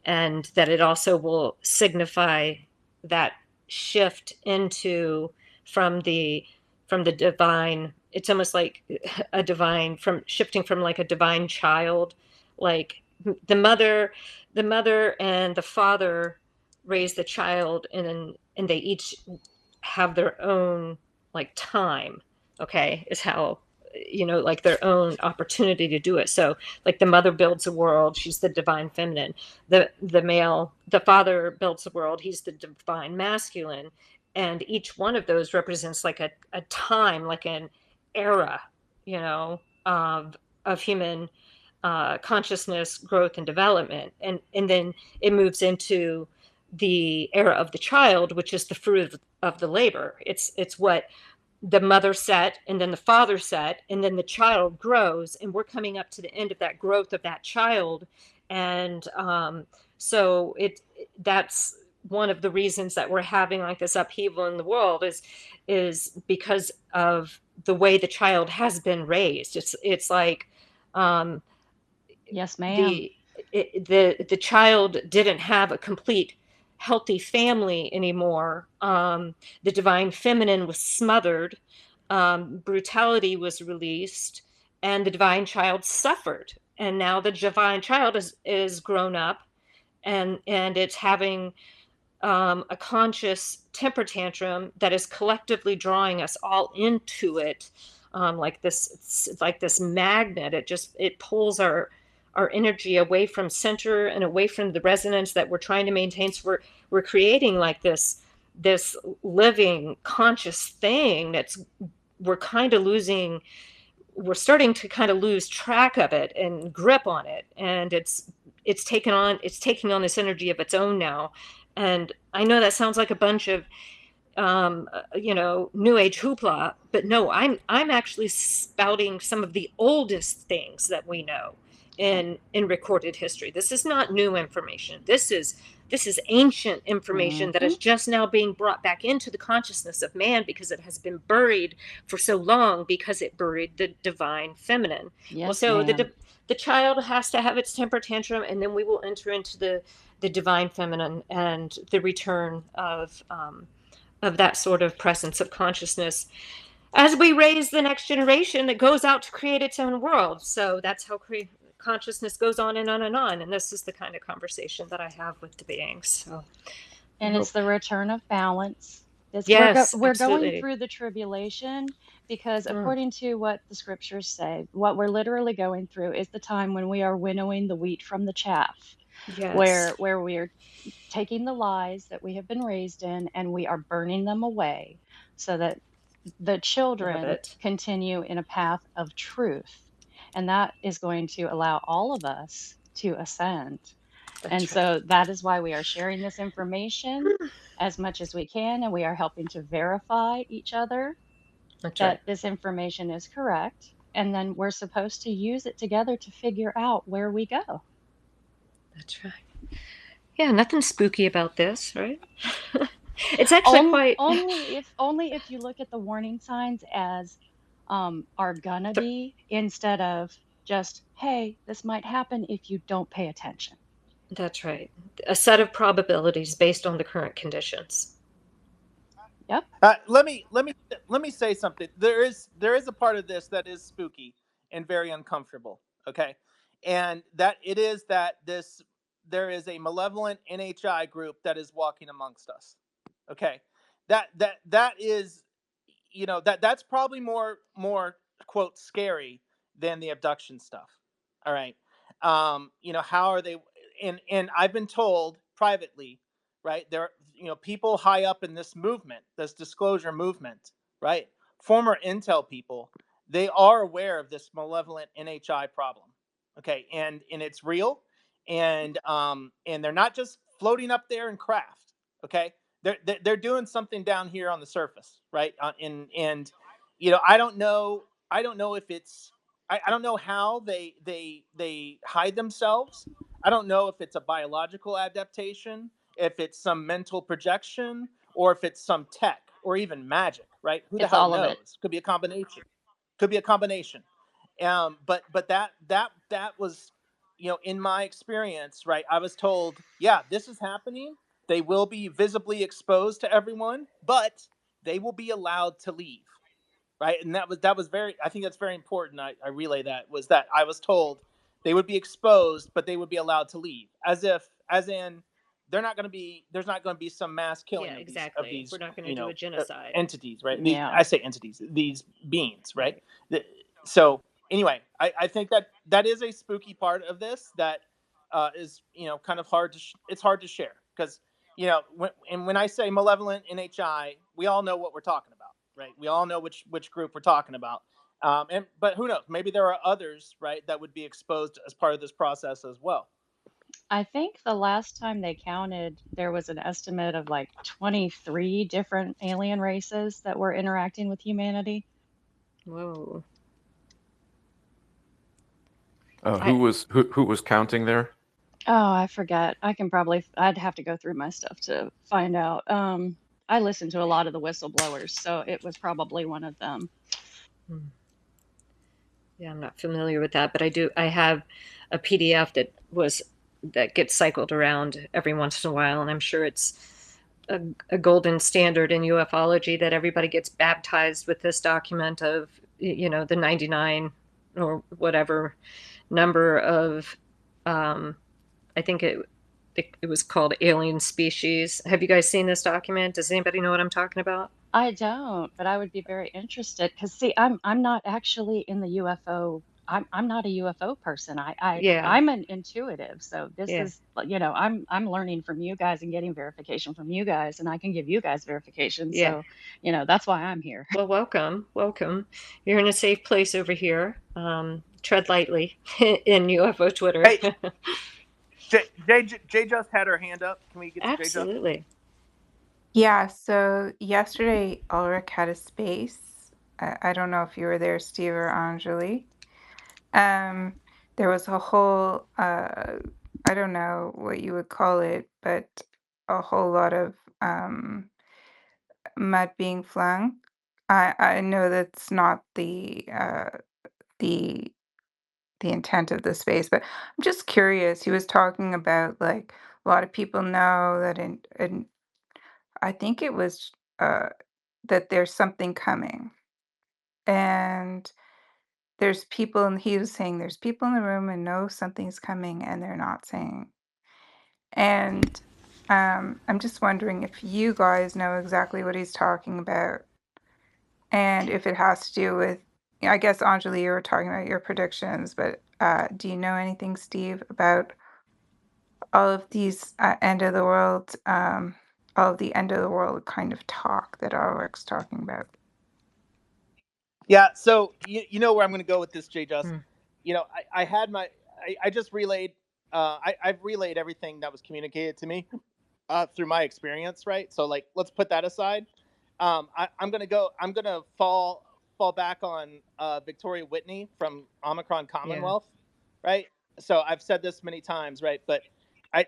and that it also will signify that shift from the divine. It's almost like a divine, from shifting from like a divine child, like the mother and the father raise the child, and they each have their own, like, time. Okay, is how, like, their own opportunity to do it. So, like, the mother builds a world, she's the divine feminine. The father builds the world, he's the divine masculine. And each one of those represents like a time, like an era you know, of human consciousness growth and development, and then it moves into the era of the child, which is the fruit of the labor. It's what the mother set, and then the father set, and then the child grows, and we're coming up to the end of that growth of that child. And so that's one of the reasons that we're having like this upheaval in the world is because of the way the child has been raised. It's like um Yes, ma'am. the the child didn't have a complete healthy family anymore. The divine feminine was smothered, brutality was released, and the divine child suffered. And now the divine child is grown up, and it's having a conscious temper tantrum that is collectively drawing us all into it, like this, it's like this magnet. It pulls our energy away from center and away from the resonance that we're trying to maintain. So we're creating like this living conscious thing that's we're kind of losing. We're starting to kind of lose track of it and grip on it, and it's taking on this energy of its own now. And I know that sounds like a bunch of new age hoopla, but no, I'm actually spouting some of the oldest things that we know in recorded history. This is not new information. This is ancient information that Hmm. is just now being brought back into the consciousness of man because it has been buried for so long, because it buried the divine feminine. Well, Yes, so ma'am. the child has to have its temper tantrum, and then we will enter into the divine feminine and the return of that sort of presence of consciousness as we raise the next generation that goes out to create its own world. So that's how consciousness goes on and on and on. And this is the kind of conversation that I have with the beings. So I And it's hope. the return of balance. Yes, We're going absolutely. through the tribulation because Mm, according to what the scriptures say, what we're literally going through is the time when we are winnowing the wheat from the chaff, yes, where we are taking the lies that we have been raised in and we are burning them away so that the love children it. continue in a path of truth. And that is going to allow all of us to ascend. And That's right. so that is why we are sharing this information as much as we can, and we are helping to verify each other That's right. that this information is correct. And then we're supposed to use it together to figure out where we go. That's right. Yeah, nothing spooky about this, right? It's actually quite. Only if you look at the warning signs as are gonna Th- be, instead of just, hey, this might happen if you don't pay attention. that's right. A set of probabilities based on the current conditions. Yep. Let me say something. There is a part of this that is spooky and very uncomfortable. Okay, and that it is that this there is a malevolent NHI group that is walking amongst us. Okay, that is, that's probably more quote scary than the abduction stuff. All right, how are they? And I've been told privately, right? There, people high up in this movement, this disclosure movement, right? Former intel people, they are aware of this malevolent NHI problem. Okay, and it's real, and they're not just floating up there in craft. Okay, they're doing something down here on the surface, right? And I don't know if it's I don't know how they hide themselves. I don't know if it's a biological adaptation, if it's some mental projection, or if it's some tech or even magic, right? Who the It's hell all of it. knows? Could be a combination. Could be a combination. But that was, in my experience, right? I was told, yeah, this is happening. They will be visibly exposed to everyone, but they will be allowed to leave, right? And that was very, I think that's very important. I relay that, was that I was told they would be exposed, but they would be allowed to leave, as in there's not going to be some mass Yeah, killing of these exactly. We're not going to do a genocide. entities, right? Yeah. I say entities, these beings, right? Right. The- so anyway, I think that is a spooky part of this that is, kind of hard to it's hard to share, because when I say malevolent NHI, we all know what we're talking about, right? We all know which group we're talking about. But who knows? Maybe there are others, right, that would be exposed as part of this process as well. I think the last time they counted, there was an estimate of like 23 different alien races that were interacting with humanity. Whoa. Who I was counting there? Oh, I forget. I'd have to go through my stuff to find out. I listened to a lot of the whistleblowers, so it was probably one of them. hmm. Yeah, I'm not familiar with that, but I have a PDF that gets cycled around every once in a while, and I'm sure it's a golden standard in ufology that everybody gets baptized with this document of the 99 or whatever number of I think it was called Alien Species. Have you guys seen this document? Does anybody know what I'm talking about? I don't, but I would be very interested because see, I'm not actually in the UFO. I'm not a UFO person. Yeah, I'm an intuitive. So this yeah, is I'm learning from you guys and getting verification from you guys, and I can give you guys verification. yeah. So that's why I'm here. Well, welcome, welcome. You're in a safe place over here. Tread lightly in UFO Twitter. Hey, Jay just had her hand up. Can we get to Jay just? Absolutely. Yeah, so yesterday Ulrich had a space. I don't know if you were there, Steve or Anjali. There was a whole, I don't know what you would call it, but a whole lot of mud being flung. I know that's not the the intent of the space, but I'm just curious. He was talking about like a lot of people know that in I think it was that there's something coming. And there's people, and he was saying there's people in the room and know something's coming and they're not saying. And I'm just wondering if you guys know exactly what he's talking about and if it has to do with, I guess, Anjali, you were talking about your predictions, but do you know anything, Steve, about all of these all of the end of the world kind of talk that Ulrich's talking about? Yeah. So you know where I'm going to go with this, Jay just. Hmm. I had I just relayed. I've relayed everything that was communicated to me through my experience, right? So like, let's put that aside. I'm gonna go. I'm gonna fall back on Victoria Whitney from Omicron Yeah, Commonwealth, right? So I've said this many times, right? But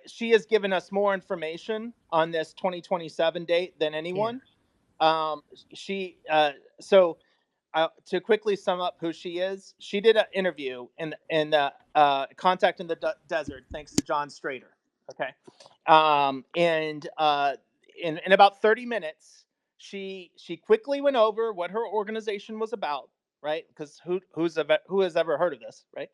she has given us more information on this 2027 date than yeah, anyone. She so to quickly sum up who she is, she did an interview in the Contact in the Desert, thanks to John Strader. Okay, and in about 30 minutes, she quickly went over what her organization was about, right? Because who has ever heard of this, right?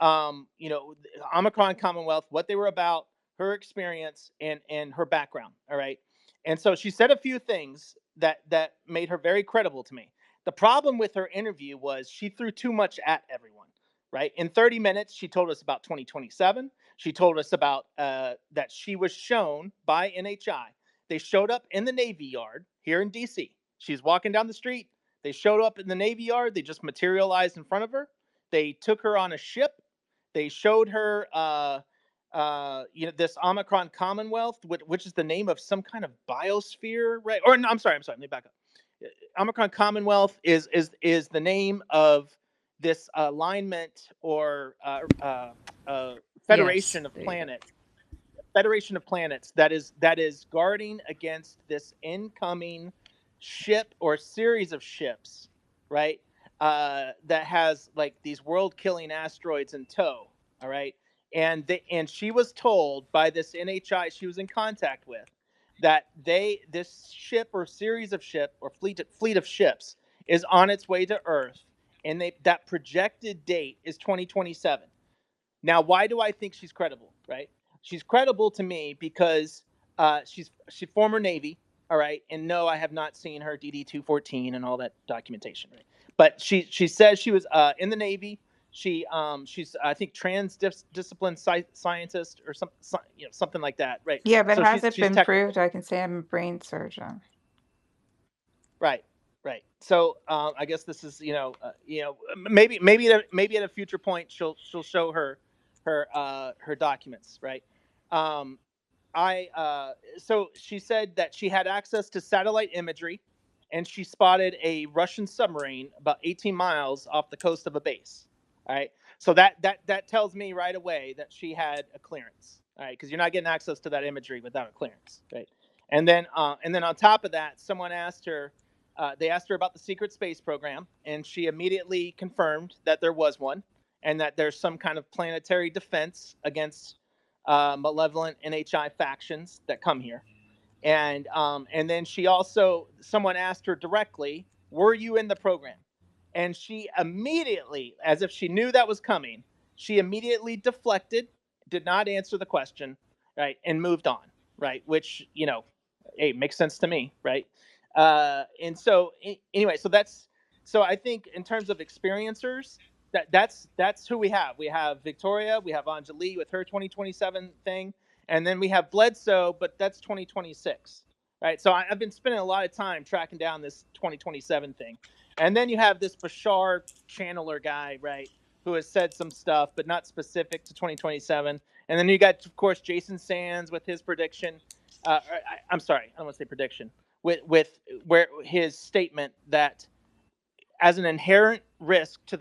Omicron Commonwealth, what they were about, her experience, and her background. All right, and so she said a few things that made her very credible to me. The problem with her interview was she threw too much at everyone, right? In 30 minutes, she told us about 2027. She told us about that she was shown by NHI. They showed up in the Navy Yard here in DC. She's walking down the street. They showed up in the Navy Yard. They just materialized in front of her. They took her on a ship. They showed her, this Omicron Commonwealth, which is the name of some kind of biosphere, right? Or no, I'm sorry. Let me back up. Omicron Commonwealth is the name of this alignment or yes. federation of There you go. planets. Federation of planets that is guarding against this incoming ship or series of ships, right? That has like these world-killing asteroids in tow. All right, and she was told by this NHI she was in contact with that this ship or series of ship or fleet of ships is on its way to Earth, and that projected date is 2027. Now, why do I think she's credible? Right? She's credible to me because she's former Navy. All right, and no, I have not seen her DD 214 and all that documentation. Right, but she says she was in the Navy. She's I think transdiscipline scientist or something like that. Right. Yeah, but So has she's it she's been technical. proved? I can say I'm a brain surgeon. Right. Right. So I guess this is maybe at a future point she'll show her documents, right? Um, I so she said that she had access to satellite imagery, and she spotted a Russian submarine about 18 miles off the coast of a base. All right. So that tells me right away that she had a clearance. All right, because you're not getting access to that imagery without a clearance, right? And then on top of that, someone asked her. They asked her about the secret space program, and she immediately confirmed that there was one, and that there's some kind of planetary defense against malevolent NHI factions that come here. And then someone asked her directly, "Were you in the program?" And she immediately, as if she knew that was coming, she immediately deflected, did not answer the question, right, and moved on, right? Which hey, makes sense to me, right? And so anyway, so I think in terms of experiencers, that's who we have. We have Victoria, we have Anjali with her 2027 thing, and then we have Bledsoe, but that's 2026, right? So I've been spending a lot of time tracking down this 2027 thing, and then you have this Bashar channeler guy, right, who has said some stuff, but not specific to 2027. And then you got, of course, Jason Sands with his prediction. I'm sorry, I don't want to say prediction. With where his statement that as an inherent risk to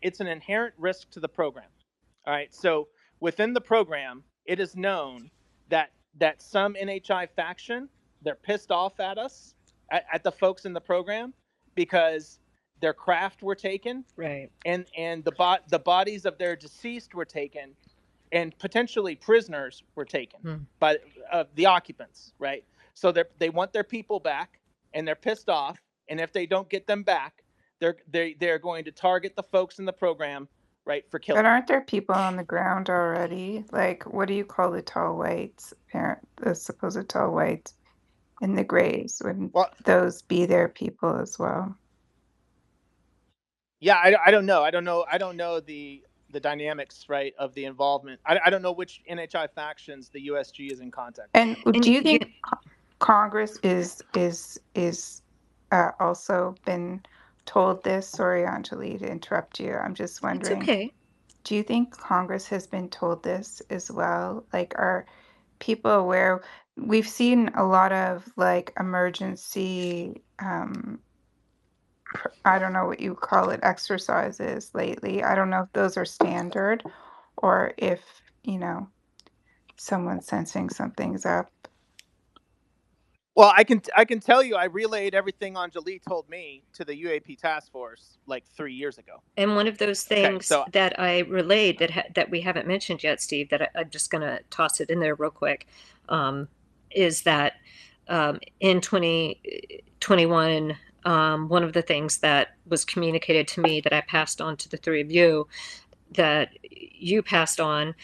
it's an inherent risk to the program. All right, so within the program, it is known that some NHI faction, they're pissed off at us, at the folks in the program, because their craft were taken, Right. and the bodies of their deceased were taken, and potentially prisoners were taken by the occupants, right? So they want their people back, and they're pissed off, and if they don't get them back, they're going to target the folks in the program, right, for But killing. aren't there people on the ground already? Like, what do you call the tall whites? The supposed tall whites in the graves? Wouldn't Well, those be their people as well? yeah, I don't know. I don't know the dynamics, right, of the involvement. I don't know which NHI factions the USG is in contact with. And And do you think Congress is also been told this? Sorry, Anjali, to interrupt you. I'm just it's wondering, okay. do you think Congress has been told this as well? Like, are people aware? We've seen a lot of like emergency, I don't know what you call it, exercises lately. I don't know if those are standard or if, someone's sensing something's up. Well, I can tell you, I relayed everything Anjali told me to the UAP task force like 3 years ago. And one of those Okay, things so that I relayed that we haven't mentioned yet, Steve, that I'm just going to toss it in there real quick, is that in 2021, one of the things that was communicated to me that I passed on to the three of you, that you passed on,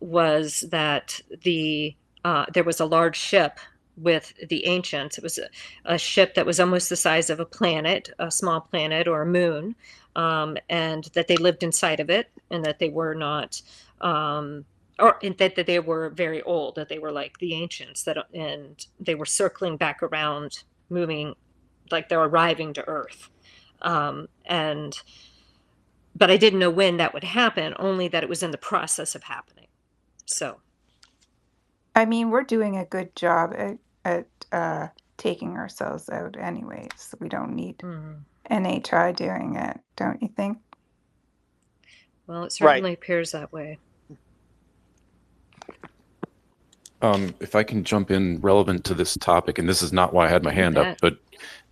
was that there was a large ship with the ancients. It was a ship that was almost the size of a planet, a small planet or a moon, and that they lived inside of it, and that they were not, or that they were very old, that they were like the ancients, and they were circling back around, moving like they're arriving to Earth, and but I didn't know when that would happen, only that it was in the process of happening. So, I mean, we're doing a good job at taking ourselves out anyways. We don't need NHI doing it, don't you think? well, it right. certainly appears that way. If I can jump in relevant to this topic, and this is not why I had my hand up,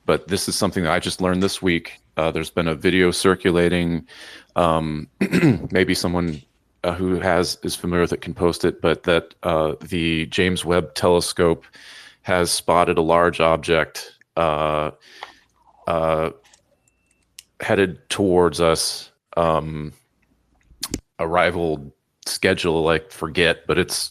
but this is something that I just learned this week. There's been a video circulating. Maybe someone who is familiar with it can post it, but that the James Webb Telescope has spotted a large object headed towards us. Arrival schedule, like, forget, but it's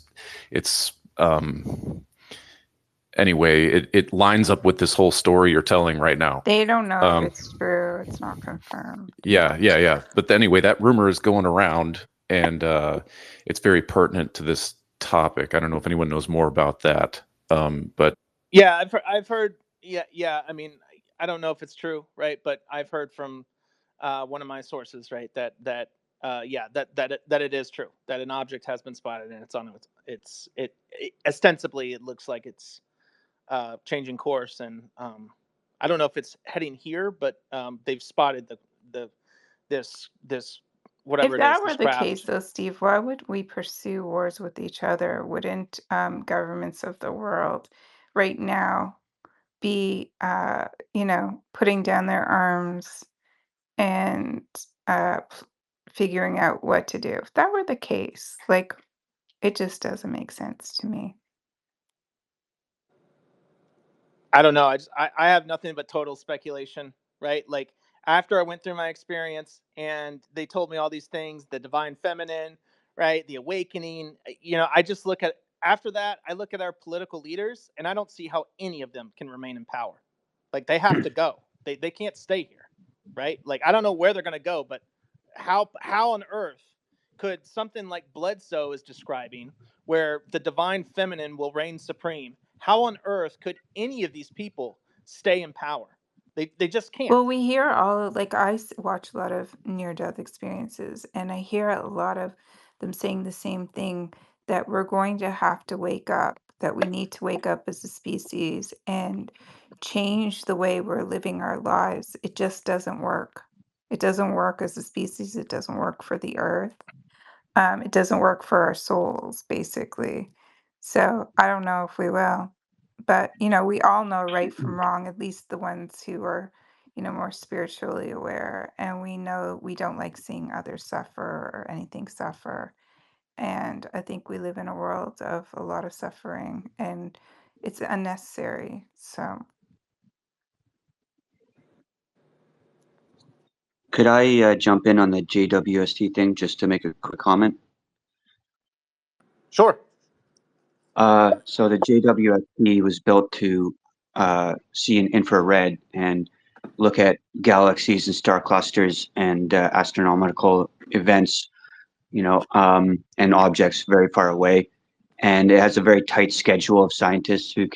anyway, it lines up with this whole story you're telling right now. They don't know if it's true. It's not confirmed. Yeah. But anyway, that rumor is going around, and it's very pertinent to this topic. I don't know if anyone knows more about that. But Yeah, I've heard. Yeah. I mean, I don't know if it's true, right? But I've heard from one of my sources, right, that it is true that an object has been spotted and it ostensibly it looks like it's changing course, and I don't know if it's heading here, but they've spotted the this whatever If it is, that this were the case, craft. though, Steve, why would we pursue wars with each other? Wouldn't governments of the world right now be, putting down their arms and figuring out what to do? If that were the case, like, it just doesn't make sense to me. I don't know. I have nothing but total speculation, right? Like after I went through my experience and they told me all these things, the divine feminine, right? The awakening, I just look at after that, I look at our political leaders and I don't see how any of them can remain in power. Like they have to go. They can't stay here, right? Like I don't know where they're going to go, but how on earth could something like Bledsoe is describing where the divine feminine will reign supreme, how on earth could any of these people stay in power? They just can't. Well, we hear like watch a lot of near-death experiences, and I hear a lot of them saying the same thing, that we're going to have to wake up, that we need to wake up as a species and change the way we're living our lives. It just doesn't work. It doesn't work as a species. It doesn't work for the earth. It doesn't work for our souls, basically. So I don't know if we will. But, we all know right from wrong, at least the ones who are, more spiritually aware. And we know we don't like seeing others suffer or anything suffer. And I think we live in a world of a lot of suffering and it's unnecessary. So, Could I jump in on the JWST thing just to make a quick comment? Sure. So the JWST was built to see in infrared and look at galaxies and star clusters and astronomical events, and objects very far away. And it has a very tight schedule of scientists who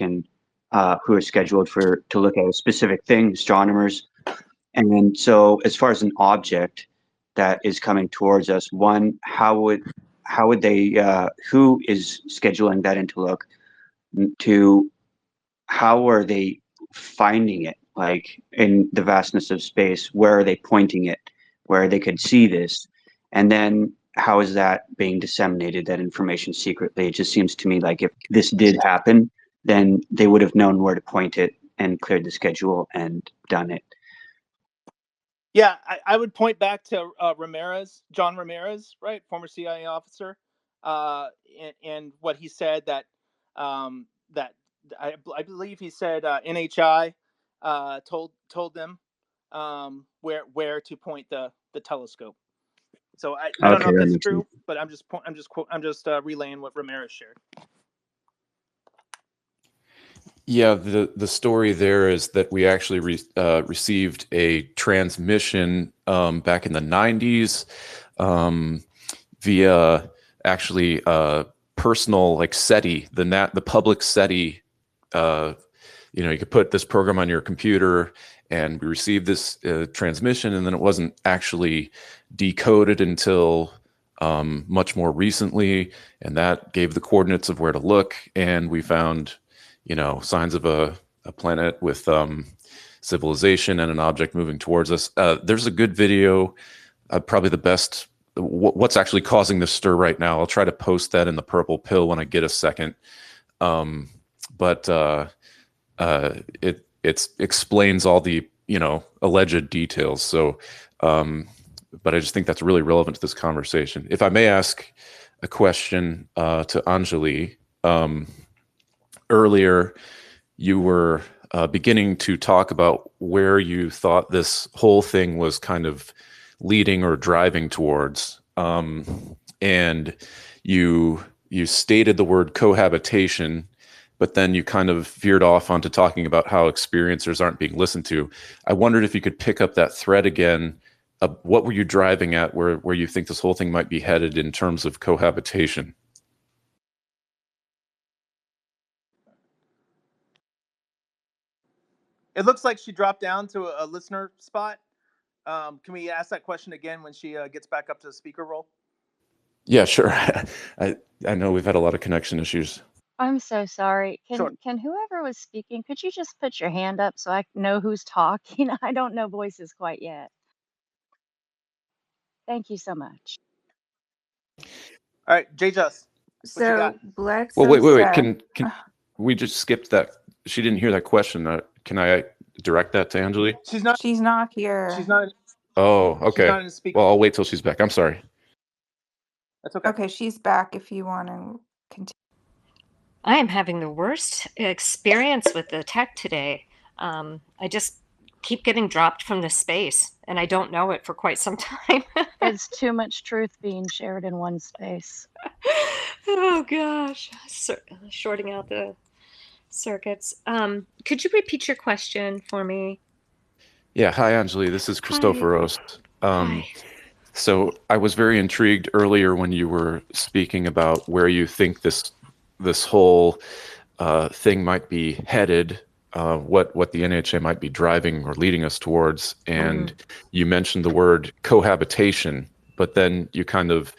are scheduled to look at a specific thing, astronomers. And then, so as far as an object that is coming towards us, one, how would they, who is scheduling that into look? To how are they finding it? Like in the vastness of space, where are they pointing it? Where they could see this? And then how is that being disseminated, that information secretly? It just seems to me like if this did happen, then they would have known where to point it and cleared the schedule and done it. Yeah, I would point back to John Ramirez, right, former CIA officer, and what he said that I believe he said NHI told them where to point the telescope. So I don't know Okay, if that that's makes sense. true, but I'm just relaying what Ramirez shared. Yeah, the story there is that we actually received a transmission back in the 90s via actually personal like SETI, the public SETI. You could put this program on your computer, and we received this transmission, and then it wasn't actually decoded until much more recently, and that gave the coordinates of where to look, and we found signs of a planet with civilization and an object moving towards us. There's a good video, probably the best. What's actually causing this stir right now? I'll try to post that in the Purple Pill when I get a second. But it explains all the alleged details. So, but I just think that's really relevant to this conversation. If I may ask a question to Anjali. Earlier, you were beginning to talk about where you thought this whole thing was kind of leading or driving towards, and you stated the word cohabitation, but then you kind of veered off onto talking about how experiencers aren't being listened to. I wondered if you could pick up that thread again. What were you driving at where you think this whole thing might be headed in terms of cohabitation? It looks like she dropped down to a listener spot. Can we ask that question again when she gets back up to the speaker role? Yeah, sure. I know we've had a lot of connection issues. I'm so sorry. Sure. Can whoever was speaking, could you just put your hand up so I know who's talking? I don't know voices quite yet. Thank you so much. All right, J Just, what you got? So Black Well, so wait. sad. Can we just skipped that? She didn't hear that question. Can I direct that to Anjali? She's not. She's not She's here. not. Oh, She's okay. not in the speaker. Well, I'll wait till she's back. I'm sorry. That's okay. Okay, she's back if you want to continue. I am having the worst experience with the tech today. I just keep getting dropped from the space, and I don't know it for quite some time. It's too much truth being shared in one space. Oh gosh, shorting out the circuits. Could you repeat your question for me? Yeah. Hi, Anjali. This is Christopheros. Hi. So I was very intrigued earlier when you were speaking about where you think this whole thing might be headed, what the NHA might be driving or leading us towards, and you mentioned the word cohabitation, but then you kind of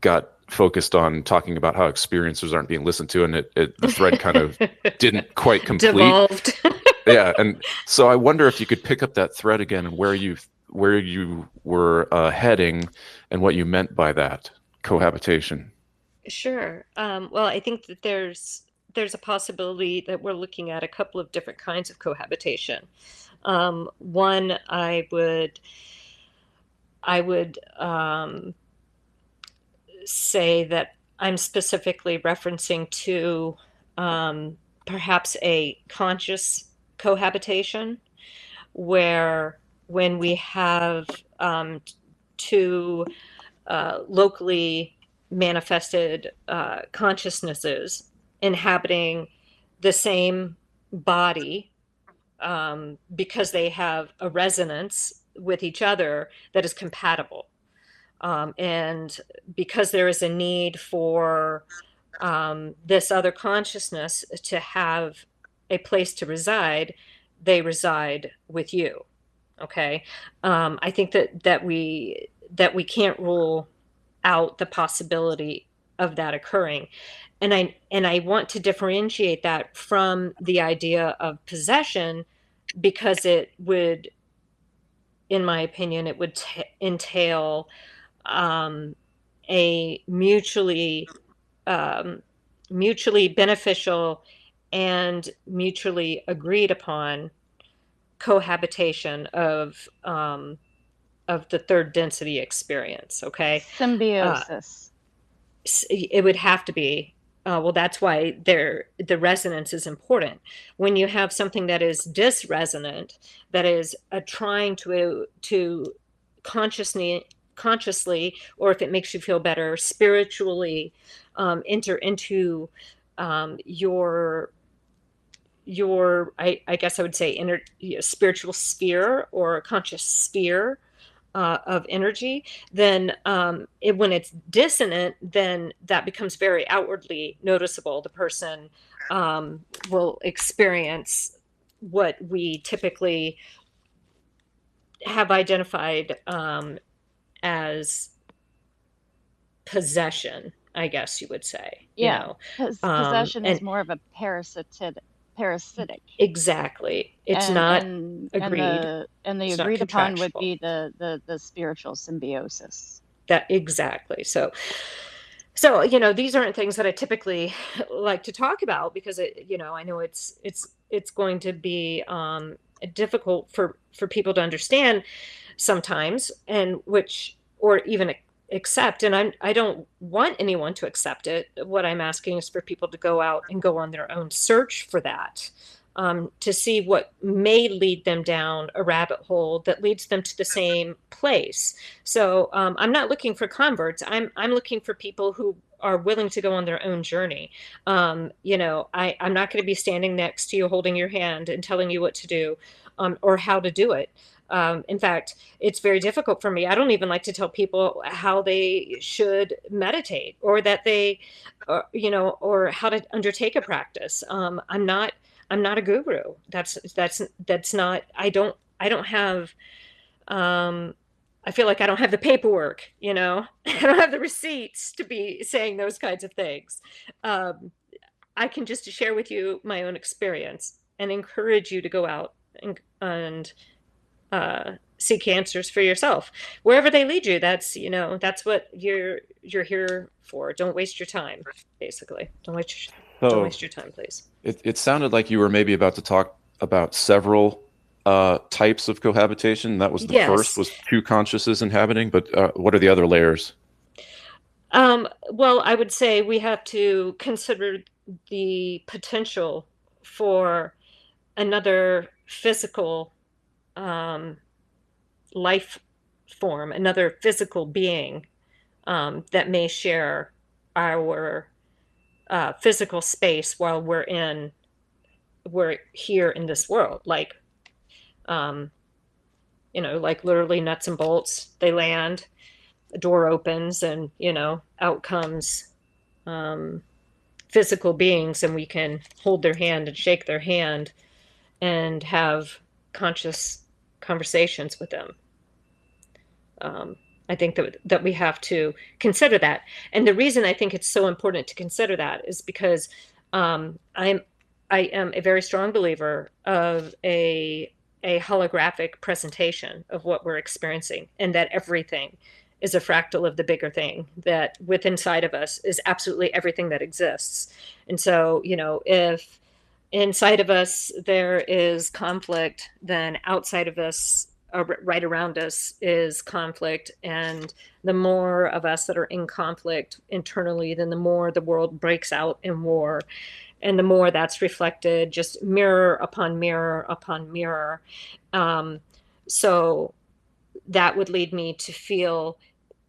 got focused on talking about how experiencers aren't being listened to, and the thread kind of didn't quite complete. Devolved. Yeah, and so I wonder if you could pick up that thread again and where you were heading and what you meant by that cohabitation. Sure. Well, I think that there's a possibility that we're looking at a couple of different kinds of cohabitation. One, I would say that I'm specifically referencing to perhaps a conscious cohabitation, where when we have two locally manifested consciousnesses inhabiting the same body, because they have a resonance with each other that is compatible. And because there is a need for this other consciousness to have a place to reside, they reside with you. Okay. I think that we can't rule out the possibility of that occurring. And I want to differentiate that from the idea of possession, because it would, in my opinion, it would entail a mutually beneficial and mutually agreed upon cohabitation of the third density experience. Okay. Symbiosis. It would have to be. Well, that's why the resonance is important. When you have something that is dysresonant, that is trying to consciously, or if it makes you feel better, spiritually, enter into your I guess I would say spiritual sphere or conscious sphere of energy, then when it's dissonant, then that becomes very outwardly noticeable. The person will experience what we typically have identified as possession, I guess you would say. Yeah, because possession is And more of a parasitic. exactly, it's not agreed. The It's not agreed upon would contractual. be the spiritual symbiosis. That exactly. So these aren't things that I typically like to talk about, because I know it's going to be difficult for people to understand sometimes, and or even accept. And I don't want anyone to accept it. What I'm asking is for people to go out and go on their own search for that, to see what may lead them down a rabbit hole that leads them to the same place. So I'm not looking for converts. I'm looking for people who are willing to go on their own journey. I'm not going to be standing next to you, holding your hand and telling you what to do, or how to do it. In fact, it's very difficult for me. I don't even like to tell people how they should meditate, or that they, or how to undertake a practice. I'm I'm not a guru. That's not, I don't have, I feel like I don't have the paperwork, I don't have the receipts to be saying those kinds of things. I can just share with you my own experience and encourage you to go out and seek answers for yourself wherever they lead you. That's what you're here for. Don't waste your time, basically. Don't waste your time, please. It sounded like you were maybe about to talk about several types of cohabitation. That was the first, was two consciousness inhabiting, but what are the other layers? Well, I would say we have to consider the potential for another physical life form, another physical being that may share our physical space while we're here in this world. Like, like literally nuts and bolts. They land, a door opens, and out comes physical beings, and we can hold their hand and shake their hand and have conscious conversations with them. I think that we have to consider that. And the reason I think it's so important to consider that is because I am a very strong believer of a holographic presentation of what we're experiencing, and that everything is a fractal of the bigger thing, that within inside of us is absolutely everything that exists. And so, if inside of us there is conflict, then outside of us, right around us, is conflict. And the more of us that are in conflict internally, then the more the world breaks out in war. And the more that's reflected, just mirror upon mirror upon mirror. So that would lead me to feel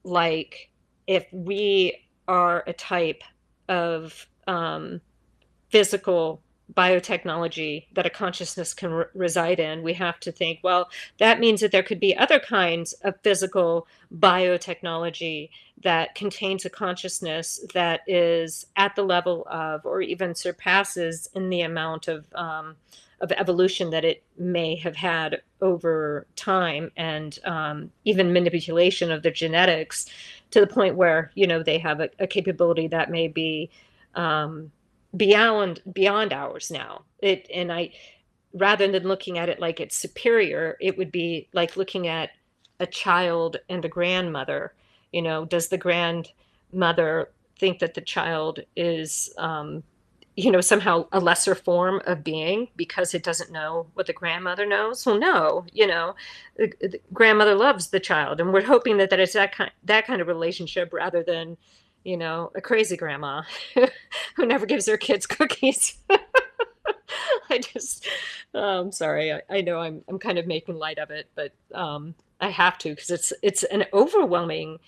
like if we are a type of physical biotechnology that a consciousness can reside in, we have to think, well, that means that there could be other kinds of physical biotechnology that contains a consciousness that is at the level of, or even surpasses in the amount of evolution that it may have had over time, and even manipulation of their genetics to the point where they have a capability that may be beyond ours now. Rather than looking at it like it's superior, it would be like looking at a child and a grandmother. Does the grandmother think that the child is somehow a lesser form of being because it doesn't know what the grandmother knows? Well, no. The grandmother loves the child, and we're hoping that it's that kind of relationship, rather than a crazy grandma who never gives her kids cookies. Sorry. I know I'm kind of making light of it, but I have to, because it's an overwhelming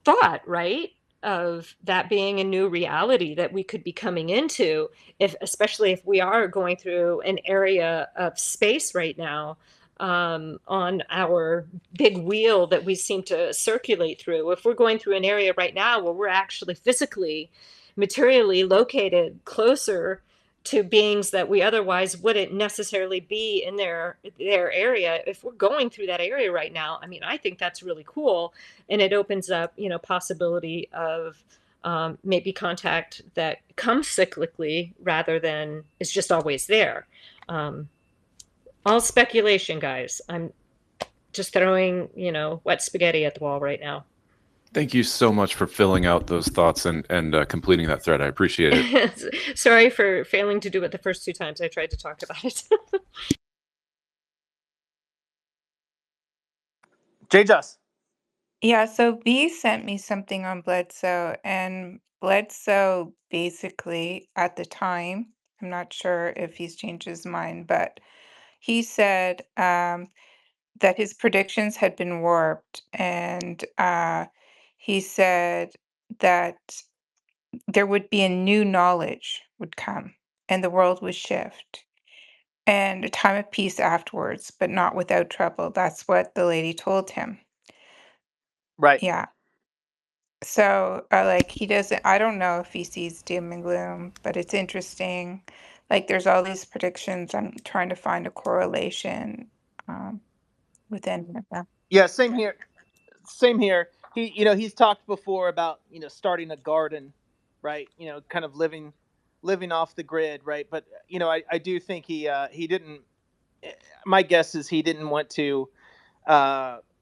thought, right? Of that being a new reality that we could be coming into, especially if we are going through an area of space right now, on our big wheel that we seem to circulate through. If we're going through an area right now where we're actually physically, materially located closer to beings that we otherwise wouldn't necessarily be in their area, if we're going through that area right now, I mean, I think that's really cool. And it opens up, possibility of maybe contact that comes cyclically rather than is just always there. All speculation, guys. I'm just throwing, wet spaghetti at the wall right now. Thank you so much for filling out those thoughts and completing that thread. I appreciate it. Sorry for failing to do it the first two times I tried to talk about it. J-Just. Yeah, so B sent me something on Bledsoe, and Bledsoe basically at the time, I'm not sure if he's changed his mind, but he said that his predictions had been warped, and he said that there would be a new knowledge would come and the world would shift and a time of peace afterwards, but not without trouble. That's what the lady told him. Right. Yeah. So, like, he doesn't, I don't know if he sees doom and gloom, but it's interesting like there's all these predictions. I'm trying to find a correlation with any of them. Yeah, same here. Same here. He's talked before about, starting a garden, right? Kind of living off the grid, right? But I do think he didn't. My guess is he didn't want to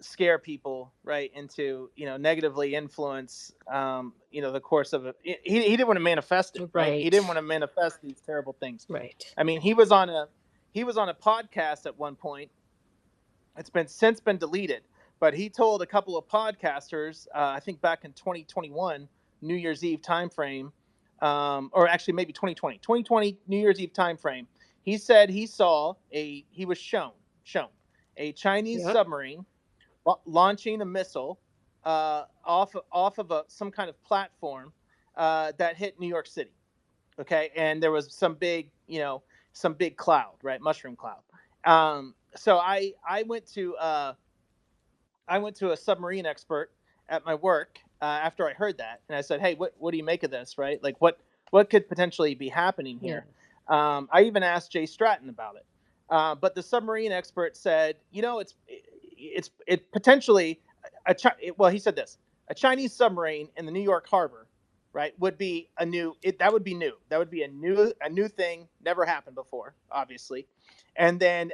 scare people, right, into negatively influence the course of it. He didn't want to manifest it, right? He didn't Right. want to manifest these terrible things. Right. I mean, he was on a podcast at one point. It's since been deleted, but he told a couple of podcasters, I think back in 2021 New Year's Eve timeframe, or actually maybe 2020 New Year's Eve timeframe. He said he was shown a Chinese Yep. submarine launching a missile off of some kind of platform that hit New York City. Okay, and there was some big cloud, right, mushroom cloud. So I went to a submarine expert at my work after I heard that, and I said, "Hey, what do you make of this? Right? Like, what could potentially be happening Yeah. here?" I even asked Jay Stratton about it, but the submarine expert said, it potentially well, he said this: a Chinese submarine in the New York harbor, right, would be that would be new. That would be a new thing, never happened before, obviously. And then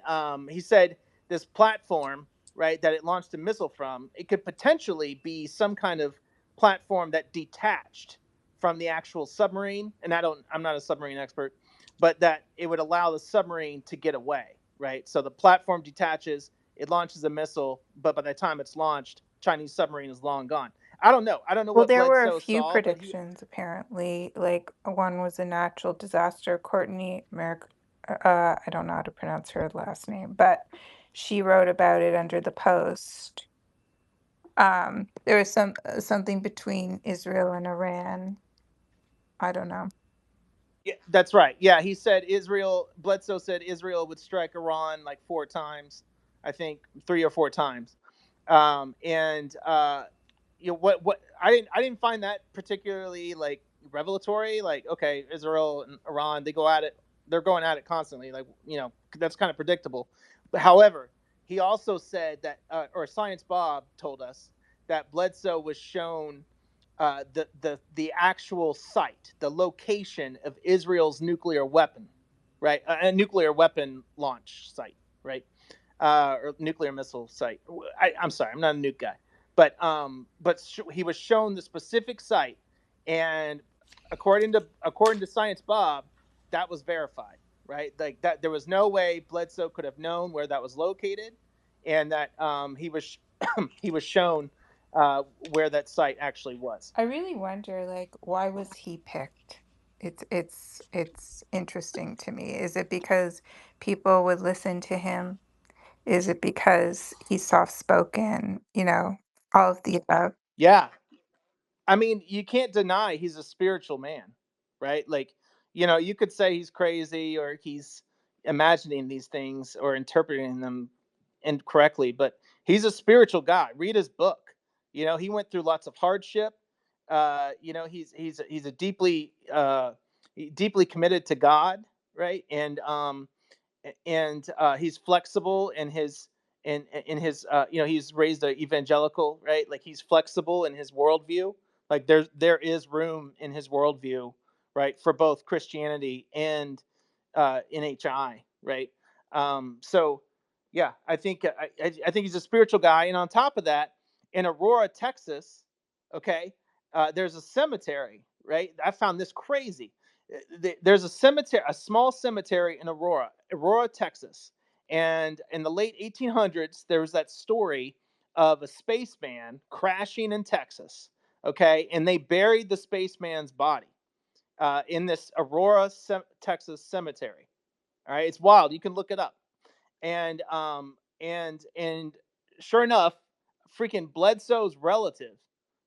he said this platform, right, that it launched a missile from, it could potentially be some kind of platform that detached from the actual submarine. And I'm not a submarine expert, but that it would allow the submarine to get away, right? So the platform detaches, it launches a missile, but by the time it's launched, Chinese submarine is long gone. I don't know. I don't know Well, what there were a Bledsoe few saw, but he. predictions apparently. Like one was a natural disaster. Courtney Merrick, I don't know how to pronounce her last name, but she wrote about it under the post. There was something between Israel and Iran. I don't know. Yeah, that's right. Yeah, he said Bledsoe said Israel would strike Iran like four times, I think 3 or 4 times. And what I didn't find that particularly like revelatory. Like, okay, Israel and Iran, they're going at it constantly. Like, that's kind of predictable. But however, he also said that, or Science Bob told us that Bledsoe was shown the actual site, the location of Israel's nuclear weapon, right? A nuclear weapon launch site, right? Or nuclear missile site. I'm sorry, I'm not a nuke guy, but he was shown the specific site, and according to Science Bob, that was verified, right? Like that, there was no way Bledsoe could have known where that was located, and that he was he was shown where that site actually was. I really wonder, like, why was he picked? It's interesting to me. Is it because people would listen to him? Is it because he's soft spoken? All of the above. Yeah, I mean, you can't deny he's a spiritual man, right? Like, you could say he's crazy or he's imagining these things or interpreting them incorrectly, but he's a spiritual guy. Read his book. He went through lots of hardship. He's a deeply committed to God, right? And he's flexible in his he's raised a evangelical, right? Like, he's flexible in his worldview. Like, there is room in his worldview, right, for both Christianity and NHI, right? So yeah, I think he's a spiritual guy. And on top of that, in Aurora, Texas, okay, there's a cemetery, right? I found this crazy. There's a cemetery, a small cemetery in Aurora, Texas. And in the late 1800s, there was that story of a spaceman crashing in Texas. Okay, and they buried the spaceman's body in this Texas cemetery. All right, it's wild. You can look it up. And sure enough, freaking Bledsoe's relative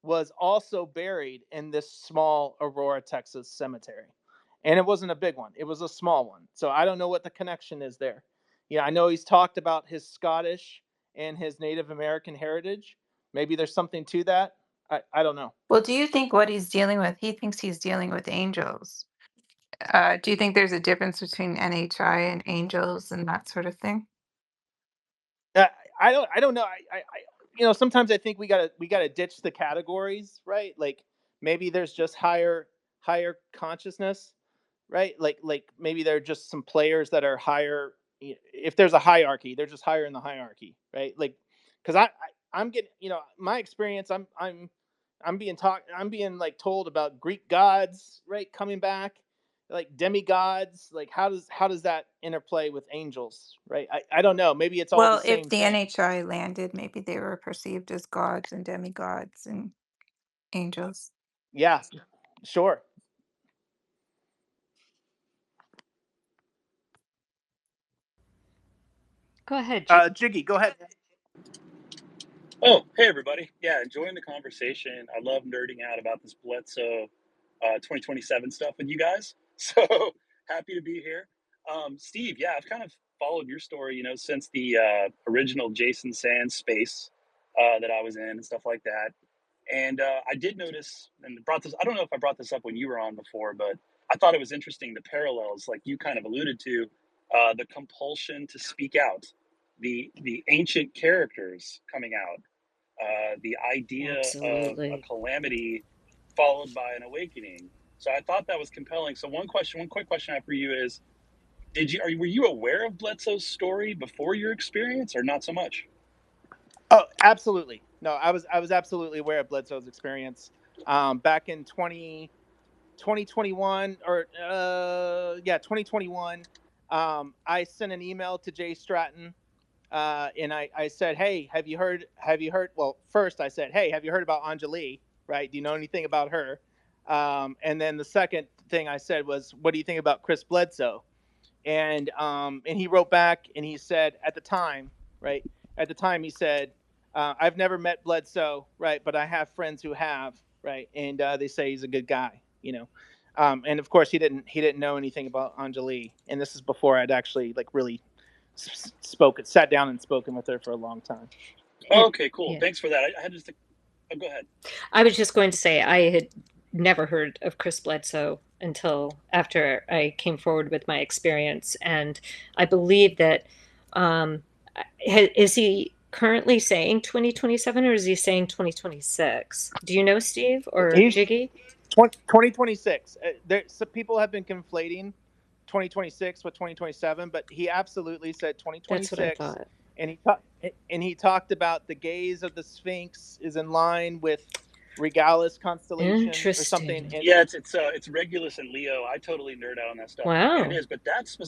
was also buried in this small Aurora, Texas cemetery. And it wasn't a big one, it was a small one. So I don't know what the connection is there. Yeah, I know he's talked about his Scottish and his Native American heritage. Maybe there's something to that. I don't know. Well, do you think what he's dealing with, he thinks he's dealing with angels? Do you think there's a difference between NHI and angels and that sort of thing? Uh, I don't know. Sometimes I think we gotta ditch the categories, right? Like maybe there's just higher consciousness, right? Like maybe there are just some players that are higher. If there's a hierarchy, they're just higher in the hierarchy, right? Like, because I'm getting, my experience. I'm being like told about Greek gods, right, coming back, like demigods. Like how does that interplay with angels, right? I don't know. Maybe it's all the Well, if same the thing. NHI landed, maybe they were perceived as gods and demigods and angels. Yeah, sure. Go ahead, Jiggy, go ahead. Oh, hey everybody. Yeah, enjoying the conversation. I love nerding out about this Bledsoe 2027 stuff with you guys. So happy to be here. Steve, yeah, I've kind of followed your story, since the original Jason Sands space that I was in and stuff like that. And I did notice and brought this, I don't know if I brought this up when you were on before, but I thought it was interesting the parallels, like you kind of alluded to, the compulsion to speak out, the ancient characters coming out, the idea of a absolutely. calamity followed by an awakening. So I thought that was compelling. So one quick question I have for you is: were you aware of Bledsoe's story before your experience, or not so much? Oh, absolutely. No, I was absolutely aware of Bledsoe's experience. Back in 2021, or yeah, 2021. I sent an email to Jay Stratton, and I said, hey, have you heard, well, first I said, hey, have you heard about Anjali, right? Do you know anything about her? And then the second thing I said was, what do you think about Chris Bledsoe? And he wrote back and he said, at the time, right, at the time he said, I've never met Bledsoe, right, but I have friends who have, right, and they say he's a good guy. And of course he didn't know anything about Anjali, and this is before I'd actually like really sat down and spoken with her for a long time. And Okay, cool. yeah, Thanks for that. I had just go ahead. I was just going to say I had never heard of Chris Bledsoe until after I came forward with my experience, and I believe that um, is he currently saying 2027 or is he saying 2026? Do you know, Steve or He's Jiggy? 2026. Some people have been conflating 2026 with 2027, but he absolutely said That's what I 2026, thought. and he talked about the gaze of the Sphinx is in line with Regalis constellation or something. Interesting. And Yeah, it's Regulus and Leo. I totally nerd out on that stuff, and it Wow. is. But that's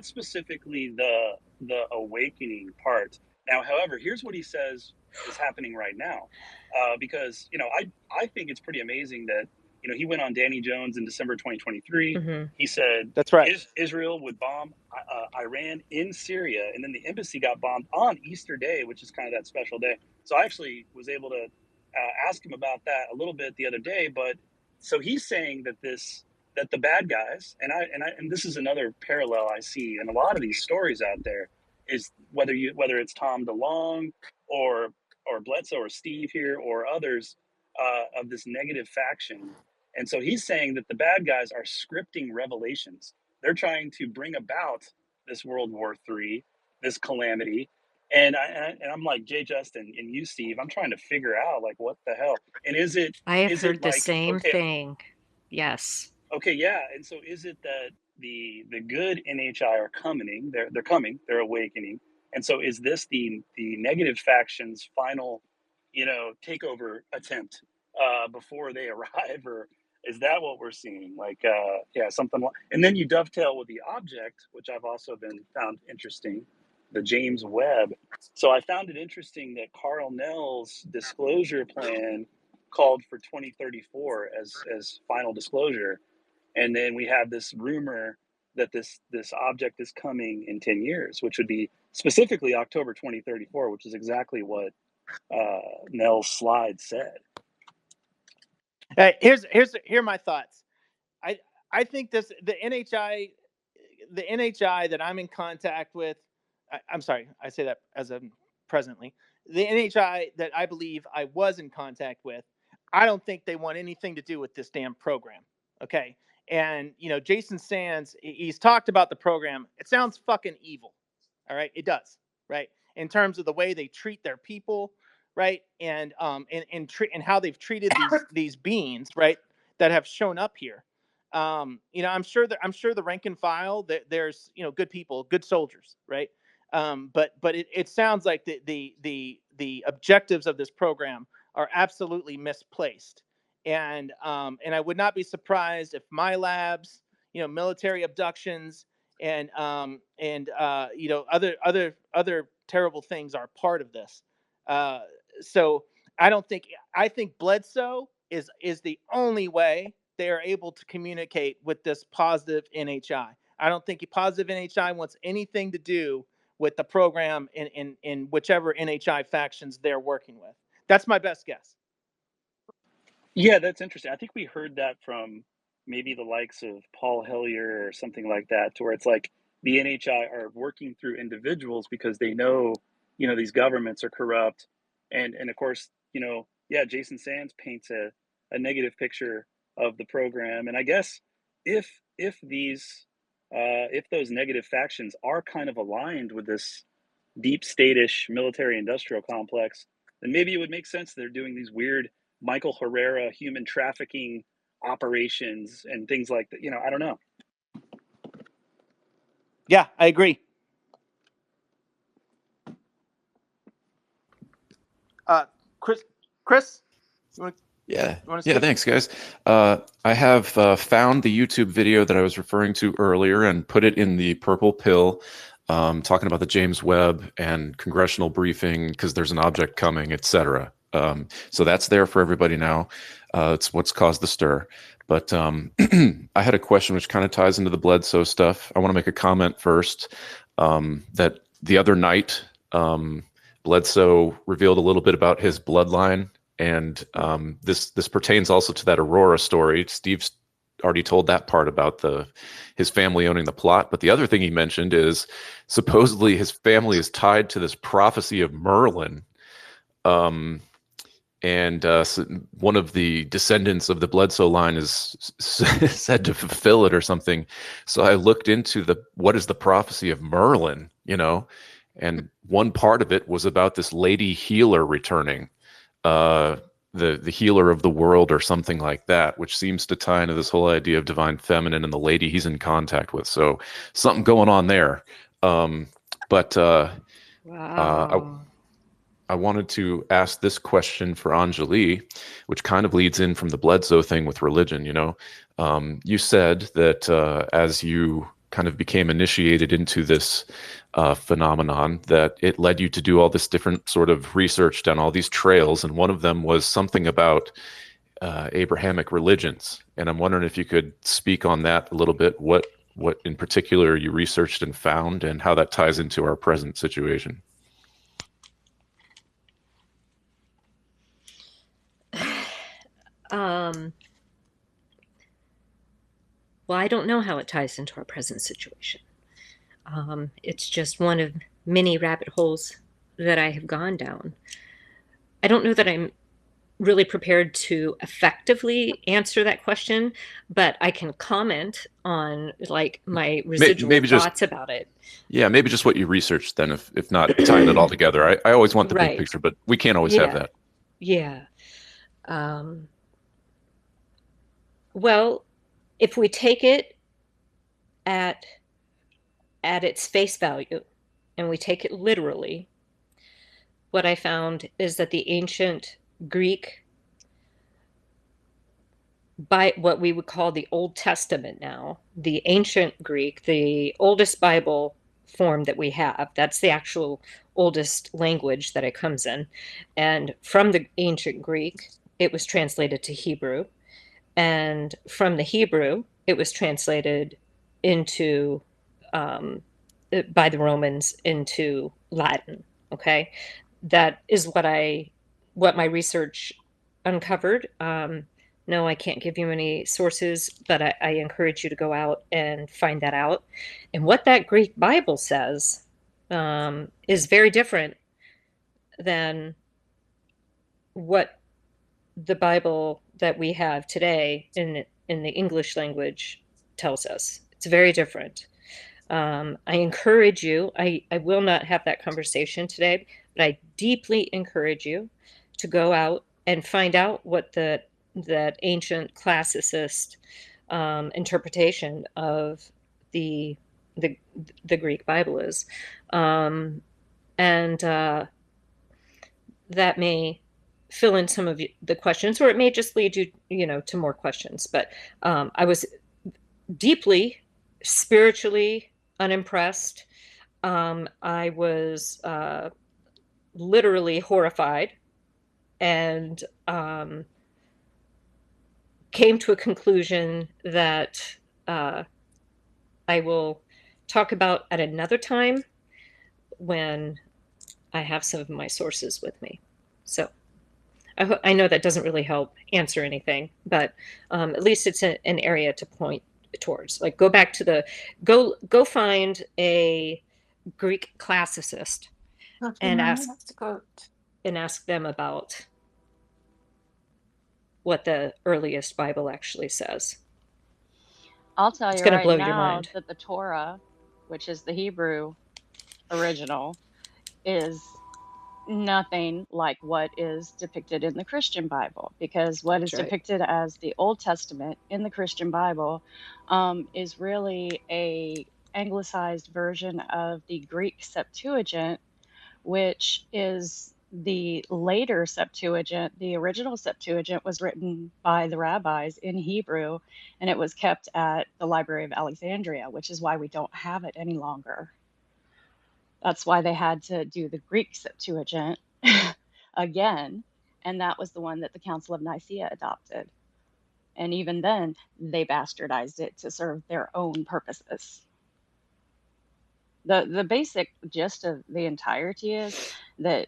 specifically the awakening part. Now, however, here's what he says is happening right now, because I think it's pretty amazing that he went on Danny Jones in December 2023. Hmm. He said that's right. Israel would bomb Iran in Syria, and then the embassy got bombed on Easter Day, which is kind of that special day. So I actually was able to ask him about that a little bit the other day. But so he's saying that the bad guys, and this is another parallel I see in a lot of these stories out there, is whether it's Tom DeLonge or Bledsoe or Steve here or others, of this negative faction. And so he's saying that the bad guys are scripting revelations. They're trying to bring about this World War III, this calamity. And I'm like, Jay Justin and you, Steve, I'm trying to figure out, like, what the hell. And I have is it heard the like, same thing. Yes. okay, yeah. And so is it that the good NHI are coming? They're coming. They're awakening. And so is this the negative faction's final, takeover attempt before they arrive, or is that what we're seeing? Like, yeah, something like. And then you dovetail with the object, which I've also been found interesting, the James Webb. So I found it interesting that Carl Nell's disclosure plan called for 2034 as final disclosure, and then we have this rumor that this object is coming in 10 years, which would be specifically October 2034, which is exactly what Nell's slide said. Here are my thoughts. I think the NHI that I'm in contact with. I'm sorry, I say that as a presently. The NHI that I believe I was in contact with, I don't think they want anything to do with this damn program. Okay, And Jason Sands, he's talked about the program. It sounds fucking evil. All right, it does, right? In terms of the way they treat their people, right? And how they've treated these beings, right, that have shown up here. I'm sure the rank and file, that there's good people, good soldiers, right? But it sounds like the objectives of this program are absolutely misplaced. And I would not be surprised if my labs, military abductions, and other terrible things are part of this. Uh, so I think Bledsoe is the only way they are able to communicate with this positive NHI. I don't think positive NHI wants anything to do with the program in whichever NHI factions they're working with. That's my best guess. Yeah, that's interesting. I think we heard that from maybe the likes of Paul Hillier or something like that, to where it's like the NHI are working through individuals because they know, these governments are corrupt. And of course, yeah, Jason Sands paints a negative picture of the program. And I guess if these if those negative factions are kind of aligned with this deep state-ish military industrial complex, then maybe it would make sense they're doing these weird Michael Herrera human trafficking operations and things like that. I don't know. Yeah, I agree. Chris, you want Yeah. to Yeah. speak? Thanks, guys. I have found the YouTube video that I was referring to earlier and put it in the purple pill, talking about the James Webb and congressional briefing because there's an object coming, etc. So that's there for everybody now. It's what's caused the stir. But I had a question which kind of ties into the Bledsoe stuff. I want to make a comment first, that the other night, Bledsoe revealed a little bit about his bloodline. And this pertains also to that Aurora story. Steve's already told that part about his family owning the plot. But the other thing he mentioned is supposedly his family is tied to this prophecy of Merlin. So one of the descendants of the Bledsoe line is said to fulfill it or something. So I looked into what is the prophecy of Merlin, and one part of it was about this lady healer returning. The healer of the world or something like that, which seems to tie into this whole idea of divine feminine and the lady he's in contact with. So something going on there. Wow. I wanted to ask this question for Anjali, which kind of leads in from the Bledsoe thing with religion. You said that as you kind of became initiated into this phenomenon, that it led you to do all this different sort of research, down all these trails, and one of them was something about Abrahamic religions. And I'm wondering if you could speak on that a little bit. What in particular you researched and found, and how that ties into our present situation. Well, I don't know how it ties into our present situation. It's just one of many rabbit holes that I have gone down. I don't know that I'm really prepared to effectively answer that question, but I can comment on like my residual maybe just thoughts about it. Yeah, maybe just what you researched then, if not tying it all together. I always want the big Right. picture, but we can't always have that. Yeah. Well, if we take it at its face value and we take it literally, what I found is that the ancient Greek, by what we would call the Old Testament now, the ancient Greek, the oldest Bible form that we have, that's the actual oldest language that it comes in. And from the ancient Greek, it was translated to Hebrew. And from the Hebrew, it was translated into, by the Romans, into Latin. Okay. That is what my research uncovered. No, I can't give you any sources, but I encourage you to go out and find that out. And what that Greek Bible says is very different than what the Bible that we have today in the English language tells us. It's very different. I encourage you, I will not have that conversation today, but I deeply encourage you to go out and find out what that ancient classicist interpretation of the, the the Greek Bible is, and that may fill in some of the questions, or it may just lead you, to more questions. But I was deeply spiritually unimpressed. I was literally horrified, and came to a conclusion that I will talk about at another time when I have some of my sources with me. So I know that doesn't really help answer anything, but at least it's an area to point towards. Like, go back to go find a Greek classicist and ask them about what the earliest Bible actually says. I'll tell It's you going to right blow your now mind. that the Torah, which is the Hebrew original, is nothing like what is depicted in the Christian Bible, because what is That's right. depicted as the Old Testament in the Christian Bible is really a anglicized version of the Greek Septuagint, which is the later Septuagint. The original Septuagint was written by the rabbis in Hebrew, and it was kept at the Library of Alexandria, which is why we don't have it any longer. That's why they had to do the Greek Septuagint again, and that was the one that the Council of Nicaea adopted. And even then, they bastardized it to serve their own purposes. The basic gist of the entirety is that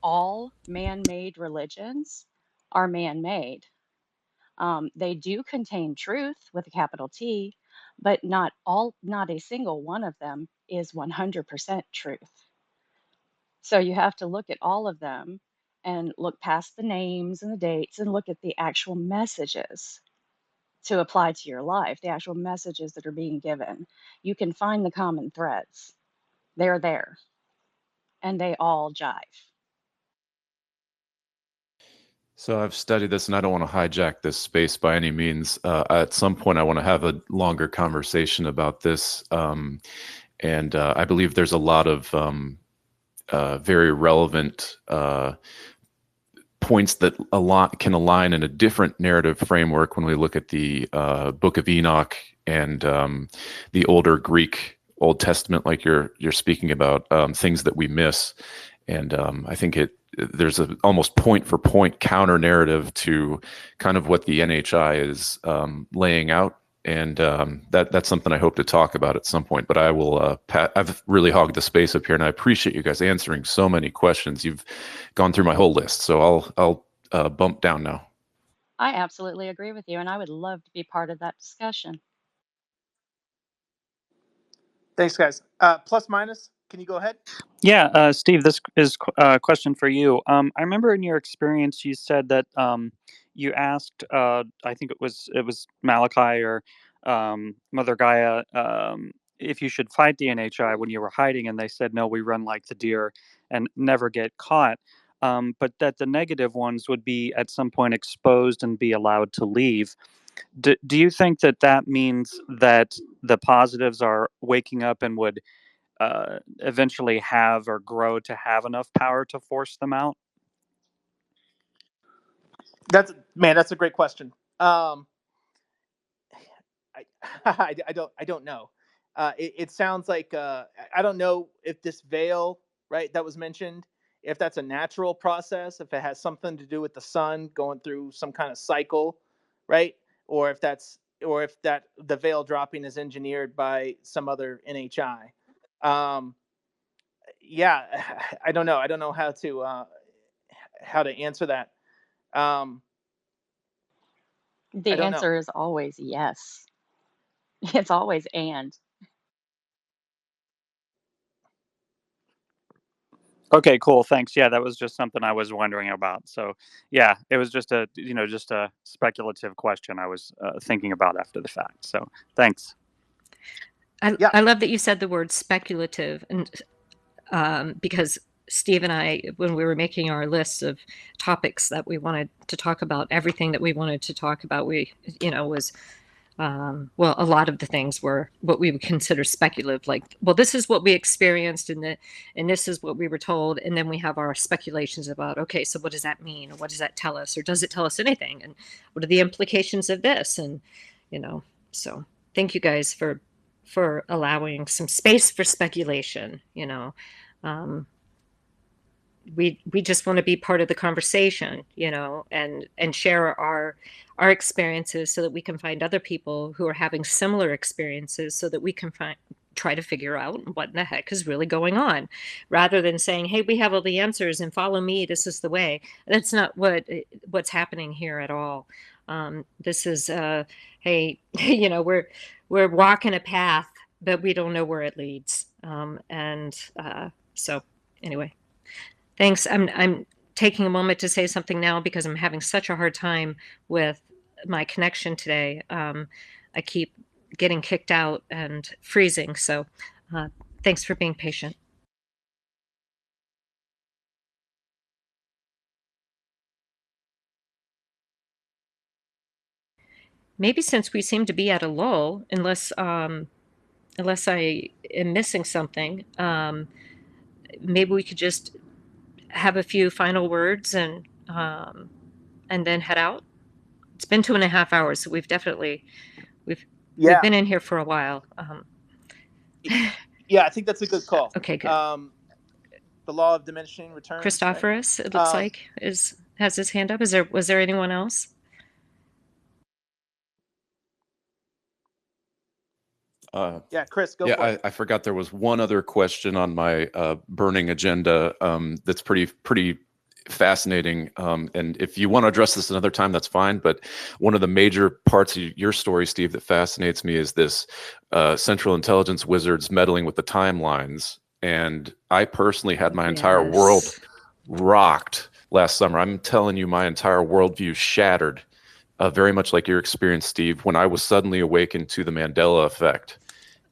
all man-made religions are man-made. They do contain truth with a capital T, but not a single one of them is 100% truth. So you have to look at all of them and look past the names and the dates and look at the actual messages to apply to your life, the actual messages that are being given. You can find the common threads. They're there, and they all jive. So I've studied this, and I don't want to hijack this space by any means. At some point, I want to have a longer conversation about this, and I believe there's a lot of very relevant points that can align in a different narrative framework when we look at the Book of Enoch and the older Greek Old Testament, like you're speaking about, things that we miss. And I think there's a almost point for point counter narrative to kind of what the NHI is laying out. And that's something I hope to talk about at some point. But I will. I've really hogged the space up here, and I appreciate you guys answering so many questions. You've gone through my whole list, so I'll bump down now. I absolutely agree with you, and I would love to be part of that discussion. Thanks, guys. Plus minus, can you go ahead? Yeah, Steve, this is a question for you. I remember in your experience, you said that you asked, I think it was Malachi or Mother Gaia, if you should fight the NHI when you were hiding, and they said, no, we run like the deer and never get caught. But that the negative ones would be at some point exposed and be allowed to leave. Do you think that means that the positives are waking up and would eventually have or grow to have enough power to force them out? That's a great question. I, I don't know. It sounds like I don't know if this veil, right, that was mentioned, if that's a natural process, if it has something to do with the sun going through some kind of cycle, right, or if that the veil dropping is engineered by some other NHI. Um, yeah, I don't know. I don't know how to answer that. Um, I The don't know. answer is always yes. It's always and. Okay, cool. Thanks. Yeah, that was just something I was wondering about. So, yeah, it was just a just a speculative question I was thinking about after the fact. So, thanks. Yeah. I love that you said the word speculative, and because Steve and I, when we were making our list of topics that we wanted to talk about, everything that we wanted to talk about, we, was well, a lot of the things were what we would consider speculative, like, well, this is what we experienced, and this is what we were told, and then we have our speculations about, okay, so what does that mean, or what does that tell us, or does it tell us anything, and what are the implications of this, and so thank you guys for allowing some space for speculation. Um, we just want to be part of the conversation, and share our experiences so that we can find other people who are having similar experiences so that we can try to figure out what in the heck is really going on, rather than saying, hey, we have all the answers and follow me, this is the way. That's not what's happening here at all. This is hey, we're walking a path, but we don't know where it leads. And so anyway, thanks. I'm taking a moment to say something now because I'm having such a hard time with my connection today. I keep getting kicked out and freezing. So thanks for being patient. Maybe since we seem to be at a lull, unless I am missing something, maybe we could just have a few final words and then head out. It's been 2.5 hours, so we've we've Yeah. been in here for a while. Yeah, I think that's a good call. Okay, good. The law of diminishing returns. Christophorus, it looks like, has his hand up. Was there anyone else? Yeah, Chris, go for it. I forgot there was one other question on my burning agenda that's pretty fascinating. And if you want to address this another time, that's fine. But one of the major parts of your story, Steve, that fascinates me is this Central Intelligence wizards meddling with the timelines. And I personally had my entire world rocked last summer. I'm telling you, my entire worldview shattered, very much like your experience, Steve, when I was suddenly awakened to the Mandela effect.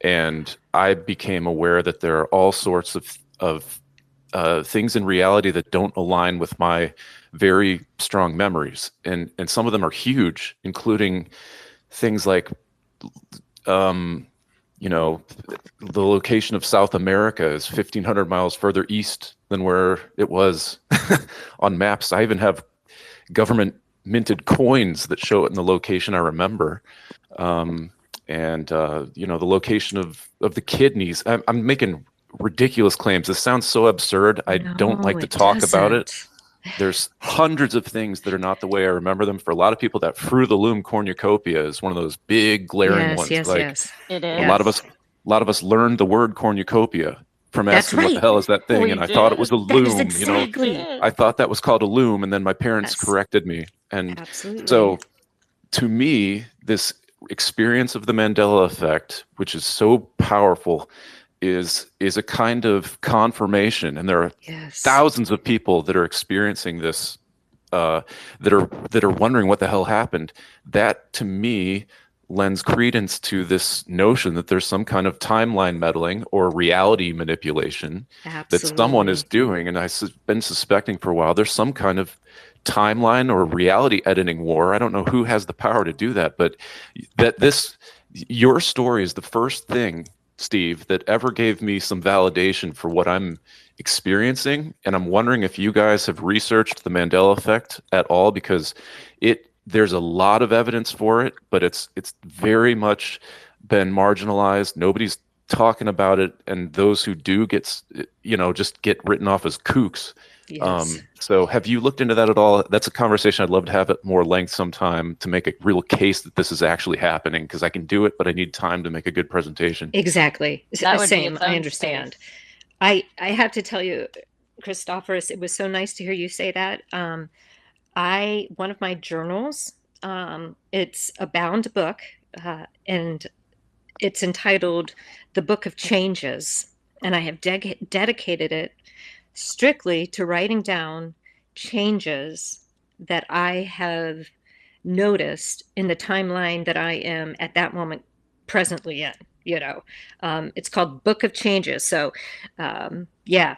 And I became aware that there are all sorts of things in reality that don't align with my very strong memories, and some of them are huge, including things like, the location of South America is 1,500 miles further east than where it was on maps. I even have government minted coins that show it in the location I remember. And the location of the kidneys. I'm making ridiculous claims. This sounds so absurd. I don't like to talk about it. There's hundreds of things that are not the way I remember them. For a lot of people, that Fruit of the Loom cornucopia is one of those big glaring ones. Yes. It is. A lot of us learned the word cornucopia from asking what the hell is that thing, and I thought it was a loom. Exactly. I thought that was called a loom, and then my parents corrected me. And so, to me, this experience of the Mandela effect, which is so powerful, is a kind of confirmation, and there are thousands of people that are experiencing this, that are wondering what the hell happened. That, to me, lends credence to this notion that there's some kind of timeline meddling or reality manipulation that someone is doing. And I've been suspecting for a while there's some kind of timeline or reality editing war. I don't know who has the power to do that, but your story is the first thing, Steve, that ever gave me some validation for what I'm experiencing. And I'm wondering if you guys have researched the Mandela effect at all, because there's a lot of evidence for it, but it's very much been marginalized. Nobody's talking about it, and those who do just get written off as kooks. So have you looked into that at all? That's a conversation I'd love to have at more length sometime, to make a real case that this is actually happening, because I can do it, but I need time to make a good presentation. Exactly. That would be Same. its own I understand. space. I have to tell you, Christophorus, it was so nice to hear you say that. One of my journals, it's a bound book, and it's entitled The Book of Changes, and I have dedicated it strictly to writing down changes that I have noticed in the timeline that I am at that moment presently in. It's called Book of Changes. So, yeah,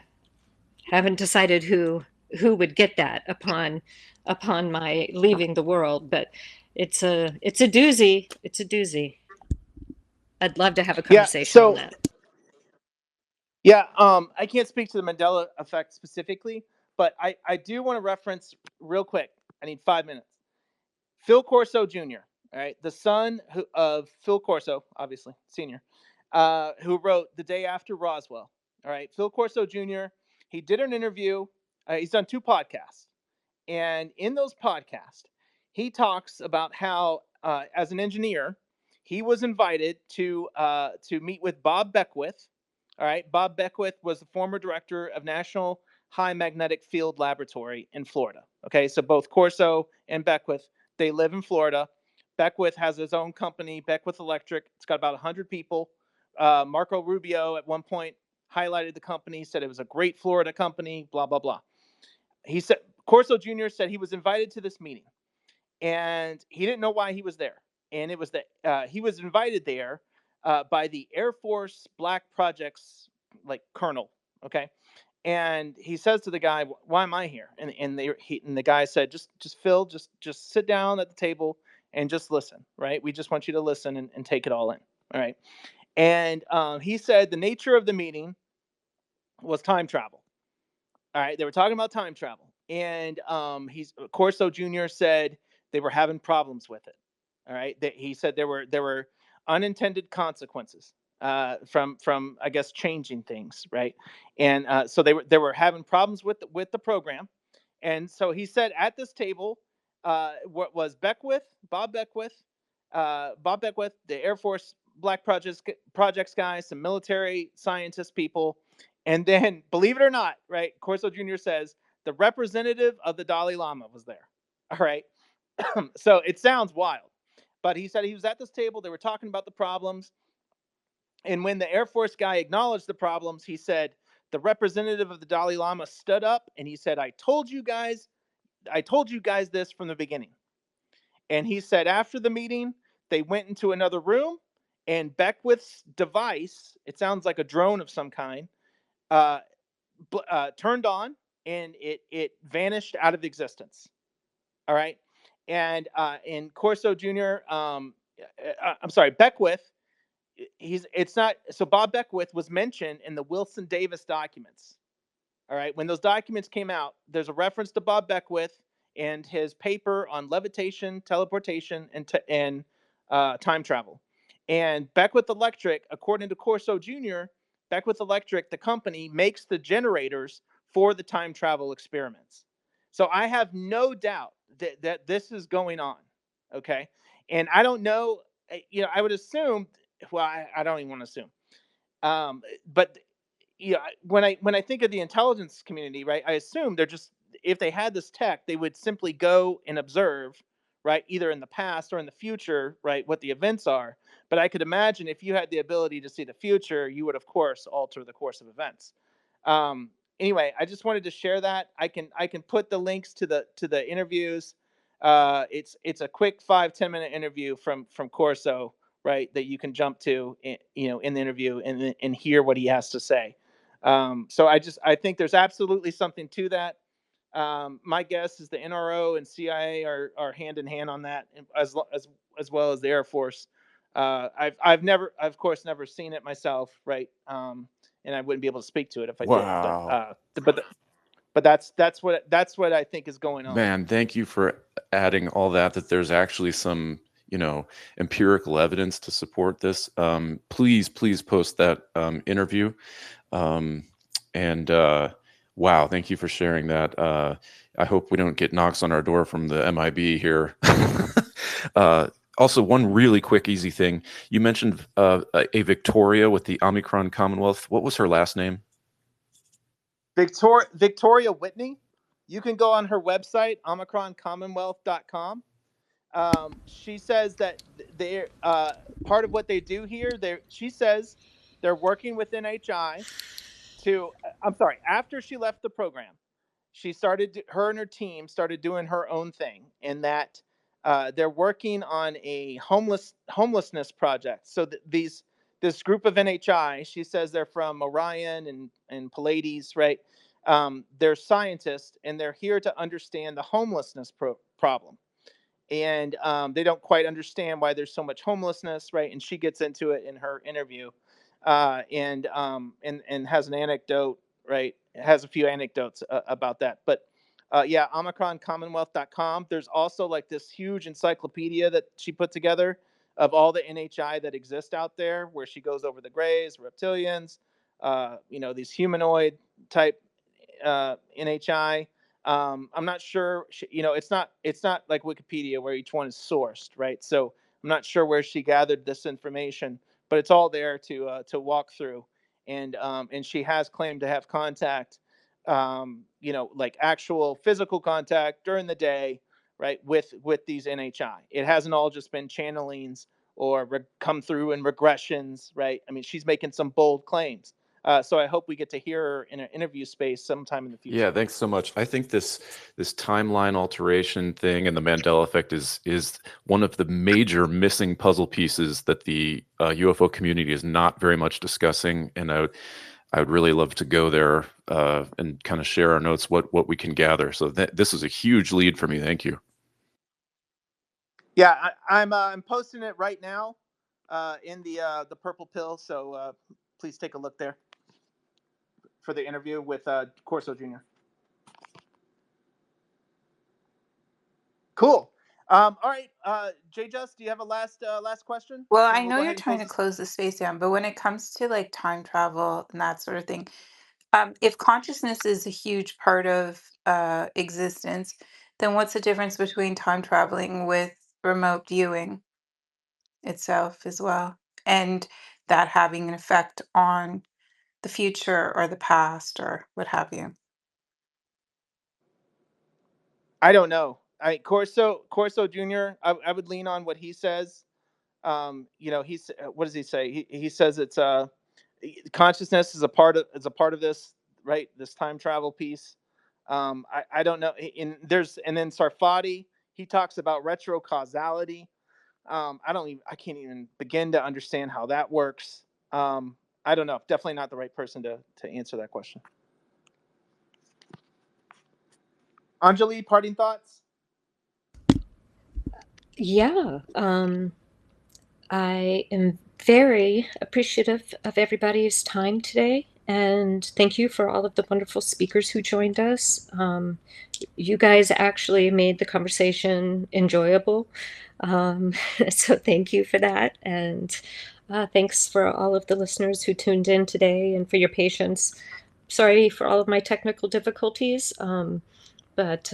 haven't decided who would get that upon my leaving the world, but it's a doozy. It's a doozy. I'd love to have a Yeah. conversation on So that. yeah, I can't speak to the Mandela effect specifically, but I do want to reference real quick. I need 5 minutes. Phil Corso Jr., all right, the son of Phil Corso, obviously senior, who wrote The Day After Roswell. All right, Phil Corso Jr. He did an interview. He's done 2 podcasts, and in those podcasts, he talks about how, as an engineer, he was invited to meet with Bob Beckwith. All right, Bob Beckwith was the former director of National High Magnetic Field Laboratory in Florida. Okay, so both Corso and Beckwith, they live in Florida. Beckwith has his own company, Beckwith Electric. It's got about 100 people. Marco Rubio at one point highlighted the company, said it was a great Florida company, blah, blah, blah. He said Corso Jr. said he was invited to this meeting and he didn't know why he was there. And it was that he was invited there by the Air Force Black Projects like colonel. Okay. And he says to the guy, "Why am I here?" And the guy said, "Just Phil, just sit down at the table and just listen. Right? We just want you to listen and take it all in. All right." And he said the nature of the meeting was time travel. All right, they were talking about time travel, and Corso Jr. said they were having problems with it. All right, he said there were unintended consequences from I guess changing things, right? And so they were having problems with the program, and so he said at this table, what was Beckwith, Bob Beckwith, the Air Force Black Projects guy, some military scientist people, and then, believe it or not, right, Corso Jr. says the representative of the Dalai Lama was there. All right. So it sounds wild. But he said he was at this table. They were talking about the problems. And when the Air Force guy acknowledged the problems, he said, the representative of the Dalai Lama stood up and he said, I told you guys this from the beginning. And he said after the meeting, they went into another room and Beckwith's device, it sounds like a drone of some kind, uh, turned on and it vanished out of existence. All right, and in Corso Jr., I'm sorry, Beckwith. It's not so. Bob Beckwith was mentioned in the Wilson Davis documents. All right. When those documents came out, there's a reference to Bob Beckwith and his paper on levitation, teleportation, and time travel. And Beckwith Electric, according to Corso Jr., Beckwith Electric, the company, makes the generators for the time travel experiments. So I have no doubt that this is going on. Okay. And I don't know, I would assume, well, I don't even want to assume. But when I think of the intelligence community, right, I assume they're just, if they had this tech, they would simply go and observe, right, either in the past or in the future, right, what the events are. But I could imagine if you had the ability to see the future, you would of course alter the course of events. Anyway, I just wanted to share that. I can put the links to the interviews. It's a quick 5-10 minute interview from Corso, right, that you can jump to in the interview and hear what he has to say. So I think there's absolutely something to that. My guess is the NRO and CIA are hand in hand on that, as well as the Air Force. I've of course never seen it myself, right? And I wouldn't be able to speak to it if I did. Wow. But that's what I think is going on. Man, thank you for adding all that there's actually some, empirical evidence to support this. Please post that interview. And wow, thank you for sharing that. I hope we don't get knocks on our door from the MIB here. Also, one really quick, easy thing. You mentioned a Victoria with the Omicron Commonwealth. What was her last name? Victoria Whitney. You can go on her website, omicroncommonwealth.com. She says that they're part of what they do here. She says they're working with NHI I'm sorry, after she left the program, her and her team started doing her own thing, in that they're working on a homelessness project. So this group of NHI, she says they're from Orion and Pleiades, right? They're scientists, and they're here to understand the homelessness problem. And they don't quite understand why there's so much homelessness, right? And she gets into it in her interview, and has an anecdote, right? It has a few anecdotes about that. But yeah, omicroncommonwealth.com. There's also like this huge encyclopedia that she put together of all the NHI that exist out there, where she goes over the Greys, reptilians, these humanoid type NHI. I'm not sure. It's not like Wikipedia where each one is sourced, right? So I'm not sure where she gathered this information, but it's all there to walk through. And she has claimed to have contact, like actual physical contact during the day, right, with these NHI. It hasn't all just been channelings or come through in regressions, right? I mean, she's making some bold claims. So I hope we get to hear her in an interview space sometime in the future. Yeah, thanks so much. I think this timeline alteration thing and the Mandela effect is one of the major missing puzzle pieces that the UFO community is not very much discussing. And I would really love to go there and kind of share our notes, what we can gather. So this is a huge lead for me. Thank you. Yeah, I'm posting it right now in the purple pill. So please take a look there for the interview with Corso Jr. Cool. All right, Just, do you have a last question? Well, And I then we'll know go you're ahead and trying close to this. close the space down, but when it comes to like time travel and that sort of thing, if consciousness is a huge part of existence, then what's the difference between time traveling with remote viewing itself as well, and that having an effect on the future or the past or what have you? I don't know. Corso Jr. I would lean on what he says. He's what does he say? He says it's consciousness is a part of this, right? This time travel piece. I don't know. And then Sarfati, he talks about retrocausality. I can't even begin to understand how that works. I don't know. Definitely not the right person to answer that question. Anjali, parting thoughts? Yeah. I am very appreciative of everybody's time today. And thank you for all of the wonderful speakers who joined us. You guys actually made the conversation enjoyable. So thank you for that. And thanks for all of the listeners who tuned in today and for your patience. Sorry for all of my technical difficulties, but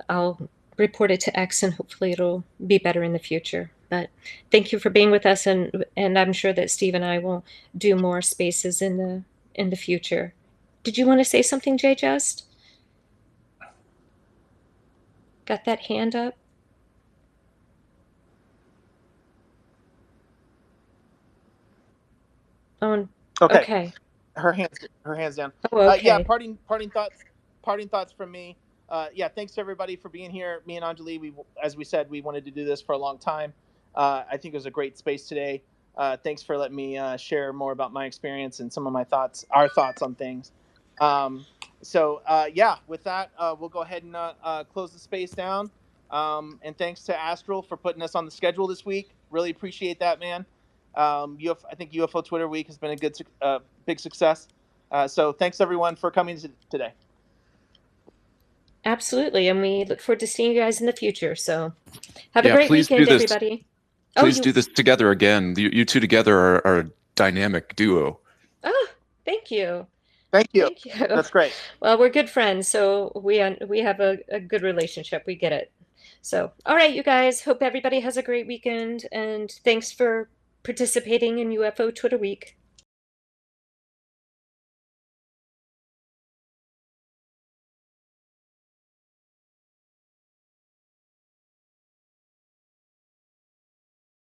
I'll report it to X and hopefully it'll be better in the future. But thank you for being with us, and I'm sure that Steve and I will do more spaces in the future. Did you want to say something, Jay? Just got that hand up? Oh, Okay. okay. Her hands down. Oh, Yeah, okay. parting thoughts from me. Yeah, thanks to everybody for being here. Me and Anjali, as we said, we wanted to do this for a long time. I think it was a great space today. Thanks for letting me share more about my experience and some of our thoughts on things. Yeah, with that, we'll go ahead and close the space down. And thanks to Astral for putting us on the schedule this week. Really appreciate that, man. I think UFO Twitter Week has been a big success. So thanks everyone for coming today. Absolutely. And we look forward to seeing you guys in the future. So have a Yeah, great please do weekend, this. everybody. Please do this together again. You two together are a dynamic duo. Oh, thank you. Thank you. Thank you. That's great. Well, we're good friends, so we have a good relationship. We get it. So, all right, you guys. Hope everybody has a great weekend, and thanks for participating in UFO Twitter Week.